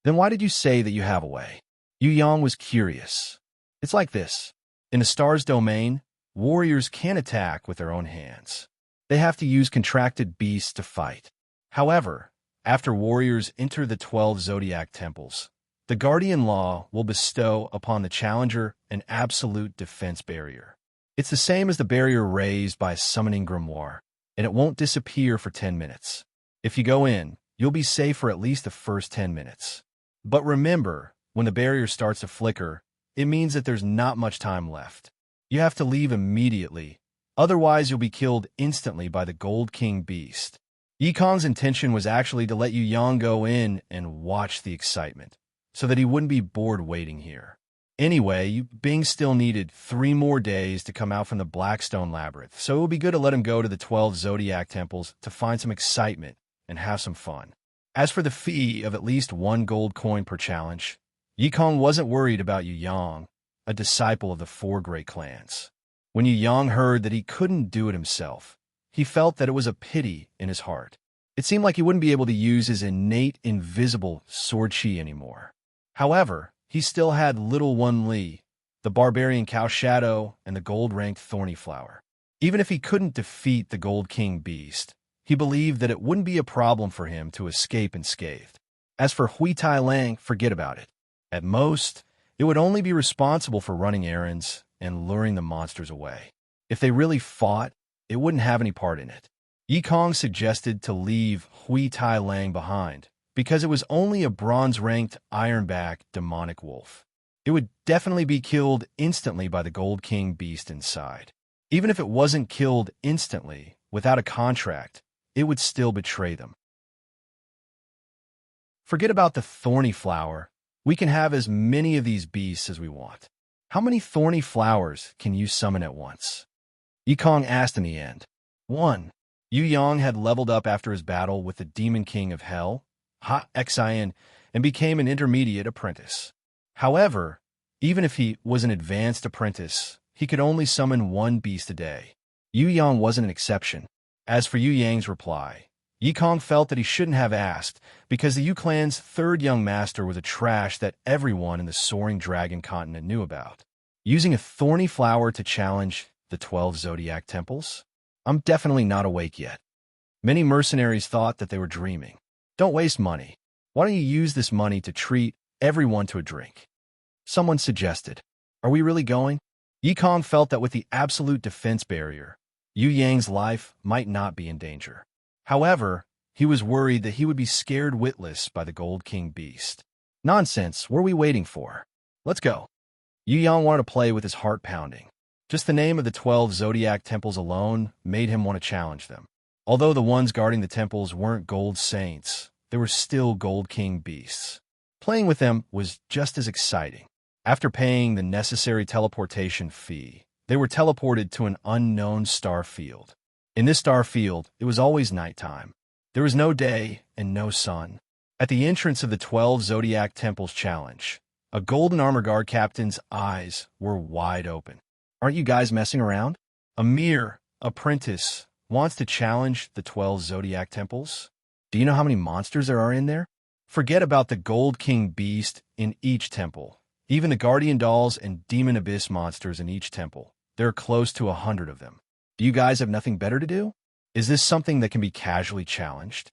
Then why did you say that you have a way? Yu Yang was curious. It's like this. In a star's domain, warriors can't attack with their own hands. They have to use contracted beasts to fight. However, after warriors enter the 12 zodiac temples, the guardian law will bestow upon the challenger an absolute defense barrier. It's the same as the barrier raised by a summoning grimoire, and it won't disappear for 10 minutes. If you go in, you'll be safe for at least the first 10 minutes. But remember, when the barrier starts to flicker, it means that there's not much time left. You have to leave immediately, otherwise you'll be killed instantly by the Gold King beast. Yikong's intention was actually to let Yu Yang go in and watch the excitement, so that he wouldn't be bored waiting here. Anyway, Yu Bing still needed 3 more days to come out from the Blackstone Labyrinth, so it would be good to let him go to the 12 zodiac temples to find some excitement and have some fun. As for the fee of at least 1 gold coin per challenge, Yikong wasn't worried about Yu Yang, a disciple of the 4 great clans. When Yu Yang heard that he couldn't do it himself, he felt that it was a pity in his heart. It seemed like he wouldn't be able to use his innate invisible sword chi anymore. However, he still had Little One Li, the barbarian Cow Shadow, and the gold-ranked Thorny Flower. Even if he couldn't defeat the Gold King beast, he believed that it wouldn't be a problem for him to escape unscathed. As for Hui Tai Lang, forget about it. At most, it would only be responsible for running errands and luring the monsters away. If they really fought, it wouldn't have any part in it. Yikong suggested to leave Hui Tai Lang behind, because it was only a bronze-ranked ironback demonic wolf. It would definitely be killed instantly by the Gold King beast inside. Even if it wasn't killed instantly, without a contract, it would still betray them. Forget about the Thorny Flower. We can have as many of these beasts as we want. How many thorny flowers can you summon at once? Yikong asked in the end. 1. Yu Yang had leveled up after his battle with the Demon King of Hell, Ha Xian, and became an intermediate apprentice. However, even if he was an advanced apprentice, he could only summon 1 beast a day. Yu Yang wasn't an exception. As for Yu Yang's reply, Yikong felt that he shouldn't have asked, because the Yu clan's 3rd young master was a trash that everyone in the Soaring Dragon continent knew about. Using a thorny flower to challenge the 12 zodiac temples? I'm definitely not awake yet. Many mercenaries thought that they were dreaming. Don't waste money. Why don't you use this money to treat everyone to a drink? Someone suggested. Are we really going? Yikong felt that with the absolute defense barrier, Yu Yang's life might not be in danger. However, he was worried that he would be scared witless by the Gold King beast. Nonsense, what are we waiting for? Let's go. Yu Yang wanted to play with his heart pounding. Just the name of the 12 zodiac temples alone made him want to challenge them. Although the ones guarding the temples weren't gold saints, they were still Gold King beasts. Playing with them was just as exciting. After paying the necessary teleportation fee, they were teleported to an unknown star field. In this star field, it was always nighttime. There was no day and no sun. At the entrance of the 12 Zodiac Temples challenge, a golden armor guard captain's eyes were wide open. Aren't you guys messing around? A mere apprentice wants to challenge the 12 Zodiac Temples? Do you know how many monsters there are in there? Forget about the Gold King beast in each temple. Even the Guardian Dolls and Demon Abyss monsters in each temple. There are close to 100 of them. Do you guys have nothing better to do? Is this something that can be casually challenged?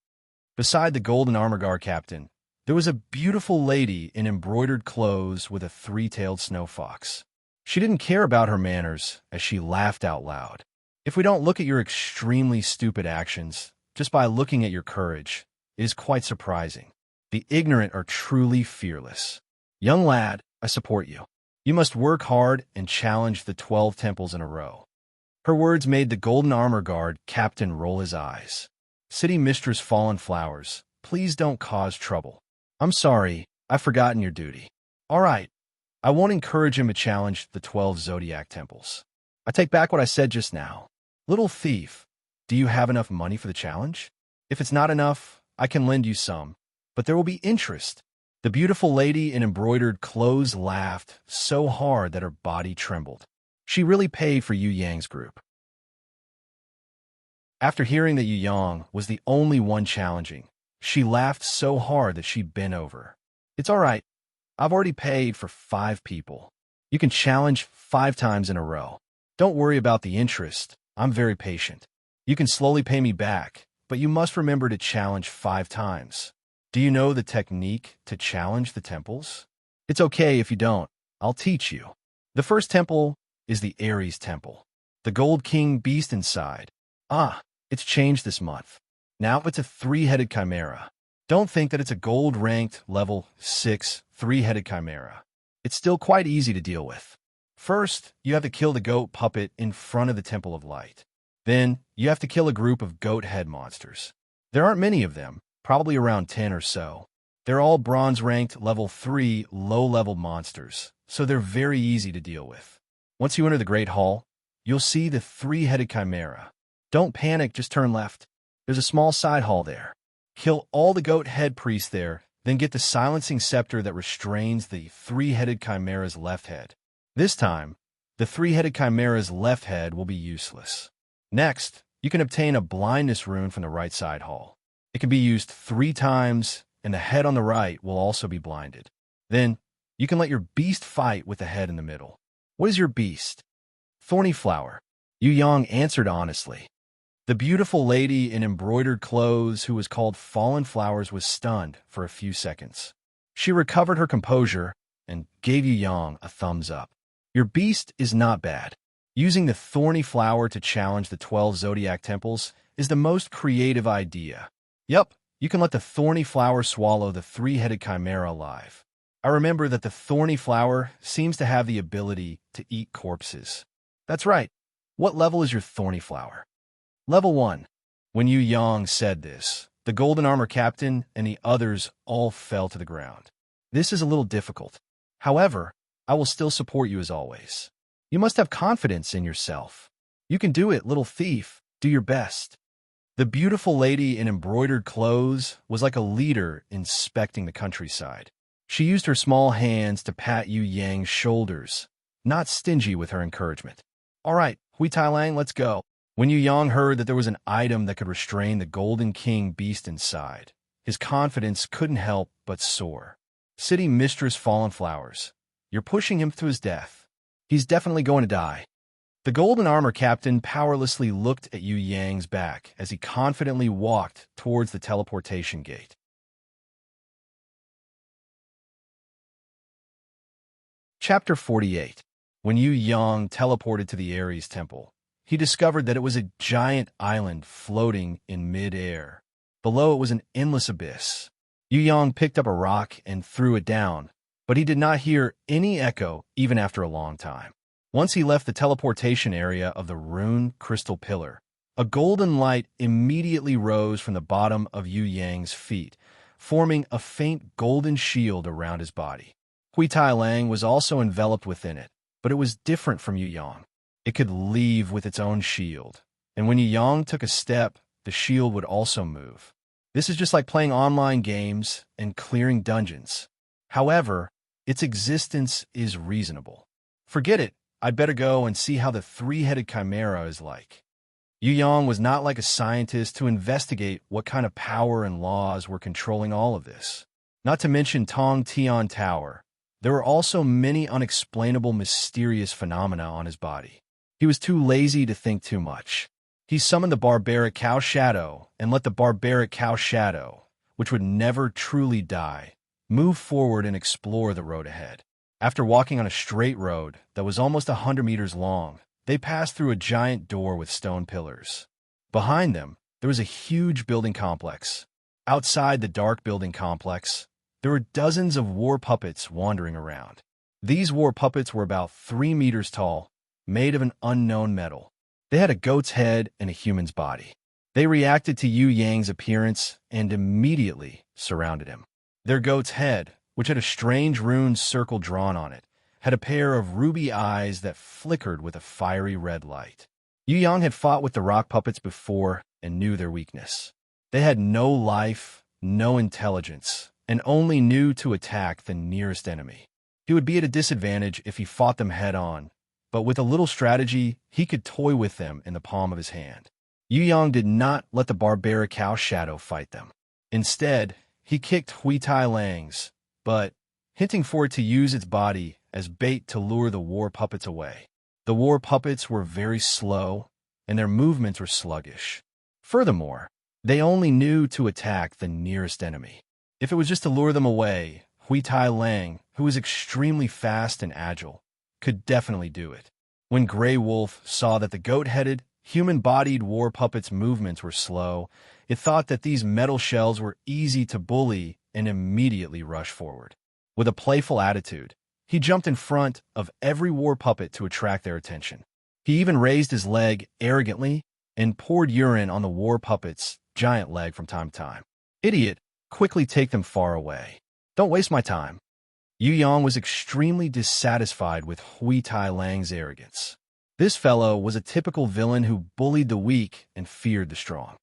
Beside the golden armor guard captain, there was a beautiful lady in embroidered clothes with a 3-tailed snow fox. She didn't care about her manners as she laughed out loud. If we don't look at your extremely stupid actions, just by looking at your courage, it is quite surprising. The ignorant are truly fearless. Young lad, I support you. You must work hard and challenge the 12 temples in a row. Her words made the golden armor guard captain roll his eyes. City Mistress Fallen Flowers, please don't cause trouble. I'm sorry, I've forgotten your duty. All right, I won't encourage him to challenge the 12 zodiac temples. I take back what I said just now. Little thief, do you have enough money for the challenge? If it's not enough, I can lend you some, but there will be interest. The beautiful lady in embroidered clothes laughed so hard that her body trembled. She really paid for Yu Yang's group. After hearing that Yu Yang was the only one challenging, she laughed so hard that she bent over. It's all right. I've already paid for 5 people. You can challenge 5 times in a row. Don't worry about the interest. I'm very patient. You can slowly pay me back, but you must remember to challenge 5 times. Do you know the technique to challenge the temples? It's okay if you don't. I'll teach you. The first temple is the Aries temple. The gold king beast inside. It's changed this month. Now it's a 3-headed chimera. Don't think that it's a gold-ranked level 6 3-headed chimera. It's still quite easy to deal with. First, you have to kill the goat puppet in front of the Temple of Light. Then, you have to kill a group of goat head monsters. There aren't many of them, probably around 10 or so. They're all bronze-ranked level 3 low-level monsters, so they're very easy to deal with. Once you enter the Great Hall, you'll see the 3-headed chimera. Don't panic, just turn left. There's a small side hall there. Kill all the goat head priests there, then get the silencing scepter that restrains the 3-headed chimera's left head. This time, the 3-headed chimera's left head will be useless. Next, you can obtain a blindness rune from the right side hall. It can be used 3 times, and the head on the right will also be blinded. Then, you can let your beast fight with the head in the middle. What is your beast? Thorny flower. Yu Yang answered honestly. The beautiful lady in embroidered clothes who was called Fallen Flowers was stunned for a few seconds. She recovered her composure and gave Yu Yang a thumbs up. Your beast is not bad. Using the thorny flower to challenge the 12 zodiac temples is the most creative idea. Yup, you can let the thorny flower swallow the 3-headed chimera alive. I remember that the thorny flower seems to have the ability to eat corpses. That's right. What level is your thorny flower? Level 1. When Yu Yang said this, the golden armor captain and the others all fell to the ground. This is a little difficult. However, I will still support you as always. You must have confidence in yourself. You can do it, little thief. Do your best. The beautiful lady in embroidered clothes was like a leader inspecting the countryside. She used her small hands to pat Yu Yang's shoulders, not stingy with her encouragement. All right, Hui Tailang, let's go. When Yu Yang heard that there was an item that could restrain the Golden King beast inside, his confidence couldn't help but soar. City Mistress Fallen Flowers, you're pushing him to his death. He's definitely going to die. The golden armor captain powerlessly looked at Yu Yang's back as he confidently walked towards the teleportation gate. Chapter 48. When Yu Yang teleported to the Aries temple, he discovered that it was a giant island floating in mid-air. Below it was an endless abyss. Yu Yang picked up a rock and threw it down, but he did not hear any echo even after a long time. Once he left the teleportation area of the rune crystal pillar, a golden light immediately rose from the bottom of Yu Yang's feet, forming a faint golden shield around his body. Hui Tailang was also enveloped within it, but it was different from Yu Yang. It could leave with its own shield, and when Yu Yang took a step, the shield would also move. This is just like playing online games and clearing dungeons. However, its existence is reasonable. Forget it. I'd better go and see how the 3-headed chimera is like. Yu Yang was not like a scientist to investigate what kind of power and laws were controlling all of this. Not to mention Tong Tian Tower, there were also many unexplainable mysterious phenomena on his body. He was too lazy to think too much. He summoned the barbaric cow shadow and let the barbaric cow shadow, which would never truly die, move forward and explore the road ahead. After walking on a straight road that was almost 100 meters long, they passed through a giant door with stone pillars. Behind them, there was a huge building complex. Outside the dark building complex, there were dozens of war puppets wandering around. These war puppets were about 3 meters tall, made of an unknown metal. They had a goat's head and a human's body. They reacted to Yu Yang's appearance and immediately surrounded him. Their goat's head, which had a strange rune circle drawn on it, had a pair of ruby eyes that flickered with a fiery red light. Yu Yang had fought with the rock puppets before and knew their weakness. They had no life, no intelligence, and only knew to attack the nearest enemy. He would be at a disadvantage if he fought them head-on, but with a little strategy, he could toy with them in the palm of his hand. Yu Yang did not let the barbaric cow shadow fight them. Instead, he kicked Hui Tai Lang's, but hinting for it to use its body as bait to lure the war puppets away. The war puppets were very slow, and their movements were sluggish. Furthermore, they only knew to attack the nearest enemy. If it was just to lure them away, Hui Tai Lang, who was extremely fast and agile, could definitely do it. When Grey Wolf saw that the goat-headed, human-bodied war puppets' movements were slow, it thought that these metal shells were easy to bully and immediately rushed forward. With a playful attitude, he jumped in front of every war puppet to attract their attention. He even raised his leg arrogantly and poured urine on the war puppet's giant leg from time to time. Idiot, quickly take them far away. Don't waste my time. Yu Yang was extremely dissatisfied with Hui Tai Lang's arrogance. This fellow was a typical villain who bullied the weak and feared the strong.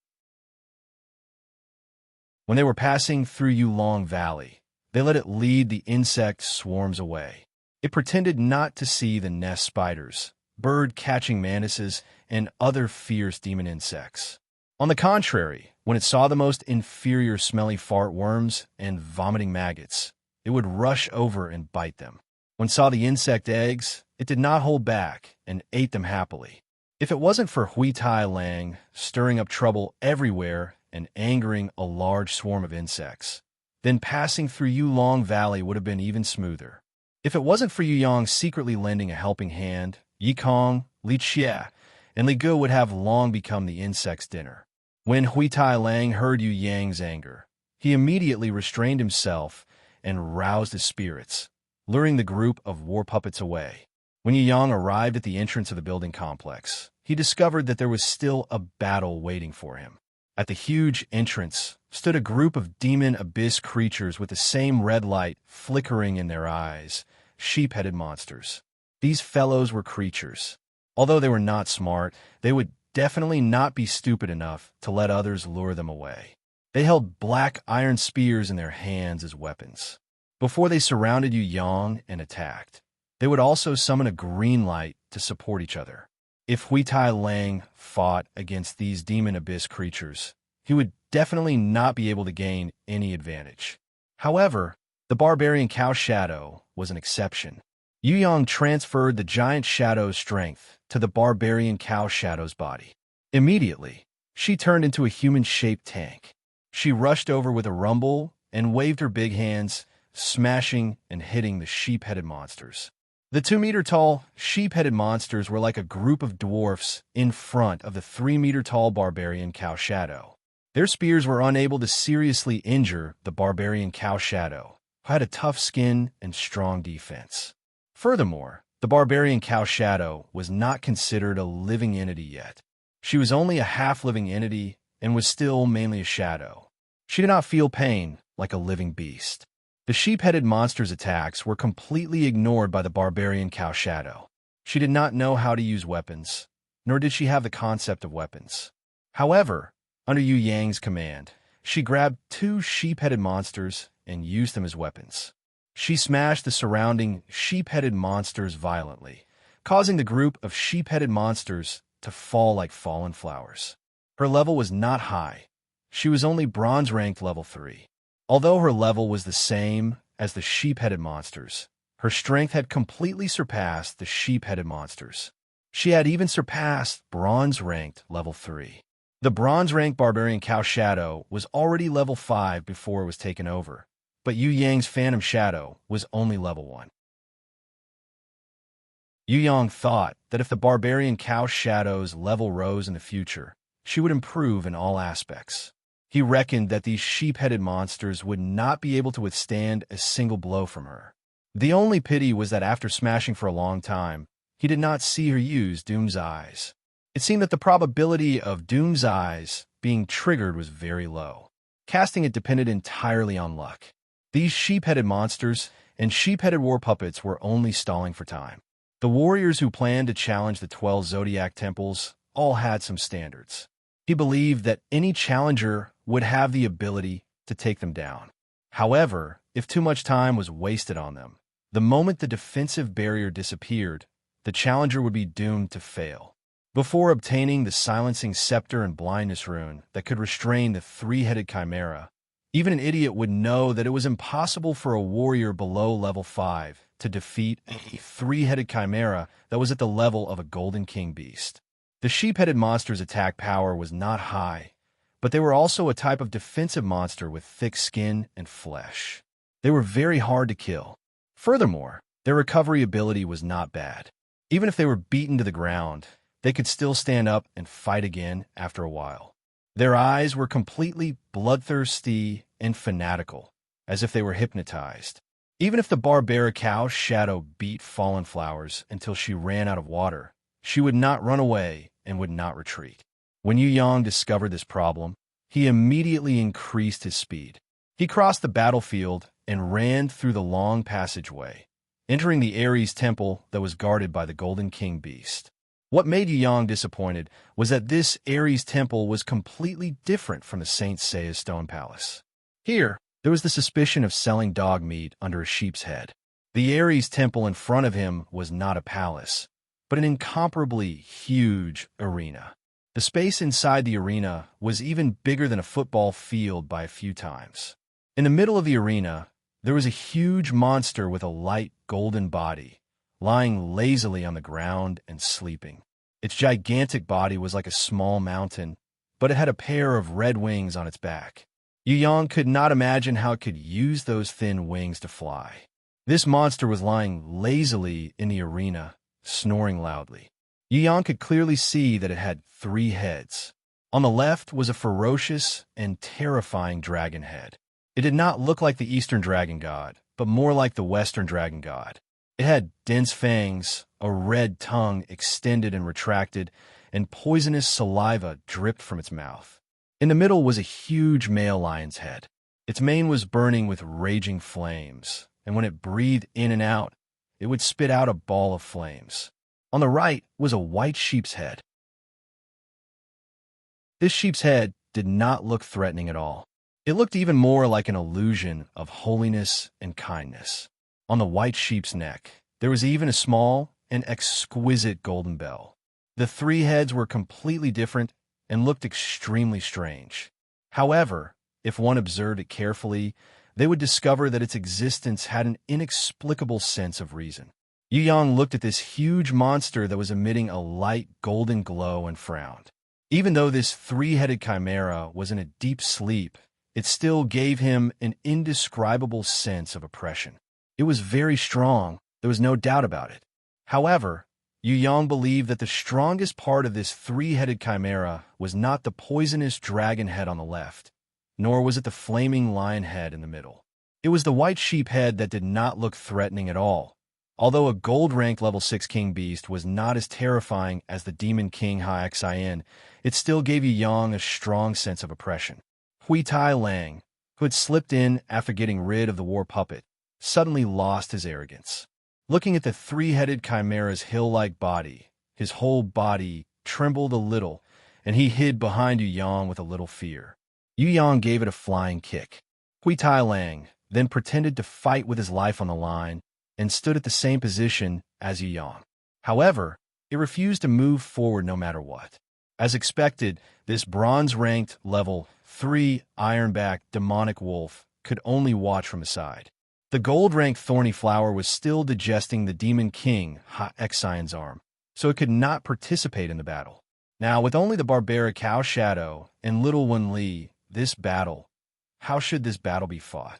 When they were passing through Yulong Valley, they let it lead the insect swarms away. It pretended not to see the nest spiders, bird-catching mantises, and other fierce demon insects. On the contrary, when it saw the most inferior smelly fart worms and vomiting maggots, it would rush over and bite them. When it saw the insect eggs, it did not hold back and ate them happily. If it wasn't for Hui Tai Lang stirring up trouble everywhere and angering a large swarm of insects, then passing through Yulong Valley would have been even smoother. If it wasn't for Yu Yang secretly lending a helping hand, Yi Kong, Li Xie, and Li Gu would have long become the insect's dinner. When Hui Tai Lang heard Yu Yang's anger, he immediately restrained himself and roused his spirits, luring the group of war puppets away. When Yu Yang arrived at the entrance of the building complex, he discovered that there was still a battle waiting for him. At the huge entrance stood a group of demon abyss creatures with the same red light flickering in their eyes, sheep-headed monsters. These fellows were creatures. Although they were not smart, they would definitely not be stupid enough to let others lure them away. They held black iron spears in their hands as weapons. Before they surrounded Yu Yang and attacked, they would also summon a green light to support each other. If Hui Tai Lang fought against these demon abyss creatures, he would definitely not be able to gain any advantage. However, the barbarian cow shadow was an exception. Yu Yang transferred the giant shadow's strength to the barbarian cow shadow's body. Immediately, she turned into a human-shaped tank. She rushed over with a rumble and waved her big hands, smashing and hitting the sheep-headed monsters. The 2-meter-tall, sheep-headed monsters were like a group of dwarfs in front of the 3-meter-tall barbarian cow shadow. Their spears were unable to seriously injure the barbarian cow shadow, who had a tough skin and strong defense. Furthermore, the barbarian cow shadow was not considered a living entity yet. She was only a half-living entity and was still mainly a shadow. She did not feel pain like a living beast. The sheep-headed monster's attacks were completely ignored by the barbarian cow shadow. She did not know how to use weapons, nor did she have the concept of weapons. However, under Yu Yang's command, she grabbed 2 sheep-headed monsters and used them as weapons. She smashed the surrounding sheep-headed monsters violently, causing the group of sheep-headed monsters to fall like fallen flowers. Her level was not high. She was only bronze-ranked level 3. Although her level was the same as the sheep-headed monsters, her strength had completely surpassed the sheep-headed monsters. She had even surpassed bronze-ranked level 3. The bronze-ranked barbarian cow shadow was already level 5 before it was taken over, but Yu Yang's phantom shadow was only level 1. Yu Yang thought that if the barbarian cow shadow's level rose in the future, she would improve in all aspects. He reckoned that these sheep-headed monsters would not be able to withstand a single blow from her. The only pity was that after smashing for a long time, he did not see her use Doom's Eyes. It seemed that the probability of Doom's Eyes being triggered was very low. Casting it depended entirely on luck. These sheep-headed monsters and sheep-headed war puppets were only stalling for time. The warriors who planned to challenge the 12 zodiac temples all had some standards. He believed that any challenger would have the ability to take them down. However, if too much time was wasted on them, the moment the defensive barrier disappeared, the challenger would be doomed to fail. Before obtaining the silencing scepter and blindness rune that could restrain the three-headed chimera, even an idiot would know that it was impossible for a warrior below level 5 to defeat a three-headed chimera that was at the level of a golden king beast. The sheep-headed monster's attack power was not high, but they were also a type of defensive monster with thick skin and flesh. They were very hard to kill. Furthermore, their recovery ability was not bad. Even if they were beaten to the ground, they could still stand up and fight again after a while. Their eyes were completely bloodthirsty and fanatical, as if they were hypnotized. Even if the barbaric cow's shadow beat Fallen Flowers until she ran out of water, she would not run away and would not retreat. When Yu Yang discovered this problem, he immediately increased his speed. He crossed the battlefield and ran through the long passageway, entering the Ares temple that was guarded by the Golden King Beast. What made Yu Yang disappointed was that this Ares temple was completely different from the Saint Seiya's stone palace. Here, there was the suspicion of selling dog meat under a sheep's head. The Ares temple in front of him was not a palace, but an incomparably huge arena. The space inside the arena was even bigger than a football field by a few times. In the middle of the arena, there was a huge monster with a light golden body, lying lazily on the ground and sleeping. Its gigantic body was like a small mountain, but it had a pair of red wings on its back. Yu Yang could not imagine how it could use those thin wings to fly. This monster was lying lazily in the arena, snoring loudly. Yu Yang could clearly see that it had 3 heads. On the left was a ferocious and terrifying dragon head. It did not look like the Eastern dragon god, but more like the Western dragon god. It had dense fangs, a red tongue extended and retracted, and poisonous saliva dripped from its mouth. In the middle was a huge male lion's head. Its mane was burning with raging flames, and when it breathed in and out, it would spit out a ball of flames. On the right was a white sheep's head. This sheep's head did not look threatening at all. It looked even more like an illusion of holiness and kindness. On the white sheep's neck, there was even a small and exquisite golden bell. The 3 heads were completely different and looked extremely strange. However, if one observed it carefully, they would discover that its existence had an inexplicable sense of reason. Yu Yang looked at this huge monster that was emitting a light golden glow and frowned. Even though this 3-headed chimera was in a deep sleep, it still gave him an indescribable sense of oppression. It was very strong, there was no doubt about it. However, Yu Yang believed that the strongest part of this 3-headed chimera was not the poisonous dragon head on the left, nor was it the flaming lion head in the middle. It was the white sheep head that did not look threatening at all. Although a gold-ranked level 6 king beast was not as terrifying as the demon king Ha-Xin, it still gave Yu Yang a strong sense of oppression. Hui Tai Lang, who had slipped in after getting rid of the war puppet, suddenly lost his arrogance. Looking at the 3-headed chimera's hill-like body, his whole body trembled a little, and he hid behind Yu Yang with a little fear. Yu Yang gave it a flying kick. Hui Tai Lang then pretended to fight with his life on the line and stood at the same position as Yu Yang. However, it refused to move forward no matter what. As expected, this bronze-ranked level 3 ironback demonic wolf could only watch from the side. The gold-ranked thorny flower was still digesting the demon king Ha-Xion's arm, so it could not participate in the battle. Now, with only the barbaric cow Shadow and little one Li, how should this battle be fought?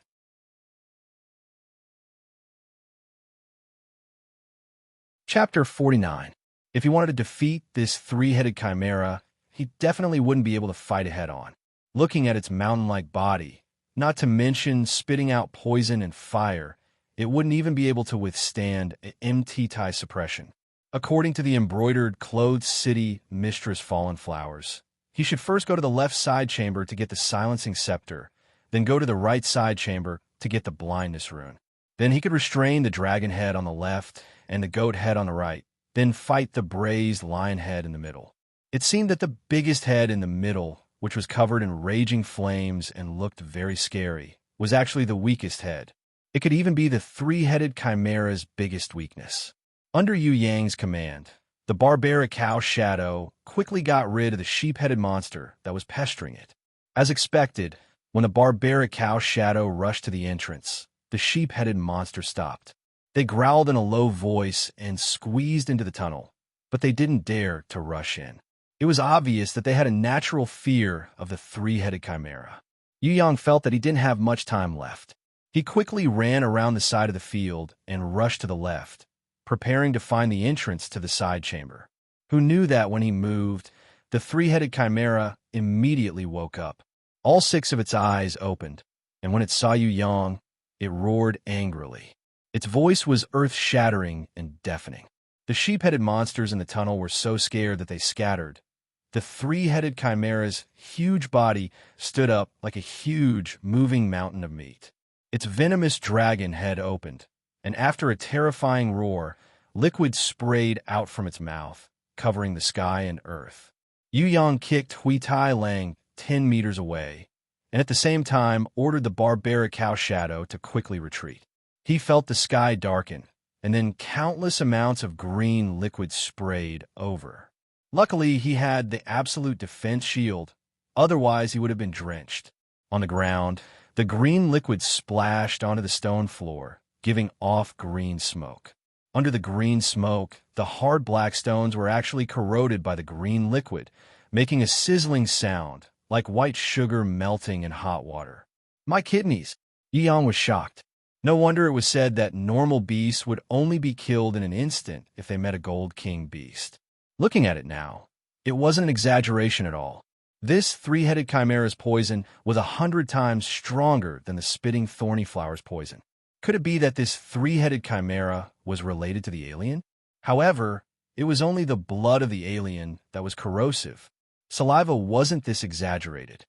Chapter 49. If he wanted to defeat this 3-headed chimera, he definitely wouldn't be able to fight it head-on. Looking at its mountain-like body, not to mention spitting out poison and fire, it wouldn't even be able to withstand MT-Tai suppression. According to the embroidered clothed city mistress Fallen Flowers, he should first go to the left side chamber to get the silencing scepter, then go to the right side chamber, to get the blindness rune. Then he could restrain the dragon head on the left and the goat head on the right, then fight the braised lion head in the middle. It seemed that the biggest head in the middle, which was covered in raging flames and looked very scary, was actually the weakest head. It could even be the three-headed chimera's biggest weakness. Under Yu Yang's command, the barbaric cow shadow quickly got rid of the sheep-headed monster that was pestering it. As expected, when the barbaric cow shadow rushed to the entrance, the sheep-headed monster stopped. They growled in a low voice and squeezed into the tunnel, but they didn't dare to rush in. It was obvious that they had a natural fear of the three-headed chimera. Yu Yang felt that he didn't have much time left. He quickly ran around the side of the field and rushed to the left, preparing to find the entrance to the side chamber. Who knew that when he moved, the three-headed chimera immediately woke up. All six of its eyes opened, and when it saw Yu Yang, it roared angrily. Its voice was earth-shattering and deafening. The sheep-headed monsters in the tunnel were so scared that they scattered. The three-headed chimera's huge body stood up like a huge, moving mountain of meat. Its venomous dragon head opened, and after a terrifying roar, liquid sprayed out from its mouth, covering the sky and earth. Yu Yang kicked Hui Tai Lang 10 meters away, and at the same time ordered the barbaric cow shadow to quickly retreat. He felt the sky darken, and then countless amounts of green liquid sprayed over. Luckily, he had the absolute defense shield, otherwise he would have been drenched. On the ground, the green liquid splashed onto the stone floor, giving off green smoke. Under the green smoke, the hard black stones were actually corroded by the green liquid, making a sizzling sound, like white sugar melting in hot water. My kidneys! Yu Yang was shocked. No wonder it was said that normal beasts would only be killed in an instant if they met a Gold King beast. Looking at it now, it wasn't an exaggeration at all. This three-headed chimera's poison was 100 times stronger than the spitting thorny flower's poison. Could it be that this three-headed chimera was related to the alien? However, it was only the blood of the alien that was corrosive. Saliva wasn't this exaggerated.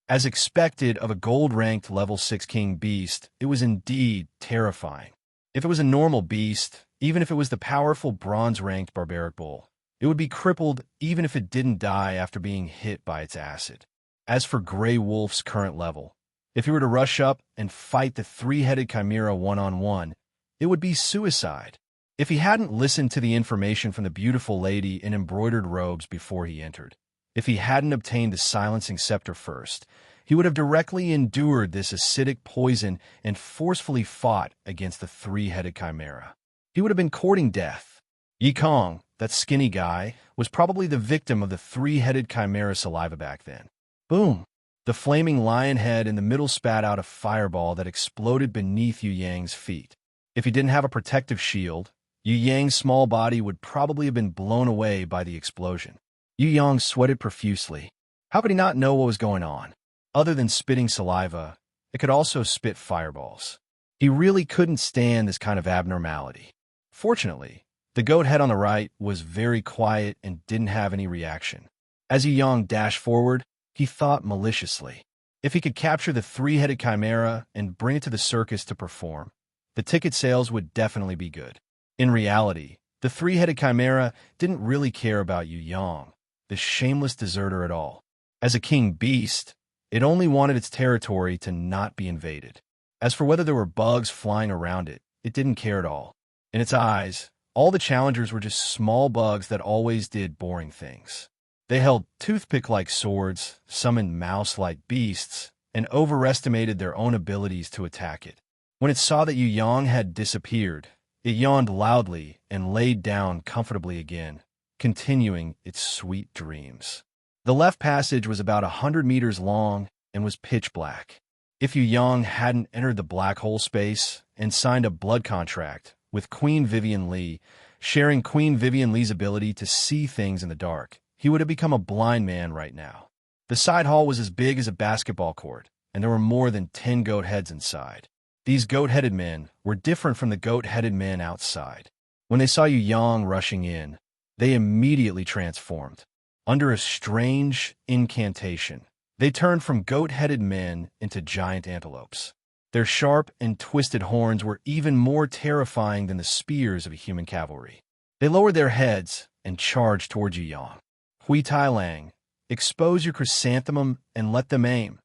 As expected of a gold-ranked level 6 king beast, it was indeed terrifying. If it was a normal beast, even if it was the powerful bronze-ranked barbaric bull, it would be crippled even if it didn't die after being hit by its acid. As for Grey Wolf's current level, if he were to rush up and fight the three-headed chimera one-on-one, it would be suicide. If he hadn't listened to the information from the beautiful lady in embroidered robes before he entered, if he hadn't obtained the silencing scepter first, he would have directly endured this acidic poison and forcefully fought against the three-headed chimera. He would have been courting death. Yi Kong, that skinny guy, was probably the victim of the three-headed chimera saliva back then. Boom! The flaming lion head in the middle spat out a fireball that exploded beneath Yu Yang's feet. If he didn't have a protective shield, Yu Yang's small body would probably have been blown away by the explosion. Yu Yang sweated profusely. How could he not know what was going on? Other than spitting saliva, it could also spit fireballs. He really couldn't stand this kind of abnormality. Fortunately, the goat head on the right was very quiet and didn't have any reaction. As Yu Yang dashed forward, he thought maliciously. If he could capture the three-headed chimera and bring it to the circus to perform, the ticket sales would definitely be good. In reality, the three-headed chimera didn't really care about Yu Yang, the shameless deserter, at all. As a king beast, it only wanted its territory to not be invaded. As for whether there were bugs flying around it, it didn't care at all. In its eyes, all the challengers were just small bugs that always did boring things. They held toothpick-like swords, summoned mouse-like beasts, and overestimated their own abilities to attack it. When it saw that Yu Yang had disappeared, it yawned loudly and laid down comfortably again, continuing its sweet dreams. The left passage was about 100 meters long and was pitch black. If Yu Yang hadn't entered the black hole space and signed a blood contract with Queen Vivian Li, sharing Queen Vivian Li's ability to see things in the dark, he would have become a blind man right now. The side hall was as big as a basketball court, and there were more than 10 goat heads inside. These goat-headed men were different from the goat-headed men outside. When they saw Yu Yang rushing in, they immediately transformed. Under a strange incantation, They turned from goat-headed men into giant antelopes. Their sharp and twisted horns were even more terrifying than the spears of a human cavalry. They lowered their heads and charged towards Yu Yang. Hui Tai Lang, expose your chrysanthemum and let them aim.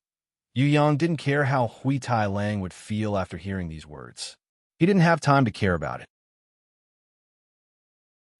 Yu Yang didn't care how Hui Tai Lang would feel after hearing these words. He didn't have time to care about it.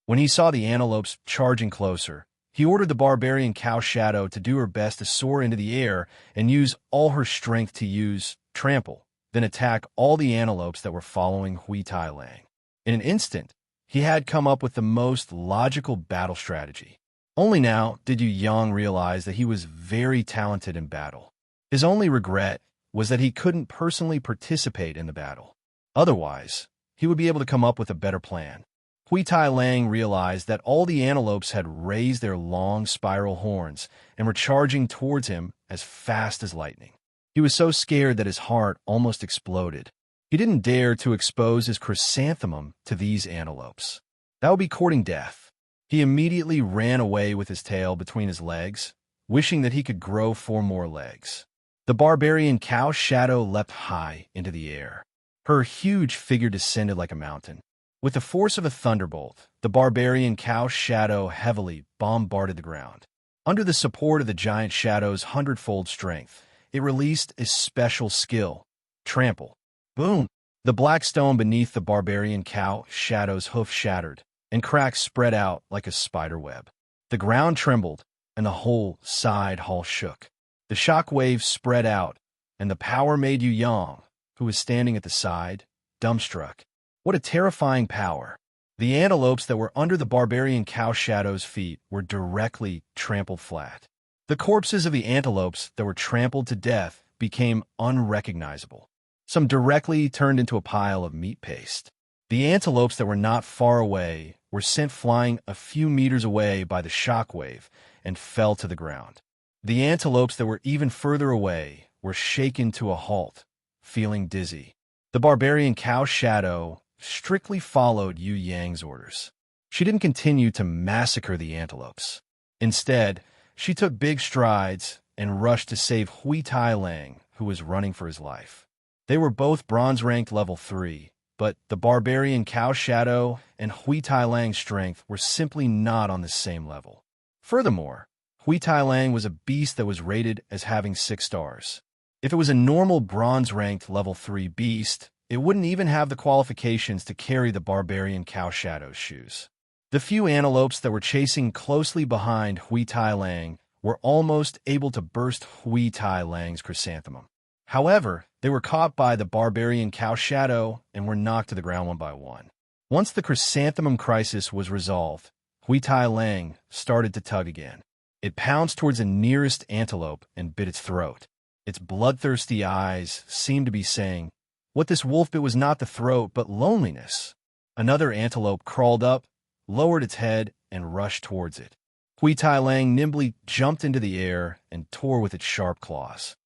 When he saw the antelopes charging closer, he ordered the barbarian cow Shadow to do her best to soar into the air and use all her strength to use trample, then attack all the antelopes that were following Hui Tai Lang. In an instant, he had come up with the most logical battle strategy. Only now did Yu Yang realize that he was very talented in battle. His only regret was that he couldn't personally participate in the battle. Otherwise, he would be able to come up with a better plan. Hui Tai Lang realized that all the antelopes had raised their long spiral horns and were charging towards him as fast as lightning. He was so scared that his heart almost exploded. He didn't dare to expose his chrysanthemum to these antelopes. That would be courting death. He immediately ran away with his tail between his legs, wishing that he could grow 4 more legs. The barbarian cow Shadow leapt high into the air. Her huge figure descended like a mountain. With the force of a thunderbolt, the barbarian cow Shadow heavily bombarded the ground. Under the support of the giant Shadow's 100-fold strength, it released a special skill, trample. Boom! The black stone beneath the barbarian cow Shadow's hoof shattered, and cracks spread out like a spider web. The ground trembled, and the whole side hall shook. The shock waves spread out, and the power made Yu Yang, who was standing at the side, dumbstruck. What a terrifying power! The antelopes that were under the barbarian cow Shadow's feet were directly trampled flat. The corpses of the antelopes that were trampled to death became unrecognizable. Some directly turned into a pile of meat paste. The antelopes that were not far away were sent flying a few meters away by the shockwave and fell to the ground. The antelopes that were even further away were shaken to a halt, feeling dizzy. The barbarian cow Shadow strictly followed Yu Yang's orders. She didn't continue to massacre the antelopes. Instead, she took big strides and rushed to save Hui Tai Lang, who was running for his life. They were both bronze-ranked level 3, but the barbarian cow Shadow and Hui Tai Lang's strength were simply not on the same level. Furthermore, Hui Tai Lang was a beast that was rated as having 6 stars. If it was a normal bronze-ranked level 3 beast, it wouldn't even have the qualifications to carry the barbarian cow Shadow's shoes. The few antelopes that were chasing closely behind Hui Tai Lang were almost able to burst Hui Tai Lang's chrysanthemum. However, they were caught by the barbarian cow Shadow and were knocked to the ground one by one. Once the chrysanthemum crisis was resolved, Hui Tai Lang started to tug again. It pounced towards the nearest antelope and bit its throat. Its bloodthirsty eyes seemed to be saying, what this wolf bit was not the throat, but loneliness. Another antelope crawled up, lowered its head, and rushed towards it. Hui Tai Lang nimbly jumped into the air and tore with its sharp claws.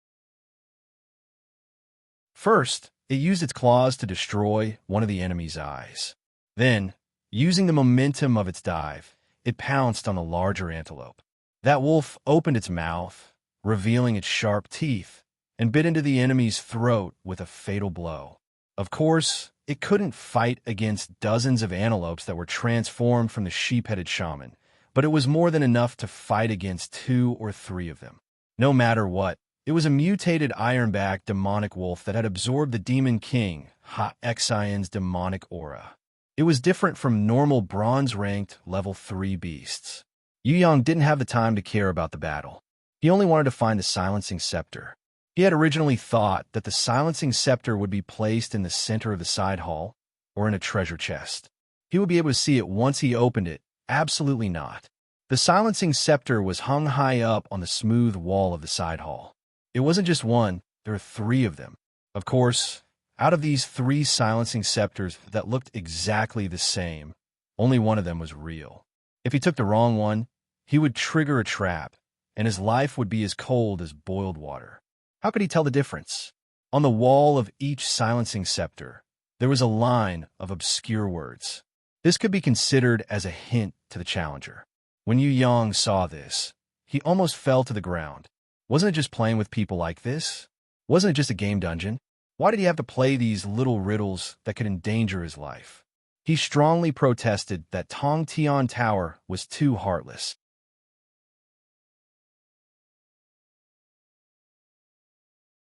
First, it used its claws to destroy one of the enemy's eyes. Then, using the momentum of its dive, it pounced on the larger antelope. That wolf opened its mouth, revealing its sharp teeth, and bit into the enemy's throat with a fatal blow. Of course, it couldn't fight against dozens of antelopes that were transformed from the sheep-headed shaman, but it was more than enough to fight against 2 or 3 of them. No matter what, it was a mutated ironback demonic wolf that had absorbed the Demon King, Ha-Exion's demonic aura. It was different from normal bronze-ranked level 3 beasts. Yu Yang didn't have the time to care about the battle. He only wanted to find the silencing scepter. He had originally thought that the silencing scepter would be placed in the center of the side hall or in a treasure chest. He would be able to see it once he opened it. Absolutely not. The silencing scepter was hung high up on the smooth wall of the side hall. It wasn't just one, there were 3 of them. Of course, out of these 3 silencing scepters that looked exactly the same, only one of them was real. If he took the wrong one, he would trigger a trap, and his life would be as cold as boiled water. How could he tell the difference? On the wall of each silencing scepter, there was a line of obscure words. This could be considered as a hint to the challenger. When Yu Yang saw this, he almost fell to the ground. Wasn't it just playing with people like this? Wasn't it just a game dungeon? Why did he have to play these little riddles that could endanger his life? He strongly protested that Tong Tian Tower was too heartless.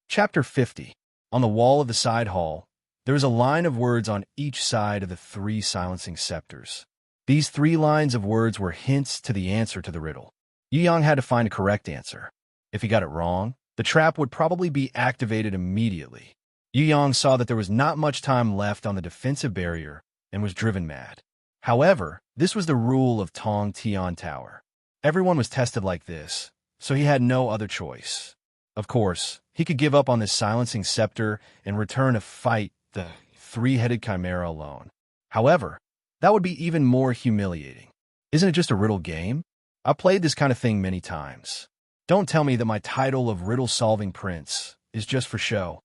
Chapter 50. On the wall of the side hall, there is a line of words on each side of the three silencing scepters. These 3 lines of words were hints to the answer to the riddle. Yu Yang had to find a correct answer. If he got it wrong, the trap would probably be activated immediately. Yu Yang saw that there was not much time left on the defensive barrier and was driven mad. However, this was the rule of Tong Tian Tower. Everyone was tested like this, so he had no other choice. Of course, he could give up on this silencing scepter and return to fight the 3-headed chimera alone. However, that would be even more humiliating. Isn't it just a riddle game? I've played this kind of thing many times. Don't tell me that my title of riddle-solving prince is just for show.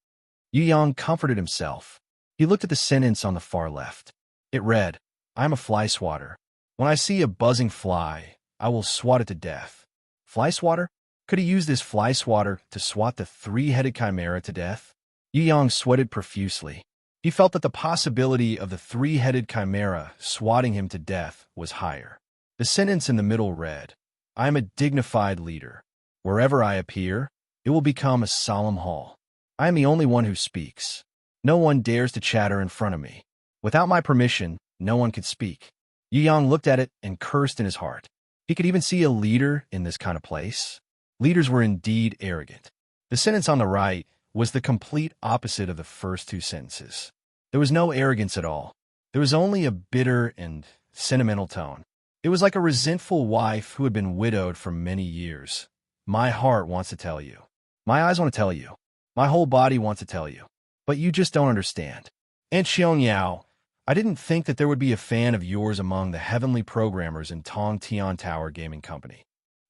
Yu Yang comforted himself. He looked at the sentence on the far left. It read, "I am a fly swatter. When I see a buzzing fly, I will swat it to death." Fly swatter? Could he use this fly swatter to swat the 3-headed chimera to death? Yu Yang sweated profusely. He felt that the possibility of the 3-headed chimera swatting him to death was higher. The sentence in the middle read, "I am a dignified leader. Wherever I appear, it will become a solemn hall. I am the only one who speaks. No one dares to chatter in front of me. Without my permission, no one could speak." Yu Yang looked at it and cursed in his heart. He could even see a leader in this kind of place. Leaders were indeed arrogant. The sentence on the right was the complete opposite of the first 2 sentences. There was no arrogance at all. There was only a bitter and sentimental tone. It was like a resentful wife who had been widowed for many years. My heart wants to tell you. My eyes want to tell you. My whole body wants to tell you. But you just don't understand. And Xiong Yao, I didn't think that there would be a fan of yours among the heavenly programmers in Tong Tian Tower Gaming Company.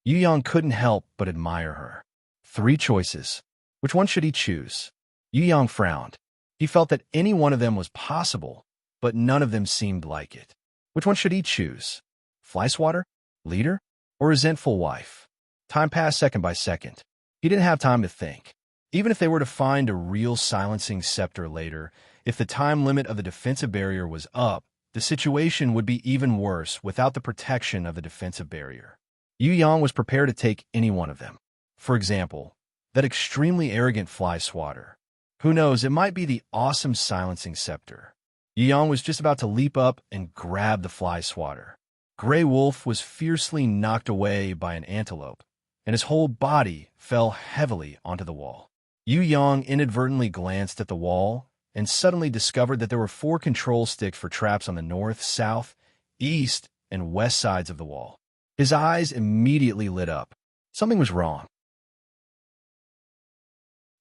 Yu Yang couldn't help but admire her. 3 choices. Which one should he choose? Yu Yang frowned. He felt that any one of them was possible, but none of them seemed like it. Which one should he choose? Fly swatter? Leader? Or resentful wife? Time passed second by second. He didn't have time to think. Even if they were to find a real silencing scepter later, if the time limit of the defensive barrier was up, the situation would be even worse without the protection of the defensive barrier. Yu Yang was prepared to take any one of them. For example, that extremely arrogant fly swatter. Who knows, it might be the awesome silencing scepter. Yu Yang was just about to leap up and grab the fly swatter. Gray Wolf was fiercely knocked away by an antelope, and his whole body fell heavily onto the wall. Yu Yang inadvertently glanced at the wall and suddenly discovered that there were 4 control sticks for traps on the north, south, east, and west sides of the wall. His eyes immediately lit up. Something was wrong.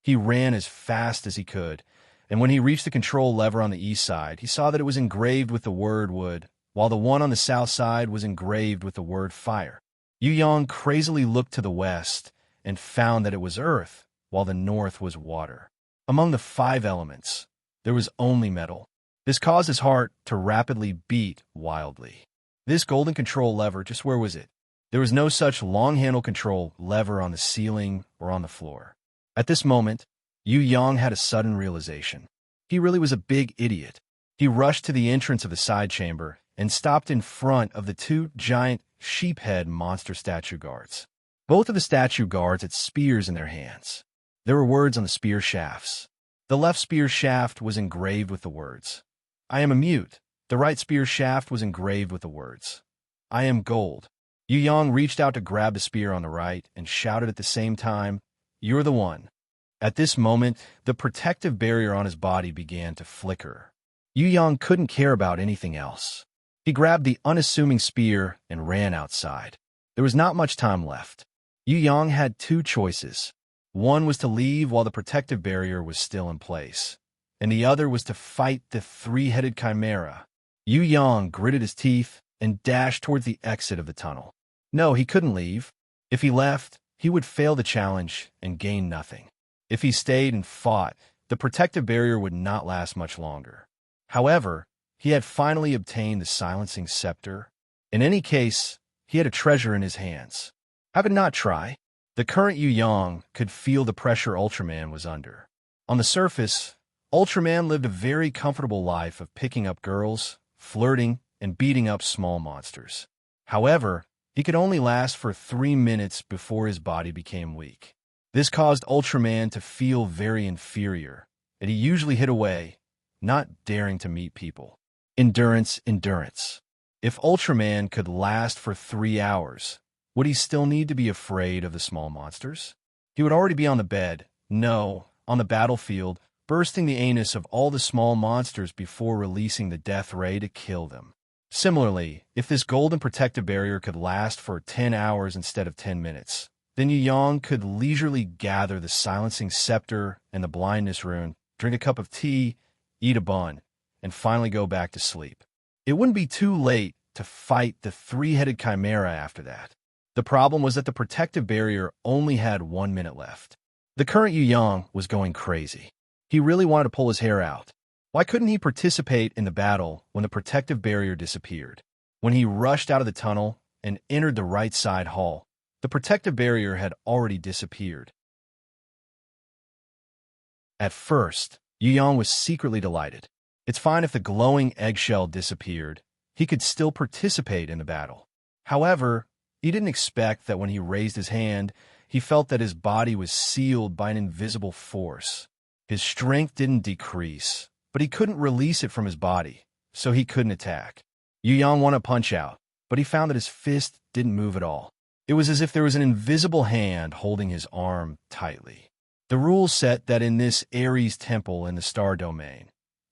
He ran as fast as he could, and when he reached the control lever on the east side, he saw that it was engraved with the word wood, while the one on the south side was engraved with the word fire. Yu Yang crazily looked to the west and found that it was earth, while the north was water. Among the 5 elements, there was only metal. This caused his heart to rapidly beat wildly. This golden control lever, just where was it? There was no such long-handle control lever on the ceiling or on the floor. At this moment, Yu Yang had a sudden realization. He really was a big idiot. He rushed to the entrance of the side chamber and stopped in front of the 2 giant sheep-head monster statue guards. Both of the statue guards had spears in their hands. There were words on the spear shafts. The left spear shaft was engraved with the words, "I am a mute." The right spear shaft was engraved with the words, "I am gold." Yu Yang reached out to grab the spear on the right and shouted at the same time, "You're the one." At this moment, the protective barrier on his body began to flicker. Yu Yang couldn't care about anything else. He grabbed the unassuming spear and ran outside. There was not much time left. Yu Yang had 2 choices. One was to leave while the protective barrier was still in place, and the other was to fight the 3-headed chimera. Yu Yang gritted his teeth and dashed towards the exit of the tunnel. No, he couldn't leave. If he left, he would fail the challenge and gain nothing. If he stayed and fought, the protective barrier would not last much longer. However, he had finally obtained the silencing scepter. In any case, he had a treasure in his hands. How could not try? The current Yu Yang could feel the pressure Ultraman was under. On the surface, Ultraman lived a very comfortable life of picking up girls, flirting, and beating up small monsters. However, he could only last for 3 minutes before his body became weak. This caused Ultraman to feel very inferior, and he usually hid away, not daring to meet people. Endurance. If Ultraman could last for 3 hours, would he still need to be afraid of the small monsters? He would already be on the bed, no, on the battlefield, bursting the anus of all the small monsters before releasing the death ray to kill them. Similarly, if this golden protective barrier could last for 10 hours instead of 10 minutes, then Yu Yang could leisurely gather the silencing scepter and the blindness rune, drink a cup of tea, eat a bun, and finally go back to sleep. It wouldn't be too late to fight the three-headed chimera after that. The problem was that the protective barrier only had 1 minute left. The current Yu Yang was going crazy. He really wanted to pull his hair out. Why couldn't he participate in the battle when the protective barrier disappeared? When he rushed out of the tunnel and entered the right side hall, the protective barrier had already disappeared. At first, Yu Yang was secretly delighted. It's fine if the glowing eggshell disappeared. He could still participate in the battle. However, he didn't expect that when he raised his hand, he felt that his body was sealed by an invisible force. His strength didn't decrease, but he couldn't release it from his body, so he couldn't attack. Yu Yang wanted to punch out, but he found that his fist didn't move at all. It was as if there was an invisible hand holding his arm tightly. The rule set that in this Ares temple in the Star Domain,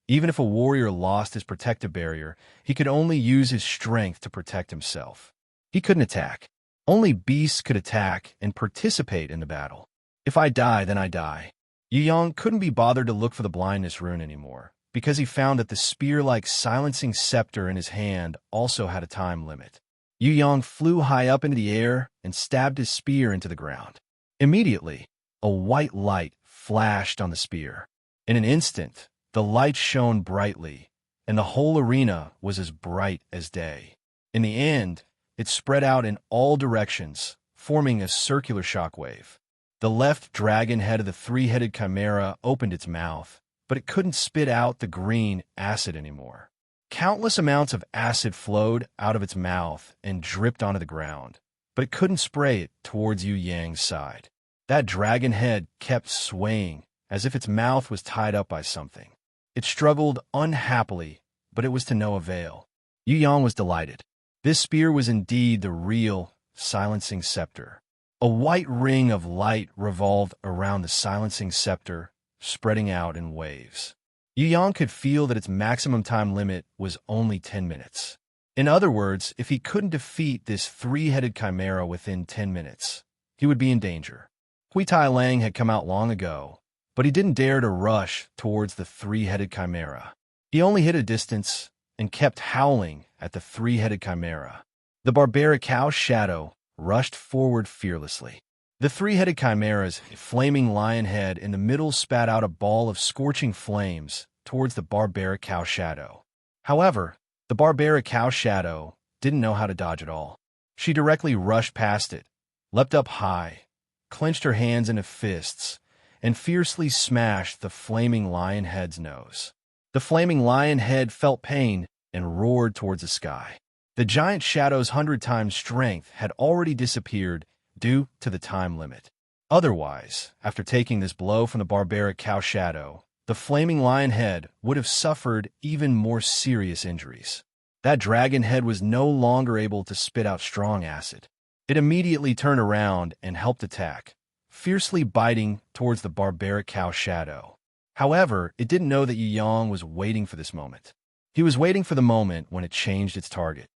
even if a warrior lost his protective barrier, he could only use his strength to protect himself. He couldn't attack. Only beasts could attack and participate in the battle. If I die, then I die. Yu Yang couldn't be bothered to look for the blindness rune anymore, because he found that the spear-like silencing scepter in his hand also had a time limit. Yu Yang flew high up into the air and stabbed his spear into the ground. Immediately, a white light flashed on the spear. In an instant, the light shone brightly, and the whole arena was as bright as day. In the end, it spread out in all directions, forming a circular shockwave. The left dragon head of the three-headed chimera opened its mouth, but it couldn't spit out the green acid anymore. Countless amounts of acid flowed out of its mouth and dripped onto the ground, but it couldn't spray it towards Yu Yang's side. That dragon head kept swaying, as if its mouth was tied up by something. It struggled unhappily, but it was to no avail. Yu Yang was delighted. This spear was indeed the real silencing scepter. A white ring of light revolved around the silencing scepter, spreading out in waves. Yu Yang could feel that its maximum time limit was only 10 minutes. In other words, if he couldn't defeat this three-headed chimera within 10 minutes, he would be in danger. Hui Tai Lang had come out long ago, but he didn't dare to rush towards the three-headed chimera. He only hit a distance and kept howling at the three-headed chimera. The barbaric cow's shadow rushed forward fearlessly. The three-headed chimera's flaming lion head in the middle spat out a ball of scorching flames towards the barbaric cow shadow. However, the barbaric cow shadow didn't know how to dodge at all. She directly rushed past it, leapt up high, clenched her hands into fists, and fiercely smashed the flaming lion head's nose. The flaming lion head felt pain and roared towards the sky. The giant shadow's 100 times strength had already disappeared due to the time limit. Otherwise, after taking this blow from the barbaric cow shadow, the flaming lion head would have suffered even more serious injuries. That dragon head was no longer able to spit out strong acid. It immediately turned around and helped attack, fiercely biting towards the barbaric cow shadow. However, it didn't know that Yu Yang was waiting for this moment. He was waiting for the moment when it changed its target.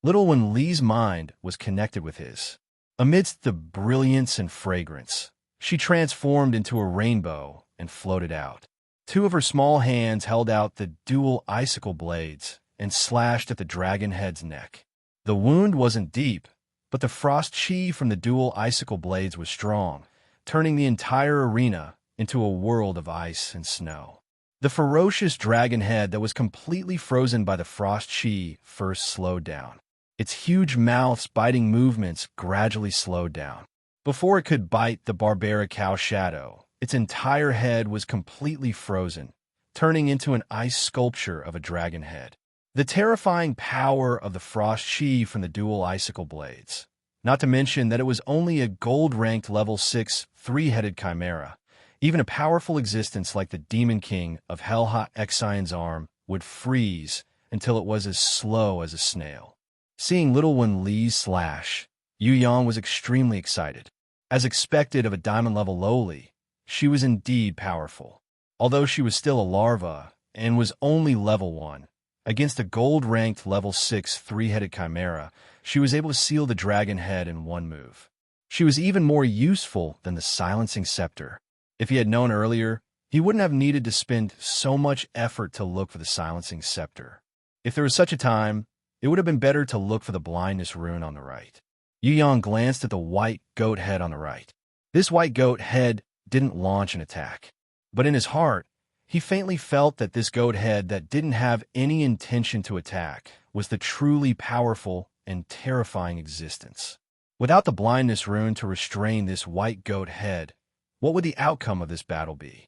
Little Wen Li's mind was connected with his. Amidst the brilliance and fragrance, she transformed into a rainbow and floated out. Two of her small hands held out the dual icicle blades and slashed at the dragon head's neck. The wound wasn't deep, but the frost chi from the dual icicle blades was strong, turning the entire arena into a world of ice and snow. The ferocious dragon head that was completely frozen by the frost chi first slowed down. Its huge mouth's biting movements gradually slowed down. Before it could bite the barbaric cow shadow, its entire head was completely frozen, turning into an ice sculpture of a dragon head. The terrifying power of the frost chi from the dual icicle blades. Not to mention that it was only a gold-ranked level 6 three-headed chimera. Even a powerful existence like the Demon King of Hellhot Exion's arm would freeze until it was as slow as a snail. Seeing little one Li's slash, Yu Yang was extremely excited. As expected of a diamond-level lowly, she was indeed powerful. Although she was still a larva and was only level 1, against a gold-ranked level 6 three-headed chimera, she was able to seal the dragon head in one move. She was even more useful than the silencing scepter. If he had known earlier, he wouldn't have needed to spend so much effort to look for the silencing scepter. If there was such a time, it would have been better to look for the blindness rune on the right. Yu Yang glanced at the white goat head on the right. This white goat head didn't launch an attack. But in his heart, he faintly felt that this goat head that didn't have any intention to attack was the truly powerful and terrifying existence. Without the blindness rune to restrain this white goat head, what would the outcome of this battle be?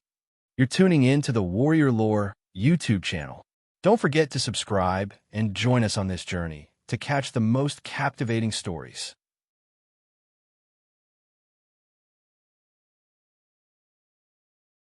You're tuning in to the Warrior Lore YouTube channel. Don't forget to subscribe and join us on this journey to catch the most captivating stories.